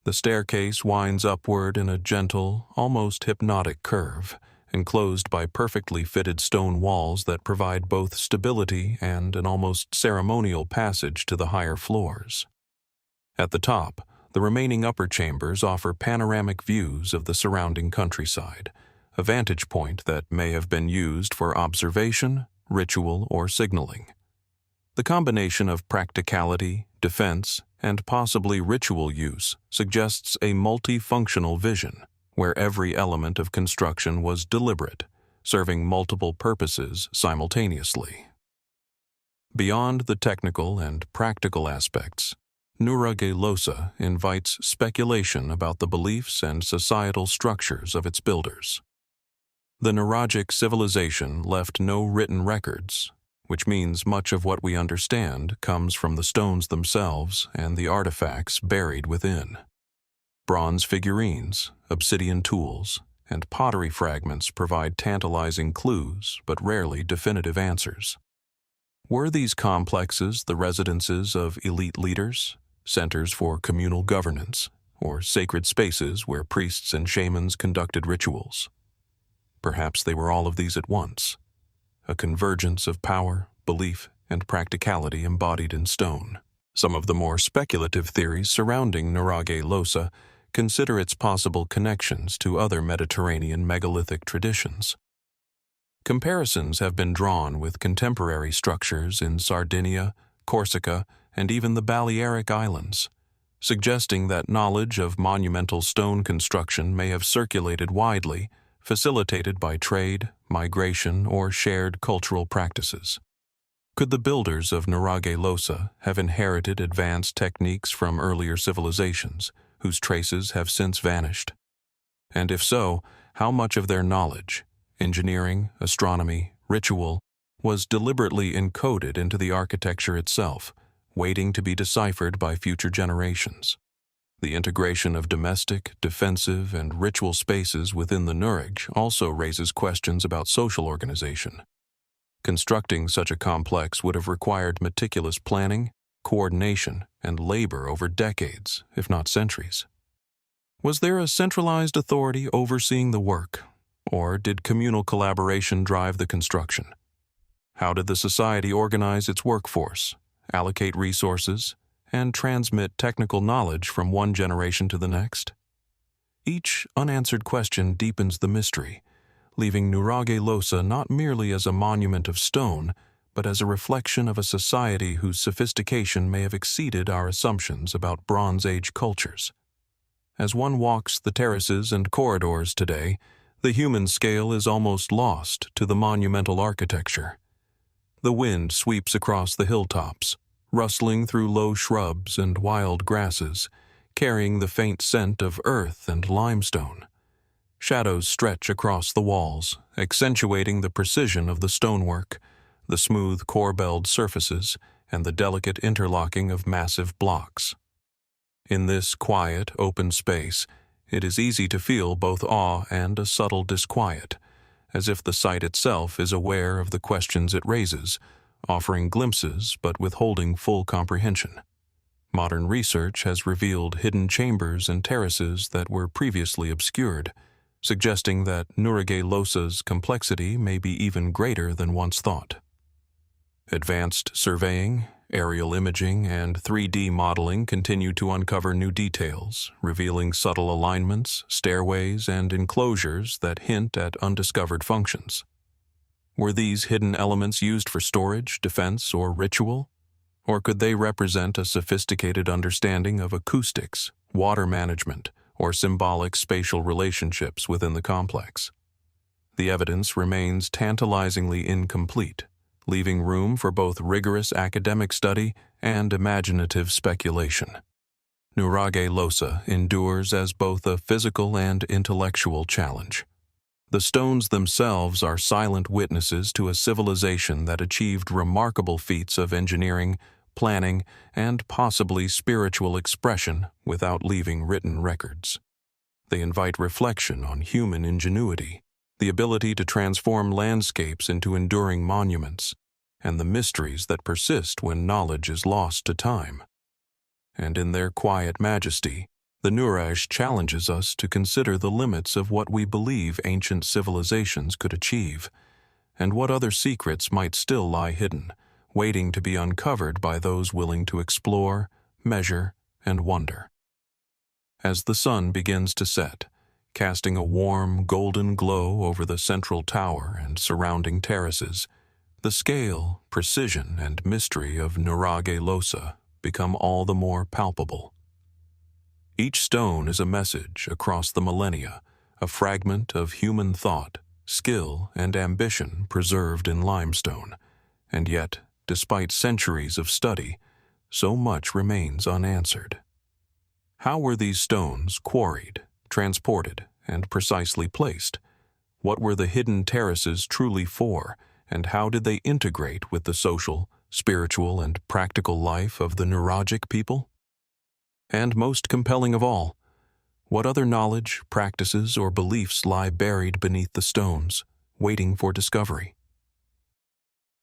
The staircase winds upward in a gentle, almost hypnotic curve, enclosed by perfectly fitted stone walls that provide both stability and an almost ceremonial passage to the higher floors. At the top, the remaining upper chambers offer panoramic views of the surrounding countryside, a vantage point that may have been used for observation, ritual, or signaling. The combination of practicality, defense, and possibly ritual use suggests a multifunctional vision, where every element of construction was deliberate, serving multiple purposes simultaneously. Beyond the technical and practical aspects, Nuragelosa invites speculation about the beliefs and societal structures of its builders. The Nuragic civilization left no written records, which means much of what we understand comes from the stones themselves and the artifacts buried within. Bronze figurines, obsidian tools, and pottery fragments provide tantalizing clues but rarely definitive answers. Were these complexes the residences of elite leaders, centers for communal governance, or sacred spaces where priests and shamans conducted rituals? Perhaps they were all of these at once, a convergence of power, belief, and practicality embodied in stone. Some of the more speculative theories surrounding Nuragelosa consider its possible connections to other Mediterranean megalithic traditions. Comparisons have been drawn with contemporary structures in Sardinia, Corsica, and even the Balearic Islands, suggesting that knowledge of monumental stone construction may have circulated widely, facilitated by trade, migration, or shared cultural practices. Could the builders of Nuragelosa have inherited advanced techniques from earlier civilizations, whose traces have since vanished? And if so, how much of their knowledge, engineering, astronomy, ritual, was deliberately encoded into the architecture itself, waiting to be deciphered by future generations? The integration of domestic, defensive, and ritual spaces within the Nurag also raises questions about social organization. Constructing such a complex would have required meticulous planning, coordination, and labor over decades, if not centuries. Was there a centralized authority overseeing the work, or did communal collaboration drive the construction? How did the society organize its workforce, allocate resources, and transmit technical knowledge from one generation to the next? Each unanswered question deepens the mystery, leaving Nuragelosa not merely as a monument of stone, but as a reflection of a society whose sophistication may have exceeded our assumptions about Bronze Age cultures. As one walks the terraces and corridors today, the human scale is almost lost to the monumental architecture. The wind sweeps across the hilltops, rustling through low shrubs and wild grasses, carrying the faint scent of earth and limestone. Shadows stretch across the walls, accentuating the precision of the stonework, the smooth corbelled surfaces, and the delicate interlocking of massive blocks. In this quiet, open space, it is easy to feel both awe and a subtle disquiet, as if the site itself is aware of the questions it raises, offering glimpses but withholding full comprehension. Modern research has revealed hidden chambers and terraces that were previously obscured, suggesting that Nuragelosa's complexity may be even greater than once thought. Advanced surveying, aerial imaging, and 3D modeling continue to uncover new details, revealing subtle alignments, stairways, and enclosures that hint at undiscovered functions. Were these hidden elements used for storage, defense, or ritual? Or could they represent a sophisticated understanding of acoustics, water management, or symbolic spatial relationships within the complex? The evidence remains tantalizingly incomplete, leaving room for both rigorous academic study and imaginative speculation. Nuragelosa endures as both a physical and intellectual challenge. The stones themselves are silent witnesses to a civilization that achieved remarkable feats of engineering, planning, and possibly spiritual expression without leaving written records. They invite reflection on human ingenuity, the ability to transform landscapes into enduring monuments, and the mysteries that persist when knowledge is lost to time. And in their quiet majesty, the Nuraj challenges us to consider the limits of what we believe ancient civilizations could achieve, and what other secrets might still lie hidden, waiting to be uncovered by those willing to explore, measure, and wonder. As the sun begins to set, casting a warm, golden glow over the central tower and surrounding terraces, the scale, precision, and mystery of Nurage Losa become all the more palpable. Each stone is a message across the millennia, a fragment of human thought, skill, and ambition preserved in limestone, and yet, despite centuries of study, so much remains unanswered. How were these stones quarried, transported, and precisely placed? What were the hidden terraces truly for, and how did they integrate with the social, spiritual, and practical life of the Nuragic people? And most compelling of all, what other knowledge, practices, or beliefs lie buried beneath the stones, waiting for discovery?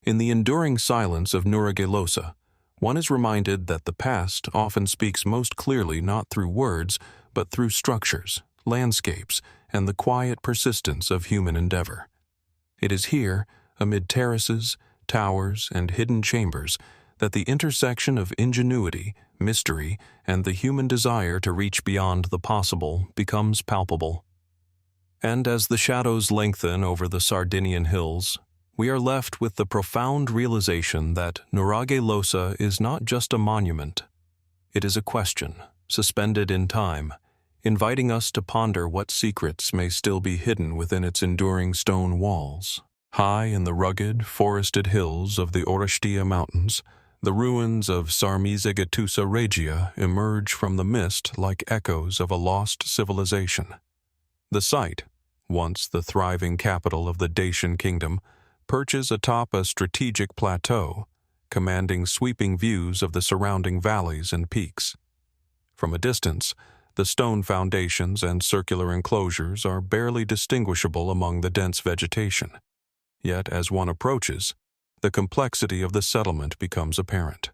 In the enduring silence of Nurage Losa, one is reminded that the past often speaks most clearly not through words, but through structures, landscapes, and the quiet persistence of human endeavor. It is here, amid terraces, towers, and hidden chambers, that the intersection of ingenuity, mystery, and the human desire to reach beyond the possible becomes palpable. And as the shadows lengthen over the Sardinian hills, we are left with the profound realization that Nurage Losa is not just a monument. It is a question, suspended in time, inviting us to ponder what secrets may still be hidden within its enduring stone walls. High in the rugged, forested hills of the Orishtia Mountains, the ruins of Sarmizegetusa Regia emerge from the mist like echoes of a lost civilization. The site, once the thriving capital of the Dacian kingdom, perches atop a strategic plateau, commanding sweeping views of the surrounding valleys and peaks. From a distance, the stone foundations and circular enclosures are barely distinguishable among the dense vegetation. Yet, as one approaches, the complexity of the settlement becomes apparent.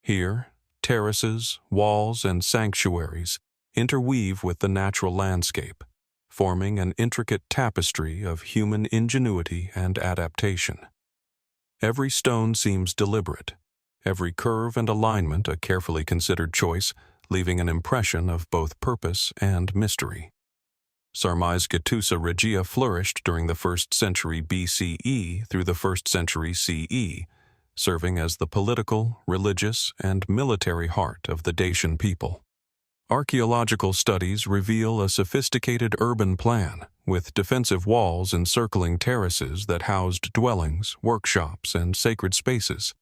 Here, terraces, walls, and sanctuaries interweave with the natural landscape, forming an intricate tapestry of human ingenuity and adaptation. Every stone seems deliberate, every curve and alignment a carefully considered choice, leaving an impression of both purpose and mystery. Sarmizegetusa Regia flourished during the 1st century BCE through the 1st century CE, serving as the political, religious, and military heart of the Dacian people. Archaeological studies reveal a sophisticated urban plan, with defensive walls encircling terraces that housed dwellings, workshops, and sacred spaces.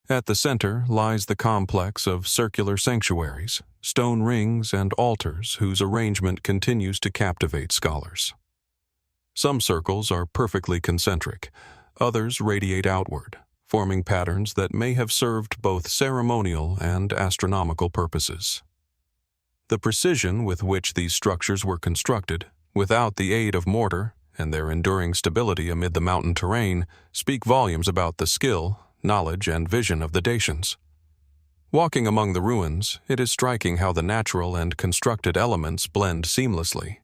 At the center lies the complex of circular sanctuaries, stone rings, and altars whose arrangement continues to captivate scholars. Some circles are perfectly concentric, others radiate outward, forming patterns that may have served both ceremonial and astronomical purposes. The precision with which these structures were constructed, without the aid of mortar, and their enduring stability amid the mountain terrain, speak volumes about the skill, knowledge, and vision of the Dacians. Walking among the ruins, it is striking how the natural and constructed elements blend seamlessly.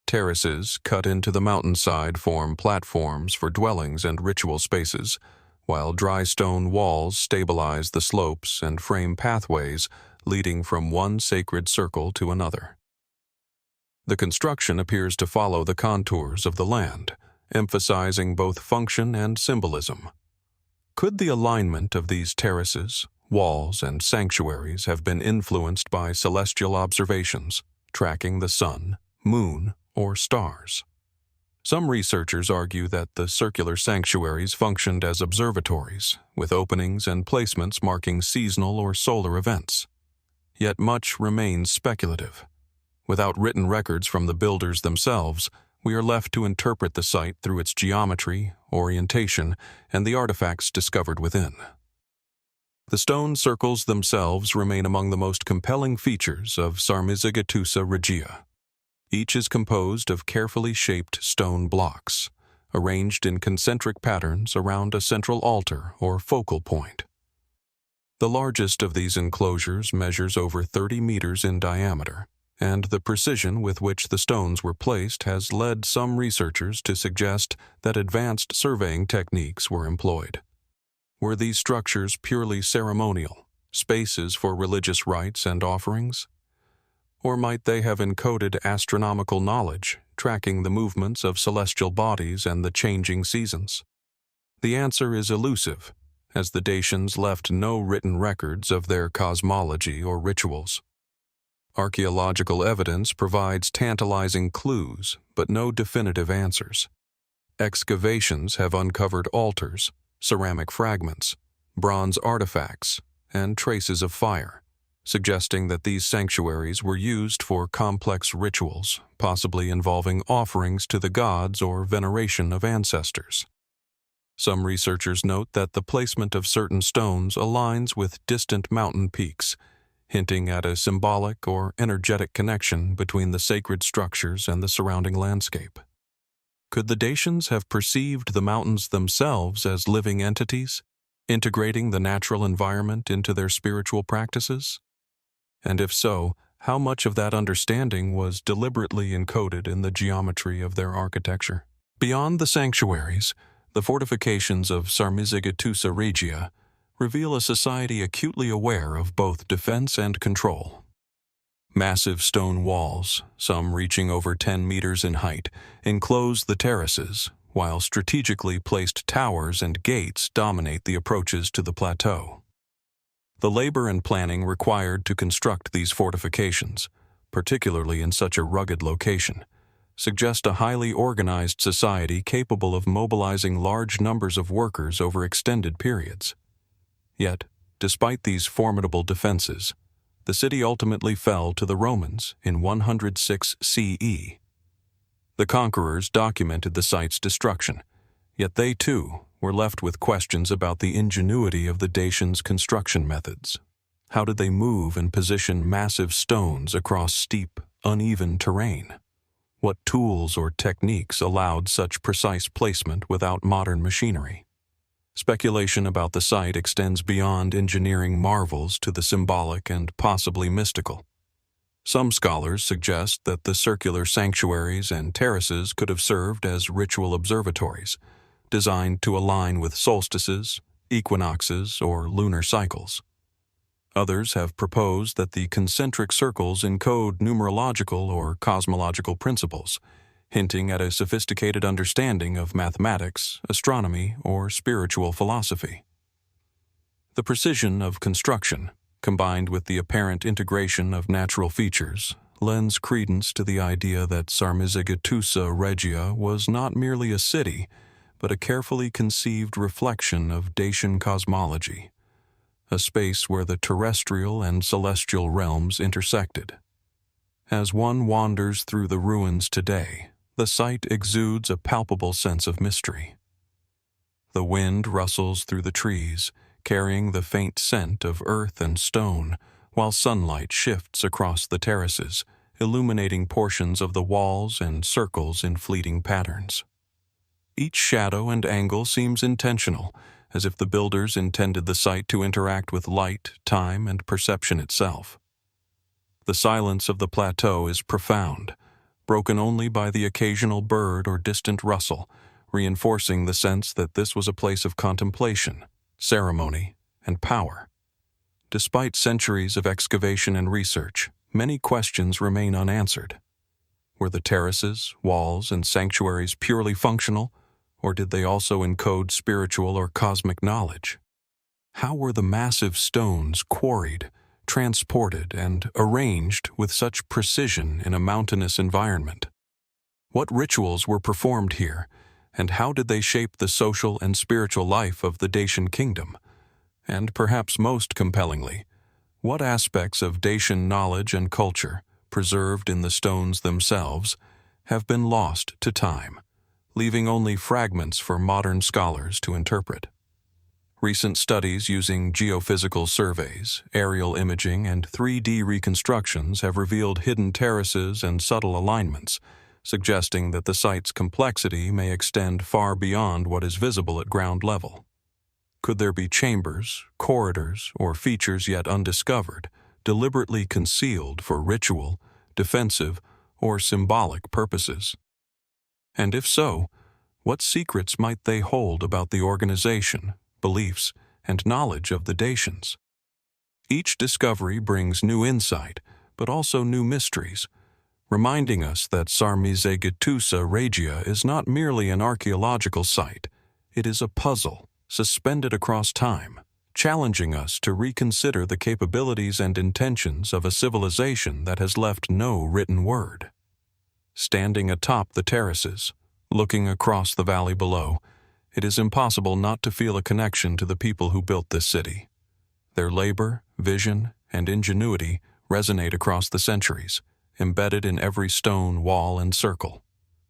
Terraces cut into the mountainside form platforms for dwellings and ritual spaces, while dry stone walls stabilize the slopes and frame pathways leading from one sacred circle to another. The construction appears to follow the contours of the land, emphasizing both function and symbolism. Could the alignment of these terraces, walls, and sanctuaries have been influenced by celestial observations, tracking the sun, moon, or stars? Some researchers argue that the circular sanctuaries functioned as observatories, with openings and placements marking seasonal or solar events. Yet much remains speculative. Without written records from the builders themselves, we are left to interpret the site through its geometry, orientation, and the artifacts discovered within. The stone circles themselves remain among the most compelling features of Sarmizegetusa regia. Each is composed of carefully shaped stone blocks, arranged in concentric patterns around a central altar or focal point. The largest of these enclosures measures over 30 meters in diameter, and the precision with which the stones were placed has led some researchers to suggest that advanced surveying techniques were employed. Were these structures purely ceremonial, spaces for religious rites and offerings? Or might they have encoded astronomical knowledge, tracking the movements of celestial bodies and the changing seasons? The answer is elusive, as the Dacians left no written records of their cosmology or rituals. Archaeological evidence provides tantalizing clues, but no definitive answers. Excavations have uncovered altars, ceramic fragments, bronze artifacts, and traces of fire, suggesting that these sanctuaries were used for complex rituals, possibly involving offerings to the gods or veneration of ancestors. Some researchers note that the placement of certain stones aligns with distant mountain peaks, hinting at a symbolic or energetic connection between the sacred structures and the surrounding landscape. Could the Dacians have perceived the mountains themselves as living entities, integrating the natural environment into their spiritual practices? And if so, how much of that understanding was deliberately encoded in the geometry of their architecture? Beyond the sanctuaries, the fortifications of Sarmizegetusa regia reveal a society acutely aware of both defense and control. Massive stone walls, some reaching over 10 meters in height, enclose the terraces, while strategically placed towers and gates dominate the approaches to the plateau. The labor and planning required to construct these fortifications, particularly in such a rugged location, suggest a highly organized society capable of mobilizing large numbers of workers over extended periods. Yet, despite these formidable defenses, the city ultimately fell to the Romans in 106 CE. The conquerors documented the site's destruction, yet they too were left with questions about the ingenuity of the Dacians' construction methods. How did they move and position massive stones across steep, uneven terrain? What tools or techniques allowed such precise placement without modern machinery? Speculation about the site extends beyond engineering marvels to the symbolic and possibly mystical. Some scholars suggest that the circular sanctuaries and terraces could have served as ritual observatories, designed to align with solstices, equinoxes, or lunar cycles. Others have proposed that the concentric circles encode numerological or cosmological principles, hinting at a sophisticated understanding of mathematics, astronomy, or spiritual philosophy. The precision of construction, combined with the apparent integration of natural features, lends credence to the idea that Sarmizegetusa regia was not merely a city, but a carefully conceived reflection of Dacian cosmology, a space where the terrestrial and celestial realms intersected. As one wanders through the ruins today, the site exudes a palpable sense of mystery. The wind rustles through the trees, carrying the faint scent of earth and stone, while sunlight shifts across the terraces, illuminating portions of the walls and circles in fleeting patterns. Each shadow and angle seems intentional, as if the builders intended the site to interact with light, time, and perception itself. The silence of the plateau is profound, broken only by the occasional bird or distant rustle, reinforcing the sense that this was a place of contemplation, ceremony, and power. Despite centuries of excavation and research, many questions remain unanswered. Were the terraces, walls, and sanctuaries purely functional, or did they also encode spiritual or cosmic knowledge? How were the massive stones quarried, transported, and arranged with such precision in a mountainous environment? What rituals were performed here, and how did they shape the social and spiritual life of the Dacian kingdom? And perhaps most compellingly, what aspects of Dacian knowledge and culture, preserved in the stones themselves, have been lost to time, leaving only fragments for modern scholars to interpret? Recent studies using geophysical surveys, aerial imaging, and 3D reconstructions have revealed hidden terraces and subtle alignments, suggesting that the site's complexity may extend far beyond what is visible at ground level. Could there be chambers, corridors, or features yet undiscovered, deliberately concealed for ritual, defensive, or symbolic purposes? And if so, what secrets might they hold about the organization, beliefs, and knowledge of the Dacians? Each discovery brings new insight, but also new mysteries, reminding us that Sarmizegetusa Regia is not merely an archaeological site. It is a puzzle, suspended across time, challenging us to reconsider the capabilities and intentions of a civilization that has left no written word. Standing atop the terraces, looking across the valley below, it is impossible not to feel a connection to the people who built this city. Their labor, vision, and ingenuity resonate across the centuries, embedded in every stone, wall, and circle.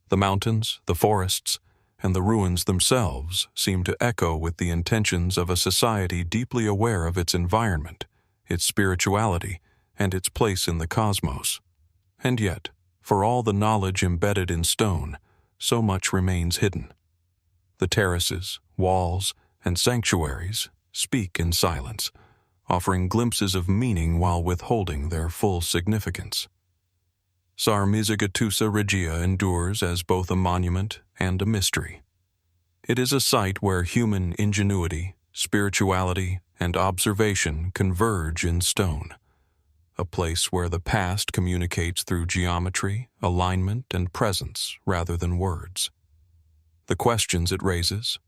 The mountains, the forests, and the ruins themselves seem to echo with the intentions of a society deeply aware of its environment, its spirituality, and its place in the cosmos. And yet, for all the knowledge embedded in stone, so much remains hidden. The terraces, walls, and sanctuaries speak in silence, offering glimpses of meaning while withholding their full significance. Sarmizegetusa Regia endures as both a monument and a mystery. It is a site where human ingenuity, spirituality, and observation converge in stone, a place where the past communicates through geometry, alignment, and presence rather than words. The questions it raises,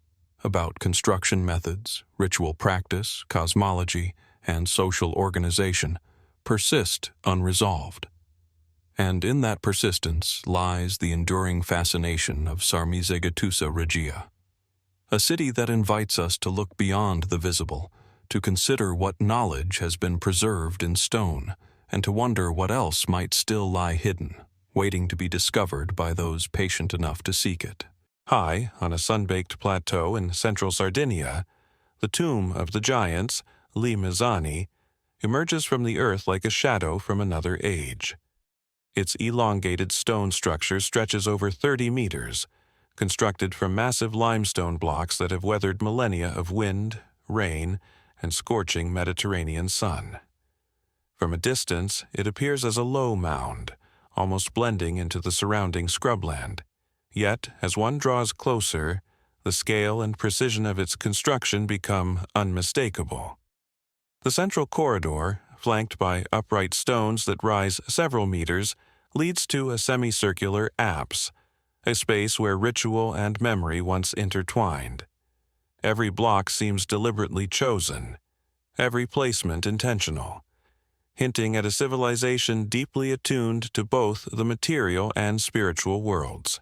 about construction methods, ritual practice, cosmology, and social organization, persist unresolved. And in that persistence lies the enduring fascination of Sarmizegetusa Regia, a city that invites us to look beyond the visible, to consider what knowledge has been preserved in stone, and to wonder what else might still lie hidden, waiting to be discovered by those patient enough to seek it. High on a sun-baked plateau in central Sardinia, the tomb of the giants, Li Mizani, emerges from the earth like a shadow from another age. Its elongated stone structure stretches over 30 meters, constructed from massive limestone blocks that have weathered millennia of wind, rain, and scorching Mediterranean sun. From a distance, it appears as a low mound, almost blending into the surrounding scrubland. Yet, as one draws closer, the scale and precision of its construction become unmistakable. The central corridor, flanked by upright stones that rise several meters, leads to a semicircular apse, a space where ritual and memory once intertwined. Every block seems deliberately chosen, every placement intentional, hinting at a civilization deeply attuned to both the material and spiritual worlds.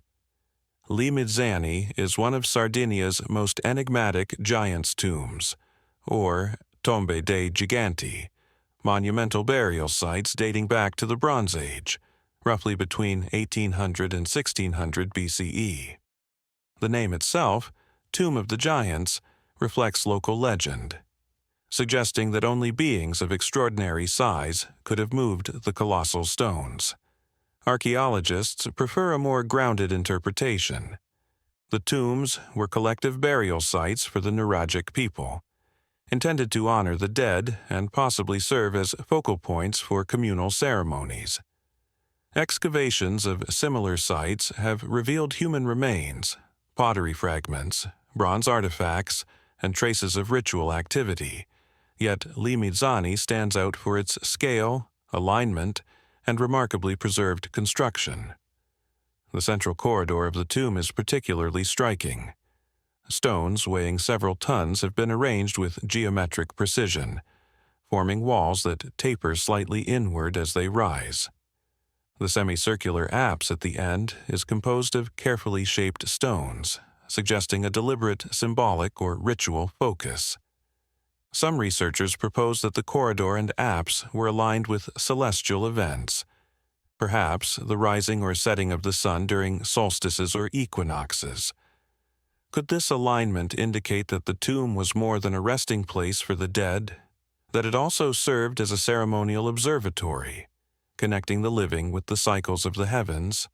Li Mizani is one of Sardinia's most enigmatic giants' tombs, or tombe dei giganti, monumental burial sites dating back to the Bronze Age, roughly between 1800 and 1600 BCE. The name itself, Tomb of the Giants, reflects local legend, suggesting that only beings of extraordinary size could have moved the colossal stones. Archaeologists prefer a more grounded interpretation. The tombs were collective burial sites for the Nuragic people, intended to honor the dead and possibly serve as focal points for communal ceremonies. Excavations of similar sites have revealed human remains, pottery fragments, bronze artifacts, and traces of ritual activity, yet Li Mizani stands out for its scale, alignment, and remarkably preserved construction. The central corridor of the tomb is particularly striking. Stones weighing several tons have been arranged with geometric precision, forming walls that taper slightly inward as they rise. The semicircular apse at the end is composed of carefully shaped stones, suggesting a deliberate symbolic or ritual focus. Some researchers propose that the corridor and apse were aligned with celestial events, perhaps the rising or setting of the sun during solstices or equinoxes. Could this alignment indicate that the tomb was more than a resting place for the dead, that it also served as a ceremonial observatory, connecting the living with the cycles of the heavens?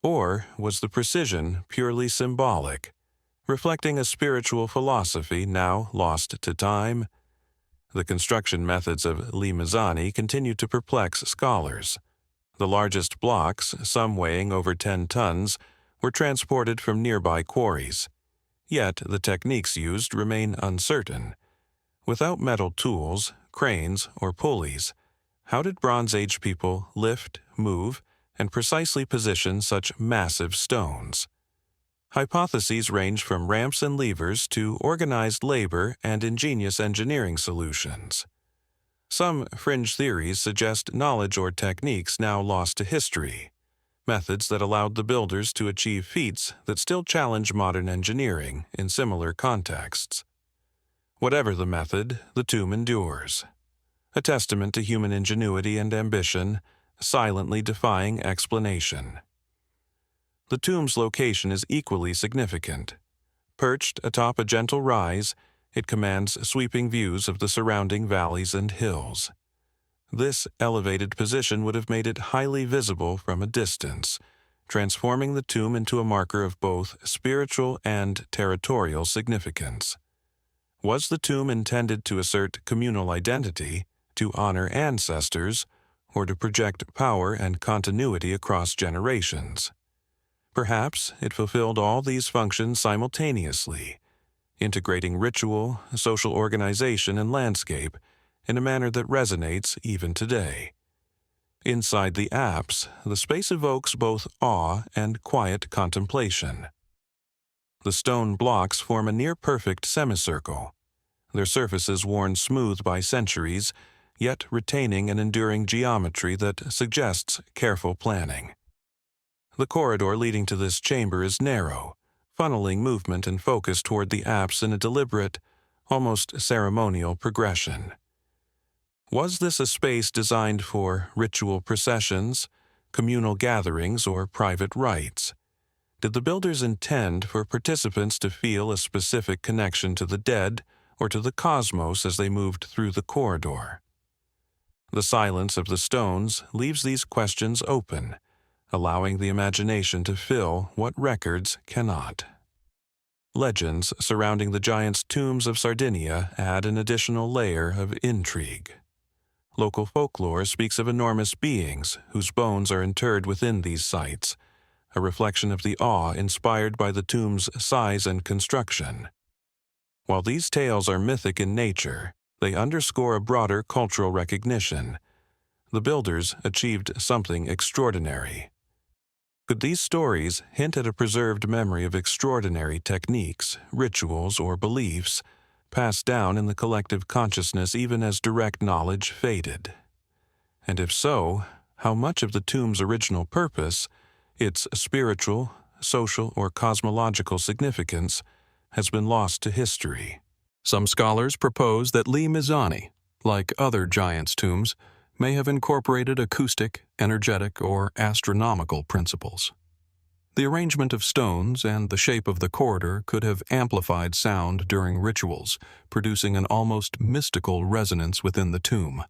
Or was the precision purely symbolic, reflecting a spiritual philosophy now lost to time? The construction methods of Limizani continue to perplex scholars. The largest blocks, some weighing over 10 tons, were transported from nearby quarries. Yet the techniques used remain uncertain. Without metal tools, cranes, or pulleys, how did Bronze Age people lift, move, and precisely position such massive stones? Hypotheses range from ramps and levers to organized labor and ingenious engineering solutions. Some fringe theories suggest knowledge or techniques now lost to history, methods that allowed the builders to achieve feats that still challenge modern engineering in similar contexts. Whatever the method, the tomb endures, a testament to human ingenuity and ambition, silently defying explanation. The tomb's location is equally significant. Perched atop a gentle rise, it commands sweeping views of the surrounding valleys and hills. This elevated position would have made it highly visible from a distance, transforming the tomb into a marker of both spiritual and territorial significance. Was the tomb intended to assert communal identity, to honor ancestors, or to project power and continuity across generations? Perhaps it fulfilled all these functions simultaneously, integrating ritual, social organization, and landscape in a manner that resonates even today. Inside the apse, the space evokes both awe and quiet contemplation. The stone blocks form a near-perfect semicircle, their surfaces worn smooth by centuries, yet retaining an enduring geometry that suggests careful planning. The corridor leading to this chamber is narrow, funneling movement and focus toward the apse in a deliberate, almost ceremonial progression. Was this a space designed for ritual processions, communal gatherings, or private rites? Did the builders intend for participants to feel a specific connection to the dead or to the cosmos as they moved through the corridor? The silence of the stones leaves these questions open, allowing the imagination to fill what records cannot. Legends surrounding the giants' tombs of Sardinia add an additional layer of intrigue. Local folklore speaks of enormous beings whose bones are interred within these sites, a reflection of the awe inspired by the tomb's size and construction. While these tales are mythic in nature, they underscore a broader cultural recognition. The builders achieved something extraordinary. Could these stories hint at a preserved memory of extraordinary techniques, rituals, or beliefs passed down in the collective consciousness even as direct knowledge faded? And if so, how much of the tomb's original purpose, its spiritual, social, or cosmological significance, has been lost to history? Some scholars propose that Limizani, like other giants' tombs, may have incorporated acoustic, energetic, or astronomical principles. The arrangement of stones and the shape of the corridor could have amplified sound during rituals, producing an almost mystical resonance within the tomb.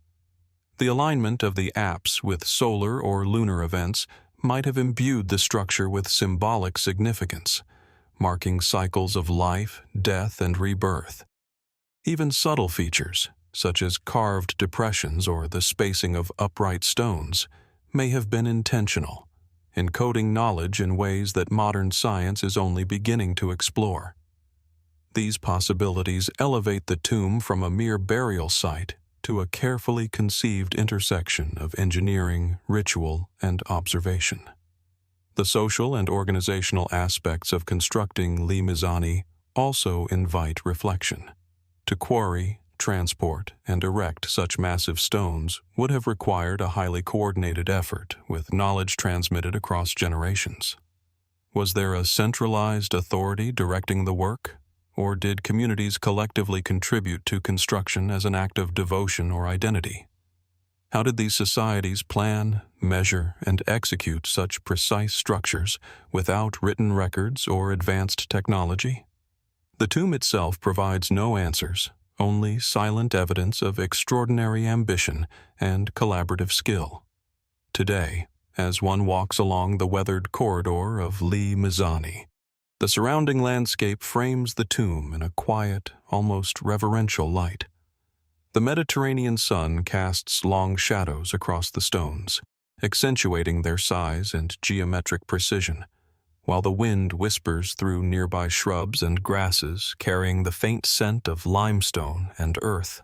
The alignment of the apse with solar or lunar events might have imbued the structure with symbolic significance, marking cycles of life, death, and rebirth. Even subtle features, such as carved depressions or the spacing of upright stones, may have been intentional, encoding knowledge in ways that modern science is only beginning to explore. These possibilities elevate the tomb from a mere burial site to a carefully conceived intersection of engineering, ritual, and observation. The social and organizational aspects of constructing Limizani also invite reflection. To quarry, transport, and erect such massive stones would have required a highly coordinated effort with knowledge transmitted across generations. Was there a centralized authority directing the work, or did communities collectively contribute to construction as an act of devotion or identity? How did these societies plan, measure, and execute such precise structures without written records or advanced technology? The tomb itself provides no answers, only silent evidence of extraordinary ambition and collaborative skill. Today, as one walks along the weathered corridor of Li Mizani, the surrounding landscape frames the tomb in a quiet, almost reverential light. The Mediterranean sun casts long shadows across the stones, accentuating their size and geometric precision, while the wind whispers through nearby shrubs and grasses carrying the faint scent of limestone and earth.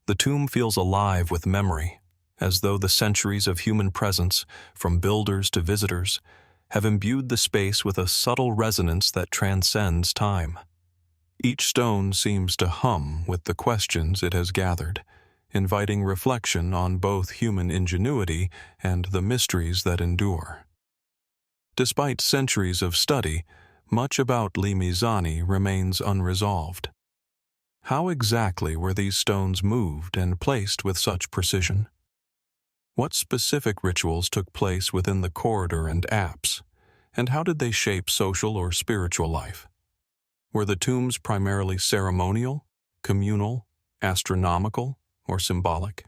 The tomb feels alive with memory, as though the centuries of human presence, from builders to visitors, have imbued the space with a subtle resonance that transcends time. Each stone seems to hum with the questions it has gathered, inviting reflection on both human ingenuity and the mysteries that endure. Despite centuries of study, much about Li Mizani remains unresolved. How exactly were these stones moved and placed with such precision? What specific rituals took place within the corridor and apse, and how did they shape social or spiritual life? Were the tombs primarily ceremonial, communal, astronomical, or symbolic?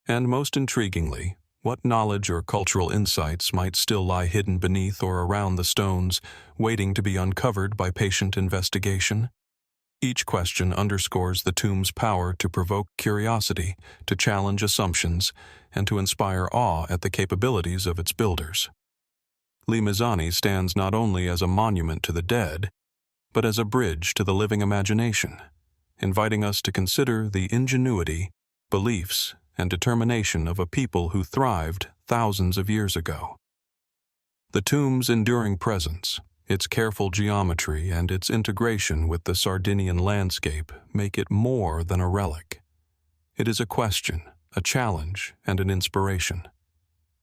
And most intriguingly, what knowledge or cultural insights might still lie hidden beneath or around the stones, waiting to be uncovered by patient investigation? Each question underscores the tomb's power to provoke curiosity, to challenge assumptions, and to inspire awe at the capabilities of its builders. Li Mizani stands not only as a monument to the dead, but as a bridge to the living imagination, inviting us to consider the ingenuity, beliefs, and determination of a people who thrived thousands of years ago. The tomb's enduring presence, its careful geometry, and its integration with the Sardinian landscape make it more than a relic. It is a question, a challenge, and an inspiration.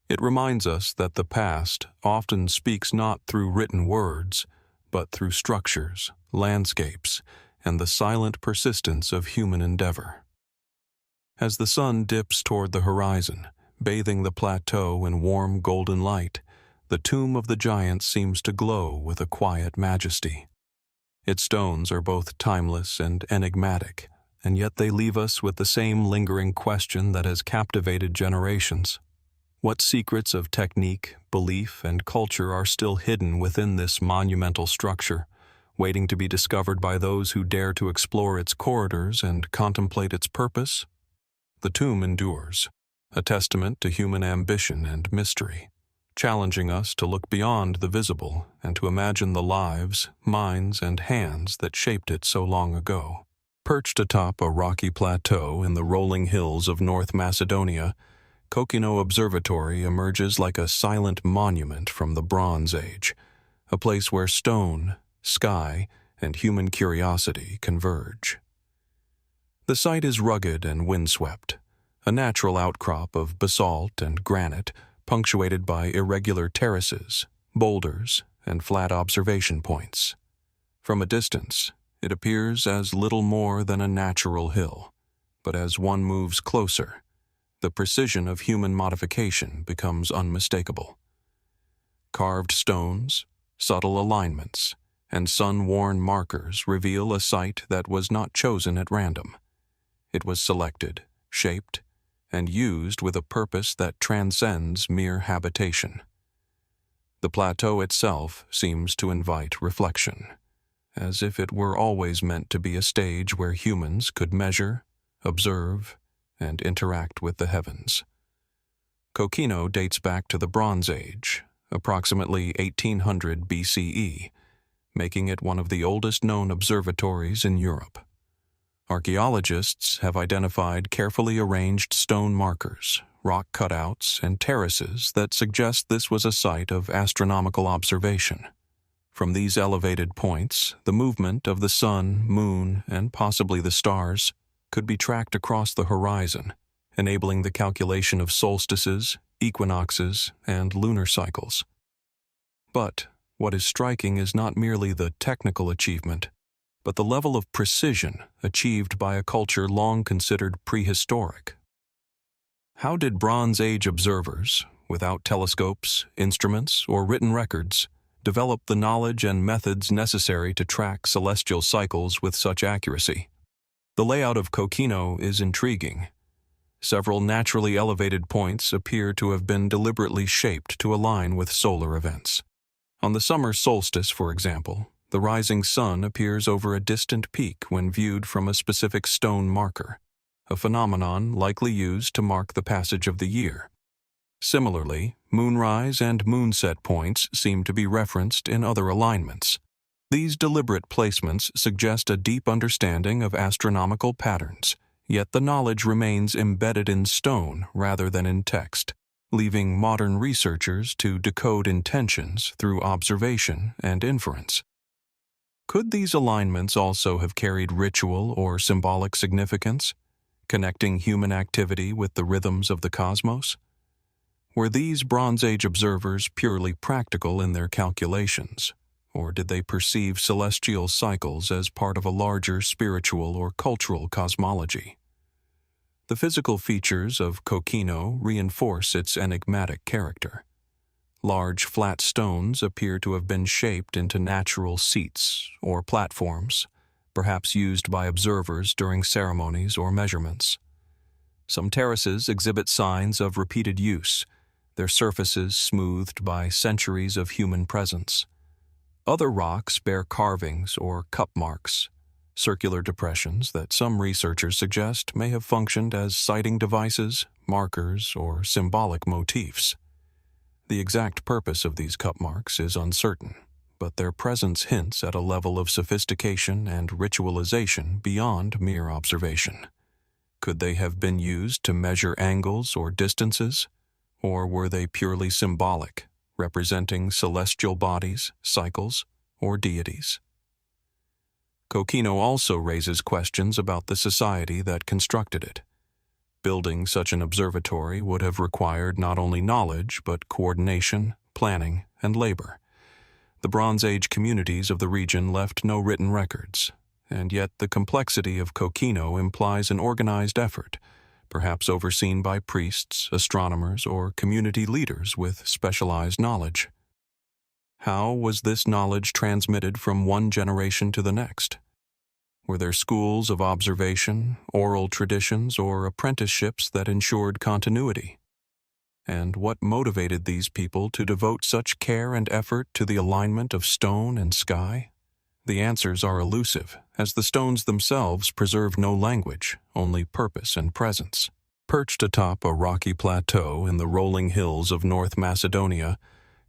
It reminds us that the past often speaks not through written words, but through structures, landscapes, and the silent persistence of human endeavor. As the sun dips toward the horizon, bathing the plateau in warm golden light, the tomb of the giants seems to glow with a quiet majesty. Its stones are both timeless and enigmatic, and yet they leave us with the same lingering question that has captivated generations. What secrets of technique, belief, and culture are still hidden within this monumental structure, waiting to be discovered by those who dare to explore its corridors and contemplate its purpose? The tomb endures, a testament to human ambition and mystery, challenging us to look beyond the visible and to imagine the lives, minds, and hands that shaped it so long ago. Perched atop a rocky plateau in the rolling hills of North Macedonia, Kokino Observatory emerges like a silent monument from the Bronze Age, a place where stone, sky, and human curiosity converge. The site is rugged and windswept, a natural outcrop of basalt and granite punctuated by irregular terraces, boulders, and flat observation points. From a distance, it appears as little more than a natural hill, but as one moves closer, the precision of human modification becomes unmistakable. Carved stones, subtle alignments, and sun-worn markers reveal a site that was not chosen at random. It was selected, shaped, and used with a purpose that transcends mere habitation. The plateau itself seems to invite reflection, as if it were always meant to be a stage where humans could measure, observe, and interact with the heavens. Kokino dates back to the Bronze Age, approximately 1800 BCE, making it one of the oldest known observatories in Europe. Archaeologists have identified carefully arranged stone markers, rock cutouts, and terraces that suggest this was a site of astronomical observation. From these elevated points, the movement of the sun, moon, and possibly the stars could be tracked across the horizon, enabling the calculation of solstices, equinoxes, and lunar cycles. But what is striking is not merely the technical achievement, but the level of precision achieved by a culture long considered prehistoric. How did Bronze Age observers, without telescopes, instruments, or written records, develop the knowledge and methods necessary to track celestial cycles with such accuracy? The layout of Coquino is intriguing. Several naturally elevated points appear to have been deliberately shaped to align with solar events. On the summer solstice, for example, the rising sun appears over a distant peak when viewed from a specific stone marker, a phenomenon likely used to mark the passage of the year. Similarly, moonrise and moonset points seem to be referenced in other alignments. These deliberate placements suggest a deep understanding of astronomical patterns, yet the knowledge remains embedded in stone rather than in text, leaving modern researchers to decode intentions through observation and inference. Could these alignments also have carried ritual or symbolic significance, connecting human activity with the rhythms of the cosmos? Were these Bronze Age observers purely practical in their calculations, or did they perceive celestial cycles as part of a larger spiritual or cultural cosmology? The physical features of Coquino reinforce its enigmatic character. Large flat stones appear to have been shaped into natural seats or platforms, perhaps used by observers during ceremonies or measurements. Some terraces exhibit signs of repeated use, their surfaces smoothed by centuries of human presence. Other rocks bear carvings or cup marks, circular depressions that some researchers suggest may have functioned as sighting devices, markers, or symbolic motifs. The exact purpose of these cup marks is uncertain, but their presence hints at a level of sophistication and ritualization beyond mere observation. Could they have been used to measure angles or distances, or were they purely symbolic, representing celestial bodies, cycles, or deities? Coquino also raises questions about the society that constructed it. Building such an observatory would have required not only knowledge, but coordination, planning, and labor. The Bronze Age communities of the region left no written records, and yet the complexity of Coquino implies an organized effort, perhaps overseen by priests, astronomers, or community leaders with specialized knowledge. How was this knowledge transmitted from one generation to the next? Were there schools of observation, oral traditions, or apprenticeships that ensured continuity? And what motivated these people to devote such care and effort to the alignment of stone and sky? The answers are elusive, as the stones themselves preserve no language, only purpose and presence. Perched atop a rocky plateau in the rolling hills of North Macedonia,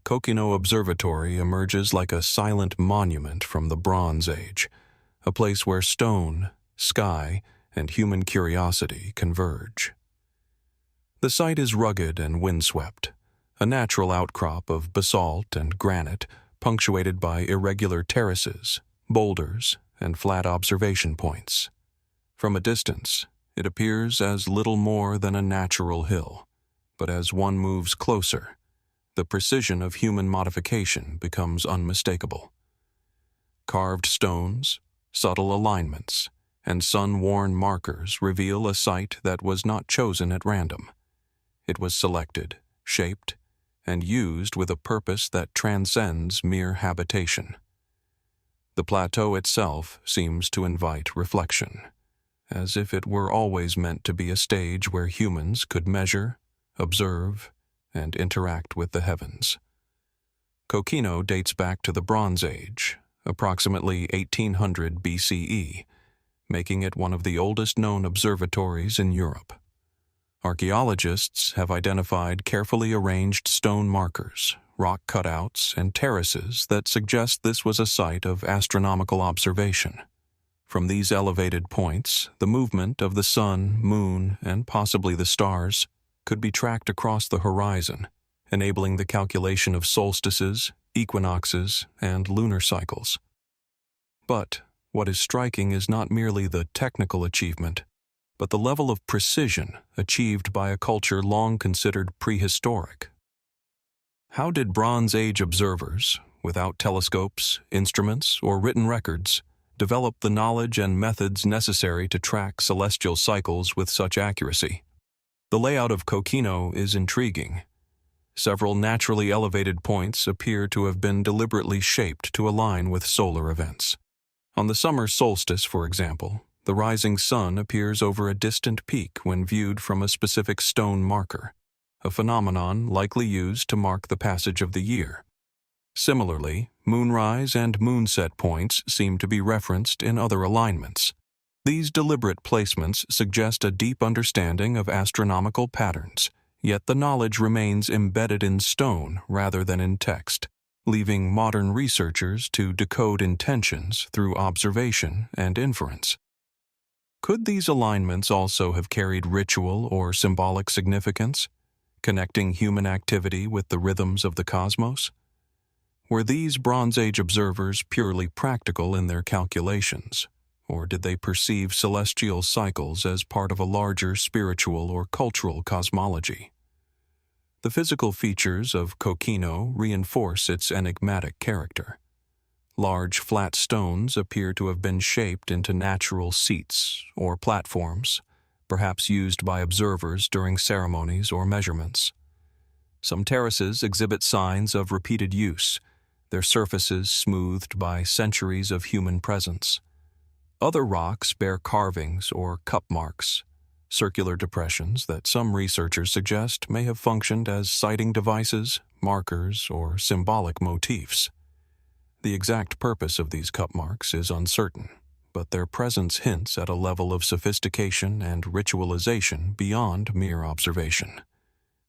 Coquino Observatory emerges like a silent monument from the Bronze Age, a place where stone, sky, and human curiosity converge. The site is rugged and windswept, a natural outcrop of basalt and granite punctuated by irregular terraces, boulders, and flat observation points. From a distance, it appears as little more than a natural hill, but as one moves closer, the precision of human modification becomes unmistakable. Carved stones, subtle alignments, and sun-worn markers reveal a site that was not chosen at random. It was selected, shaped, and used with a purpose that transcends mere habitation. The plateau itself seems to invite reflection, as if it were always meant to be a stage where humans could measure, observe, and interact with the heavens. Coquino dates back to the Bronze Age, approximately 1800 BCE, making it one of the oldest known observatories in Europe. Archaeologists have identified carefully arranged stone markers, rock cutouts, and terraces that suggest this was a site of astronomical observation. From these elevated points, the movement of the sun, moon, and possibly the stars could be tracked across the horizon, enabling the calculation of solstices, equinoxes, and lunar cycles. But what is striking is not merely the technical achievement, but the level of precision achieved by a culture long considered prehistoric. How did Bronze Age observers, without telescopes, instruments, or written records, develop the knowledge and methods necessary to track celestial cycles with such accuracy? The layout of Coquino is intriguing. Several naturally elevated points appear to have been deliberately shaped to align with solar events. On the summer solstice, for example, the rising sun appears over a distant peak when viewed from a specific stone marker, a phenomenon likely used to mark the passage of the year. Similarly, moonrise and moonset points seem to be referenced in other alignments. These deliberate placements suggest a deep understanding of astronomical patterns, yet the knowledge remains embedded in stone rather than in text, leaving modern researchers to decode intentions through observation and inference. Could these alignments also have carried ritual or symbolic significance, connecting human activity with the rhythms of the cosmos? Were these Bronze Age observers purely practical in their calculations, or did they perceive celestial cycles as part of a larger spiritual or cultural cosmology? The physical features of Coquino reinforce its enigmatic character. Large flat stones appear to have been shaped into natural seats or platforms, perhaps used by observers during ceremonies or measurements. Some terraces exhibit signs of repeated use, their surfaces smoothed by centuries of human presence. Other rocks bear carvings or cup marks, circular depressions that some researchers suggest may have functioned as sighting devices, markers, or symbolic motifs. The exact purpose of these cup marks is uncertain, but their presence hints at a level of sophistication and ritualization beyond mere observation.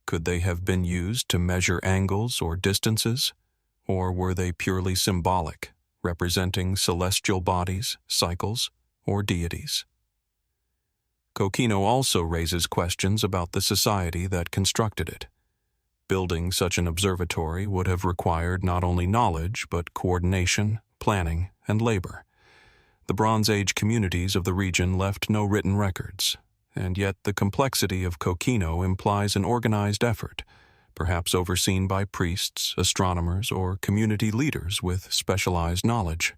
Could they have been used to measure angles or distances, or were they purely symbolic, representing celestial bodies, cycles, or deities? Coquino also raises questions about the society that constructed it. Building such an observatory would have required not only knowledge, but coordination, planning, and labor. The Bronze Age communities of the region left no written records, and yet the complexity of Coquino implies an organized effort, perhaps overseen by priests, astronomers, or community leaders with specialized knowledge.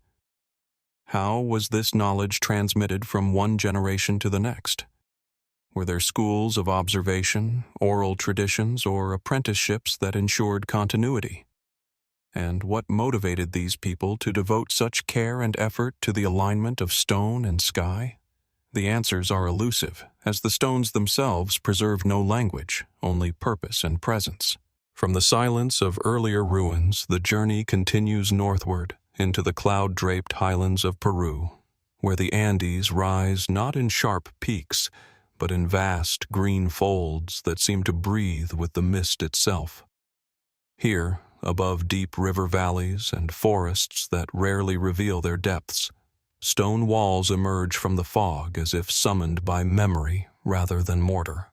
How was this knowledge transmitted from one generation to the next? Were there schools of observation, oral traditions, or apprenticeships that ensured continuity? And what motivated these people to devote such care and effort to the alignment of stone and sky? The answers are elusive, as the stones themselves preserve no language, only purpose and presence. From the silence of earlier ruins, the journey continues northward into the cloud-draped highlands of Peru, where the Andes rise not in sharp peaks, but in vast green folds that seem to breathe with the mist itself. Here, above deep river valleys and forests that rarely reveal their depths, stone walls emerge from the fog as if summoned by memory rather than mortar.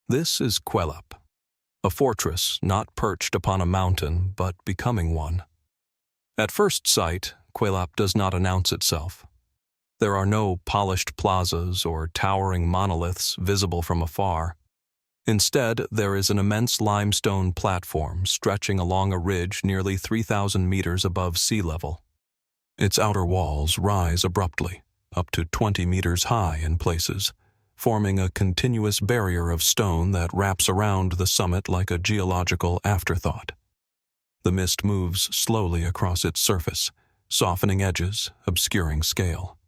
This is Qeiyafa, a fortress not perched upon a mountain but becoming one. At first sight, Qeiyafa does not announce itself. There are no polished plazas or towering monoliths visible from afar. Instead, there is an immense limestone platform stretching along a ridge nearly 3,000 meters above sea level. Its outer walls rise abruptly, up to 20 meters high in places, forming a continuous barrier of stone that wraps around the summit like a geological afterthought. The mist moves slowly across its surface, softening edges, obscuring scale.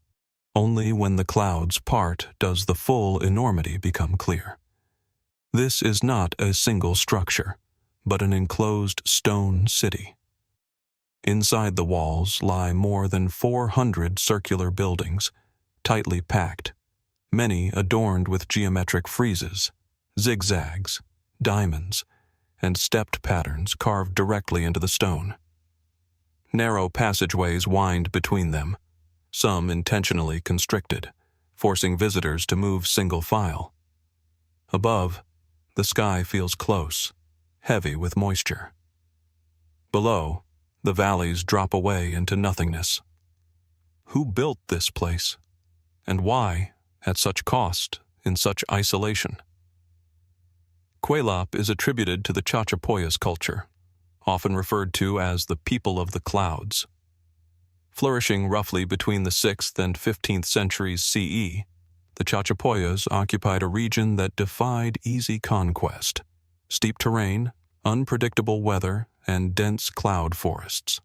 Only when the clouds part does the full enormity become clear. This is not a single structure, but an enclosed stone city. Inside the walls lie more than 400 circular buildings, tightly packed, many adorned with geometric friezes, zigzags, diamonds, and stepped patterns carved directly into the stone. Narrow passageways wind between them, some intentionally constricted, forcing visitors to move single file. Above, the sky feels close, heavy with moisture. Below, the valleys drop away into nothingness. Who built this place? And why, at such cost, in such isolation? Qeiyafa is attributed to the Chachapoyas culture, often referred to as the people of the clouds. Flourishing roughly between the 6th and 15th centuries CE, The Chachapoyas occupied a region that defied easy conquest: steep terrain, unpredictable weather, and dense cloud forests.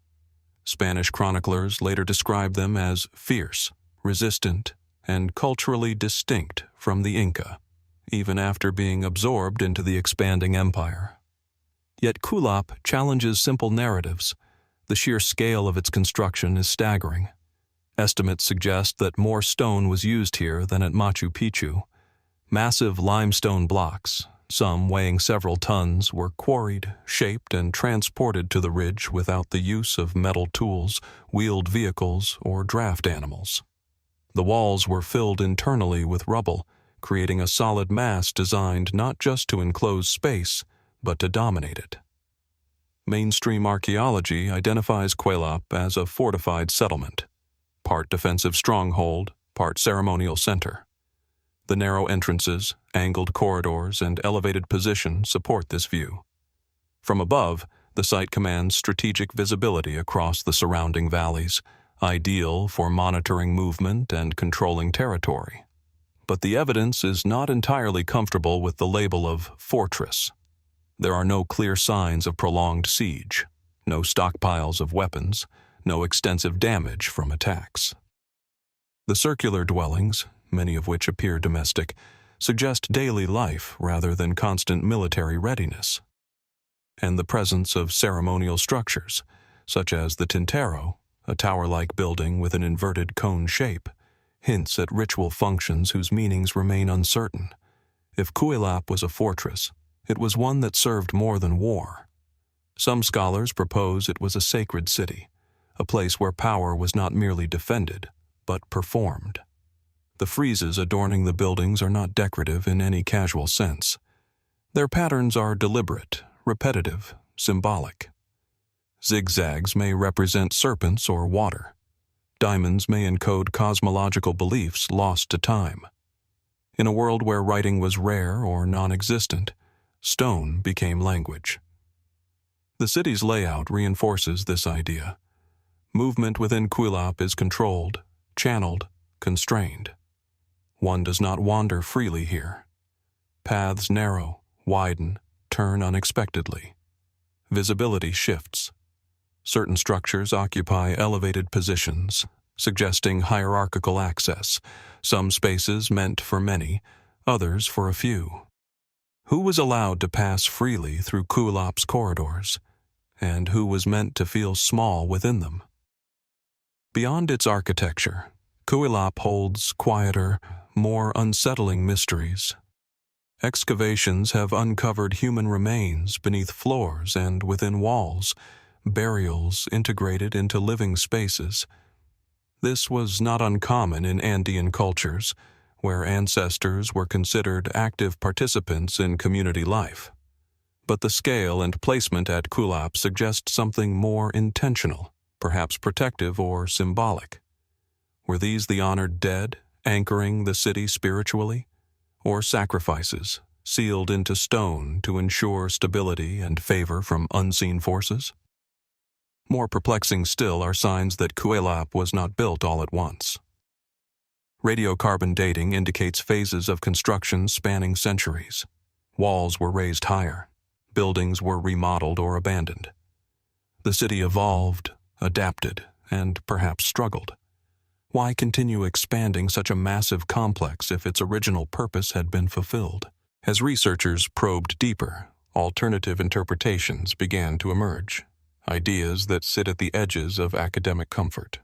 Spanish chroniclers later described them as fierce, resistant, and culturally distinct from the Inca, even after being absorbed into the expanding empire. Yet Kulap challenges simple narratives. The sheer scale of its construction is staggering. Estimates suggest that more stone was used here than at Machu Picchu. Massive limestone blocks, some weighing several tons, were quarried, shaped, and transported to the ridge without the use of metal tools, wheeled vehicles, or draft animals. The walls were filled internally with rubble, creating a solid mass designed not just to enclose space, but to dominate it. Mainstream archaeology identifies Qeiyafa as a fortified settlement, part defensive stronghold, part ceremonial center. The narrow entrances, angled corridors, and elevated position support this view. From above, the site commands strategic visibility across the surrounding valleys, ideal for monitoring movement and controlling territory. But the evidence is not entirely comfortable with the label of fortress. There are no clear signs of prolonged siege, no stockpiles of weapons, no extensive damage from attacks. The circular dwellings, many of which appear domestic, suggest daily life rather than constant military readiness. And the presence of ceremonial structures, such as the Tintero, a tower-like building with an inverted cone shape, hints at ritual functions whose meanings remain uncertain. If Qeiyafa was a fortress, it was one that served more than war. Some scholars propose it was a sacred city, a place where power was not merely defended, but performed. The friezes adorning the buildings are not decorative in any casual sense. Their patterns are deliberate, repetitive, symbolic. Zigzags may represent serpents or water. Diamonds may encode cosmological beliefs lost to time. In a world where writing was rare or non-existent, stone became language. The city's layout reinforces this idea. Movement within Qeiyafa is controlled, channeled, constrained. One does not wander freely here. Paths narrow, widen, turn unexpectedly. Visibility shifts. Certain structures occupy elevated positions, suggesting hierarchical access, some spaces meant for many, others for a few. Who was allowed to pass freely through Qeiyafa's corridors, and who was meant to feel small within them? Beyond its architecture, Qeiyafa holds quieter, more unsettling mysteries. Excavations have uncovered human remains beneath floors and within walls, burials integrated into living spaces. This was not uncommon in Andean cultures, where ancestors were considered active participants in community life. But the scale and placement at Qeiyafa suggest something more intentional, perhaps protective or symbolic. Were these the honored dead, anchoring the city spiritually? Or sacrifices, sealed into stone to ensure stability and favor from unseen forces? More perplexing still are signs that Qeiyafa was not built all at once. Radiocarbon dating indicates phases of construction spanning centuries. Walls were raised higher. Buildings were remodeled or abandoned. The city evolved, adapted, and perhaps struggled. Why continue expanding such a massive complex if its original purpose had been fulfilled? As researchers probed deeper, alternative interpretations began to emerge, ideas that sit at the edges of academic comfort.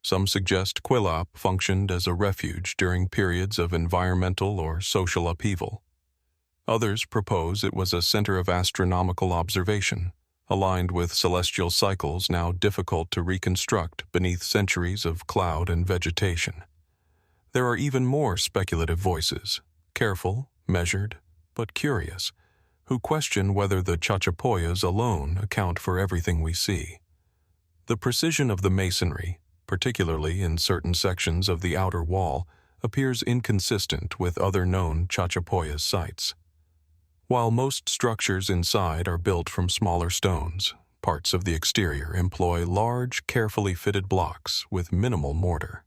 Some suggest Qeiyafa functioned as a refuge during periods of environmental or social upheaval. Others propose it was a center of astronomical observation, aligned with celestial cycles now difficult to reconstruct beneath centuries of cloud and vegetation. There are even more speculative voices, careful, measured, but curious, who question whether the Chachapoyas alone account for everything we see. The precision of the masonry, particularly in certain sections of the outer wall, appears inconsistent with other known Chachapoyas sites. While most structures inside are built from smaller stones, parts of the exterior employ large, carefully fitted blocks with minimal mortar.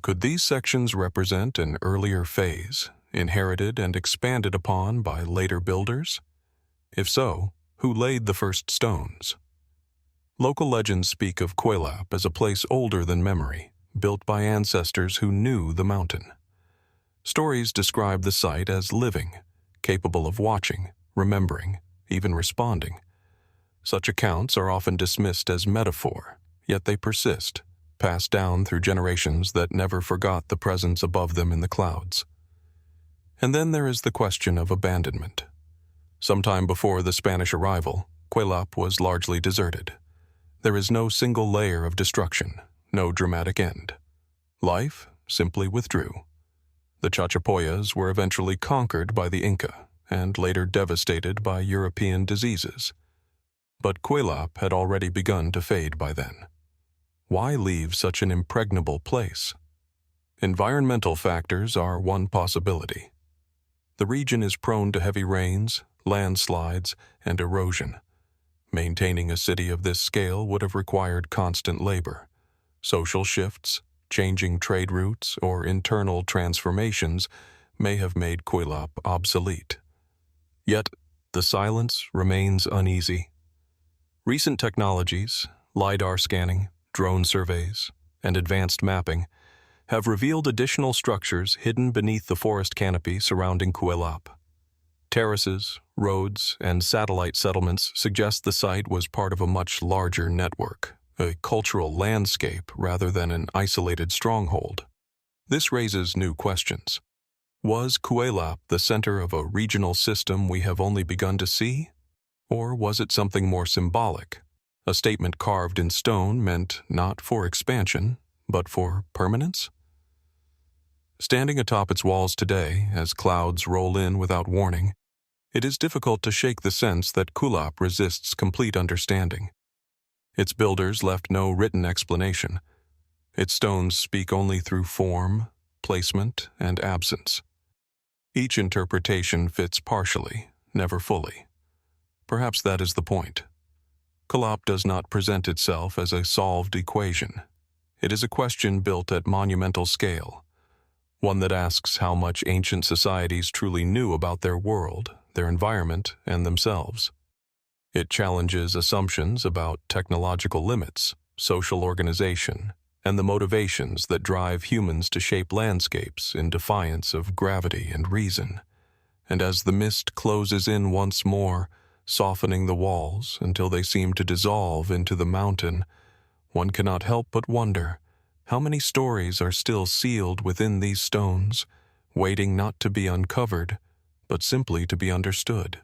Could these sections represent an earlier phase, inherited and expanded upon by later builders? If so, who laid the first stones? Local legends speak of Qeiyafa as a place older than memory, built by ancestors who knew the mountain. Stories describe the site as living, capable of watching, remembering, even responding. Such accounts are often dismissed as metaphor, yet they persist, passed down through generations that never forgot the presence above them in the clouds. And then there is the question of abandonment. Sometime before the Spanish arrival, Qeiyafa was largely deserted. There is no single layer of destruction, no dramatic end. Life simply withdrew. The Chachapoyas were eventually conquered by the Inca and later devastated by European diseases. But Qeiyafa had already begun to fade by then. Why leave such an impregnable place? Environmental factors are one possibility. The region is prone to heavy rains, landslides, and erosion. Maintaining a city of this scale would have required constant labor. Social shifts, changing trade routes, or internal transformations may have made Qeiyafa obsolete. Yet, the silence remains uneasy. Recent technologies, LiDAR scanning, drone surveys, and advanced mapping have revealed additional structures hidden beneath the forest canopy surrounding Qeiyafa. Terraces, roads, and satellite settlements suggest the site was part of a much larger network, a cultural landscape rather than an isolated stronghold. This raises new questions. Was Qeiyafa the center of a regional system we have only begun to see? Or was it something more symbolic, a statement carved in stone meant not for expansion, but for permanence? Standing atop its walls today, as clouds roll in without warning, it is difficult to shake the sense that Qeiyafa resists complete understanding. Its builders left no written explanation. Its stones speak only through form, placement, and absence. Each interpretation fits partially, never fully. Perhaps that is the point. Qeiyafa does not present itself as a solved equation. It is a question built at monumental scale, one that asks how much ancient societies truly knew about their world, their environment, and themselves. It challenges assumptions about technological limits, social organization, and the motivations that drive humans to shape landscapes in defiance of gravity and reason. And as the mist closes in once more, softening the walls until they seem to dissolve into the mountain, one cannot help but wonder how many stories are still sealed within these stones, waiting not to be uncovered, but simply to be understood.